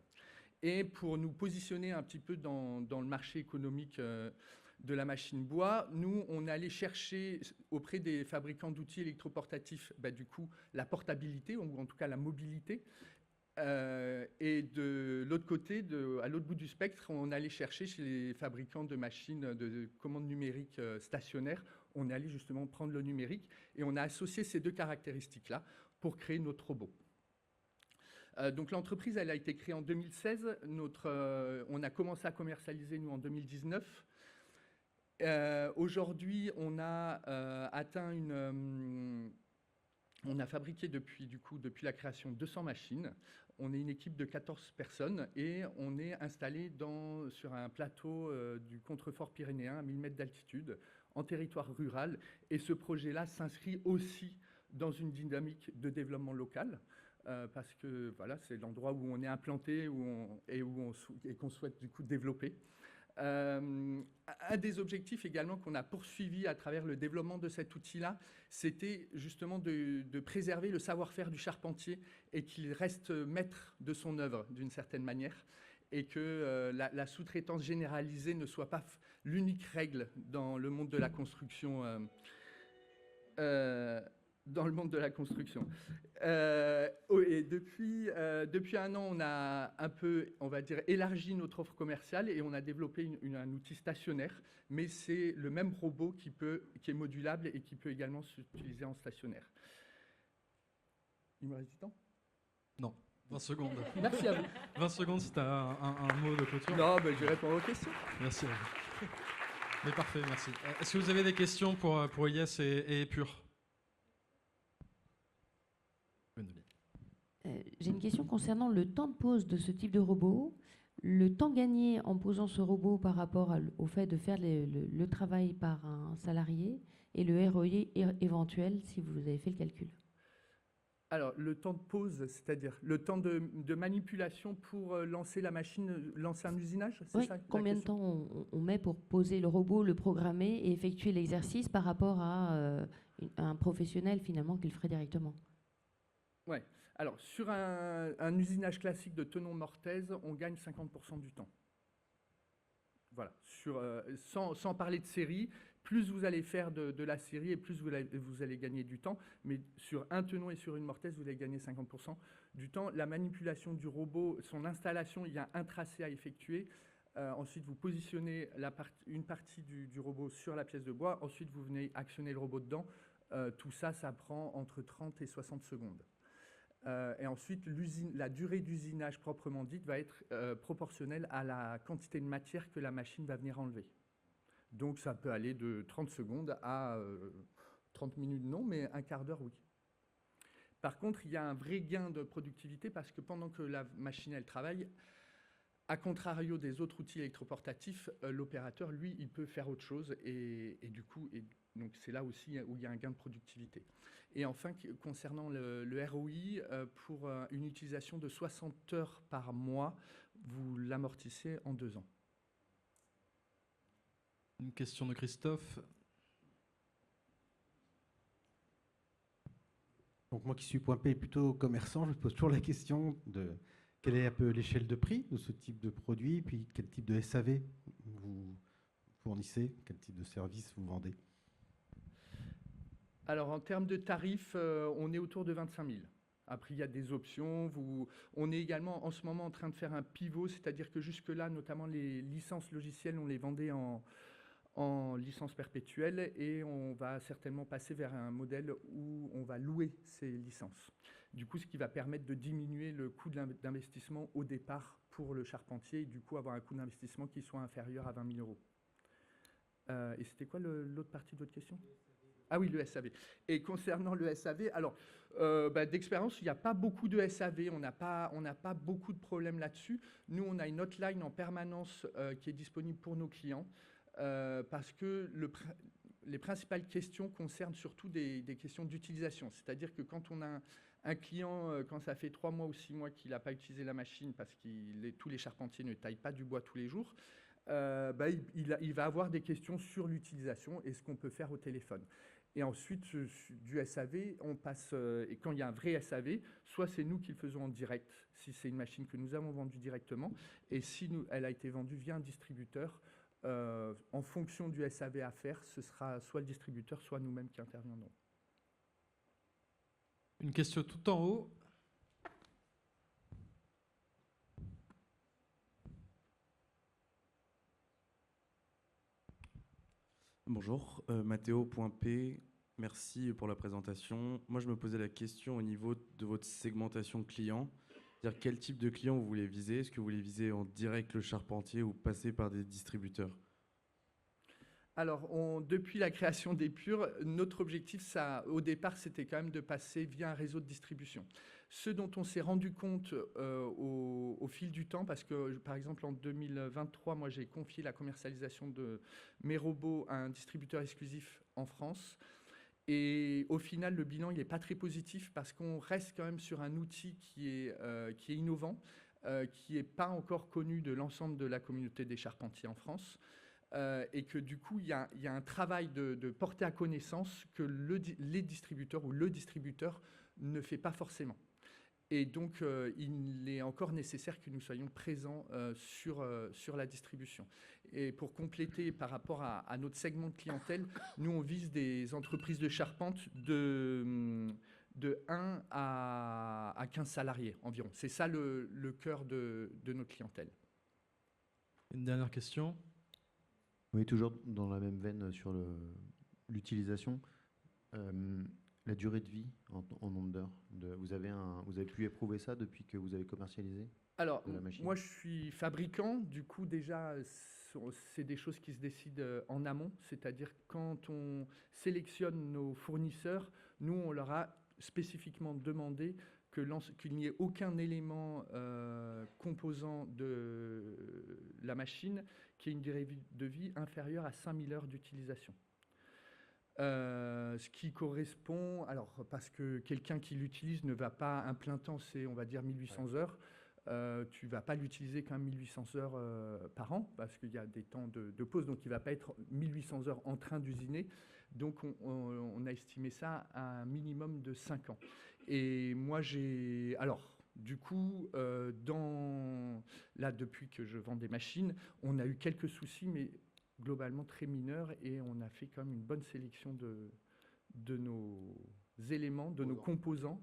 Et pour nous positionner un petit peu dans le marché économique de la machine bois, nous, on est allé chercher auprès des fabricants d'outils électroportatifs, du coup, la portabilité, ou en tout cas la mobilité. Et de l'autre côté, à l'autre bout du spectre, on allait chercher chez les fabricants de machines de commande numérique stationnaires, on est allé justement prendre le numérique et on a associé ces 2 caractéristiques-là pour créer notre robot. Donc l'entreprise, elle a été créée en 2016. On a commencé à commercialiser, nous, en 2019. Aujourd'hui, on a atteint on a fabriqué depuis la création 200 machines. On est une équipe de 14 personnes et on est installé sur un plateau du contrefort pyrénéen à 1000 mètres d'altitude, en territoire rural. Et ce projet-là s'inscrit aussi dans une dynamique de développement local, parce que voilà, c'est l'endroit où on est implanté et qu'on souhaite du coup développer. Un des objectifs également qu'on a poursuivi à travers le développement de cet outil-là, c'était justement de préserver le savoir-faire du charpentier et qu'il reste maître de son œuvre d'une certaine manière et que la sous-traitance généralisée ne soit pas l'unique règle dans le monde de la construction. Et depuis 1 an, on a un peu, on va dire, élargi notre offre commerciale et on a développé un outil stationnaire, mais c'est le même robot qui est modulable et qui peut également s'utiliser en stationnaire. Il me reste du temps ? Non, 20 secondes. Merci à vous. 20 secondes, si tu as un mot de clôture. Non, je réponds aux questions. Merci à vous. Mais parfait, merci. Est-ce que vous avez des questions pour Elias et Épure ? J'ai une question concernant le temps de pose de ce type de robot, le temps gagné en posant ce robot par rapport au fait de faire le travail par un salarié et le ROI éventuel si vous avez fait le calcul. Alors, le temps de pause, c'est-à-dire le temps de manipulation pour lancer la machine, lancer un usinage, c'est ça ? Combien de temps on met pour poser le robot, le programmer et effectuer l'exercice par rapport à un professionnel finalement qui le ferait directement ? Ouais. Alors, sur un usinage classique de tenon mortaise, on gagne 50% du temps. Voilà. Sans parler de série, Plus vous allez faire de la série et plus vous allez gagner du temps. Mais sur un tenon et sur une mortaise, vous allez gagner 50% du temps. La manipulation du robot, son installation, il y a un tracé à effectuer. Ensuite, vous positionnez une partie du robot sur la pièce de bois. Ensuite, vous venez actionner le robot dedans. Tout ça, ça prend entre 30 et 60 secondes. Et ensuite, la durée d'usinage proprement dite va être proportionnelle à la quantité de matière que la machine va venir enlever. Donc, ça peut aller de 30 secondes à 30 minutes, non, mais un quart d'heure, oui. Par contre, il y a un vrai gain de productivité parce que pendant que la machine, elle travaille, à contrario des autres outils électroportatifs, l'opérateur, lui, il peut faire autre chose et du coup, donc c'est là aussi où il y a un gain de productivité. Et enfin, concernant le ROI, pour une utilisation de 60 heures par mois, vous l'amortissez en 2 ans. Une question de Christophe. Donc moi qui suis point P plutôt commerçant, je me pose toujours la question de quelle est un peu l'échelle de prix de ce type de produit, puis quel type de SAV vous fournissez, quel type de service vous vendez. Alors en termes de tarifs, on est autour de 25 000. Après, il y a des options. On est également en ce moment en train de faire un pivot, c'est-à-dire que jusque-là, notamment les licences logicielles, on les vendait en licence perpétuelle et on va certainement passer vers un modèle où on va louer ces licences. Du coup, ce qui va permettre de diminuer le coût d'investissement au départ pour le charpentier et du coup avoir un coût d'investissement qui soit inférieur à 20 000 €. Et c'était quoi l'autre partie de votre question ? Ah oui, le SAV. Et concernant le SAV, alors d'expérience, il n'y a pas beaucoup de SAV, on n'a pas beaucoup de problèmes là-dessus. Nous, on a une hotline en permanence qui est disponible pour nos clients parce que les principales questions concernent surtout des questions d'utilisation. C'est-à-dire que quand on a un client, quand ça fait 3 mois ou 6 mois qu'il n'a pas utilisé la machine parce que tous les charpentiers ne taillent pas du bois tous les jours, il va avoir des questions sur l'utilisation et ce qu'on peut faire au téléphone. Et ensuite, du SAV, on passe, et quand il y a un vrai SAV, soit c'est nous qui le faisons en direct, si c'est une machine que nous avons vendue directement, et si elle a été vendue via un distributeur, en fonction du SAV à faire, ce sera soit le distributeur, soit nous-mêmes qui interviendrons. Une question tout en haut. Bonjour, Mathéo.p, merci pour la présentation. Moi, je me posais la question au niveau de votre segmentation client. C'est-à-dire quel type de client vous voulez viser? Est-ce que vous voulez viser en direct le charpentier ou passer par des distributeurs? Alors, depuis la création d'Épure, notre objectif, au départ, c'était quand même de passer via un réseau de distribution. Ce dont on s'est rendu compte au fil du temps, parce que, par exemple, en 2023, moi, j'ai confié la commercialisation de mes robots à un distributeur exclusif en France. Et au final, le bilan, il n'est pas très positif parce qu'on reste quand même sur un outil qui est innovant, qui n'est pas encore connu de l'ensemble de la communauté des charpentiers en France. Et que du coup, il y a un travail de porter à connaissance que les distributeurs ou le distributeur ne fait pas forcément. Et donc, il est encore nécessaire que nous soyons présents sur la distribution. Et pour compléter par rapport à notre segment de clientèle, nous, on vise des entreprises de charpente de 1 à 15 salariés environ. C'est ça le cœur de notre clientèle. Une dernière question. Oui, toujours dans la même veine sur l'utilisation. La durée de vie en nombre d'heures. Vous avez pu éprouver ça depuis que vous avez commercialisé Alors, la machine? moi, je suis fabricant. Du coup, déjà, c'est des choses qui se décident en amont. C'est-à-dire quand on sélectionne nos fournisseurs, nous, on leur a spécifiquement demandé qu'il n'y ait aucun élément composant de la machine qui ait une durée de vie inférieure à 5000 heures d'utilisation. Ce qui correspond, alors parce que quelqu'un qui l'utilise ne va pas un plein temps, c'est on va dire 1800 heures, tu ne vas pas l'utiliser quand même 1800 heures par an, parce qu'il y a des temps de pause, donc il ne va pas être 1800 heures en train d'usiner. Donc on a estimé ça à un minimum de 5 ans. Et moi alors du coup, là depuis que je vends des machines, on a eu quelques soucis, mais globalement très mineur et on a fait quand même une bonne sélection de nos éléments, de nos composants,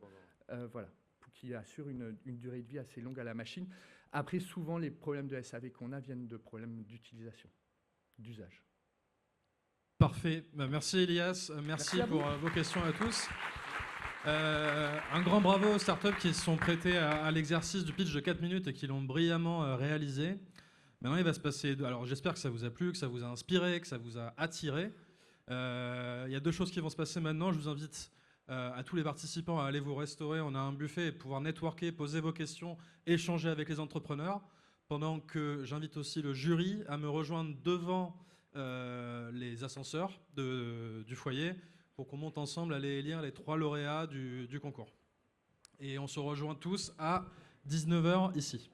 voilà, qui assurent une durée de vie assez longue à la machine. Après, souvent, les problèmes de SAV qu'on a viennent de problèmes d'utilisation, d'usage. Parfait. Merci Elias. Merci pour vos questions à tous. Un grand bravo aux startups qui se sont prêtées à l'exercice du pitch de 4 minutes et qui l'ont brillamment réalisé. Maintenant, il va se passer... Alors, j'espère que ça vous a plu, que ça vous a inspiré, que ça vous a attiré. Il y a 2 choses qui vont se passer maintenant. Je vous invite à tous les participants à aller vous restaurer. On a un buffet et pouvoir networker, poser vos questions, échanger avec les entrepreneurs. Pendant que j'invite aussi le jury à me rejoindre devant les ascenseurs du foyer pour qu'on monte ensemble aller élire les 3 lauréats du concours. Et on se rejoint tous à 19h ici.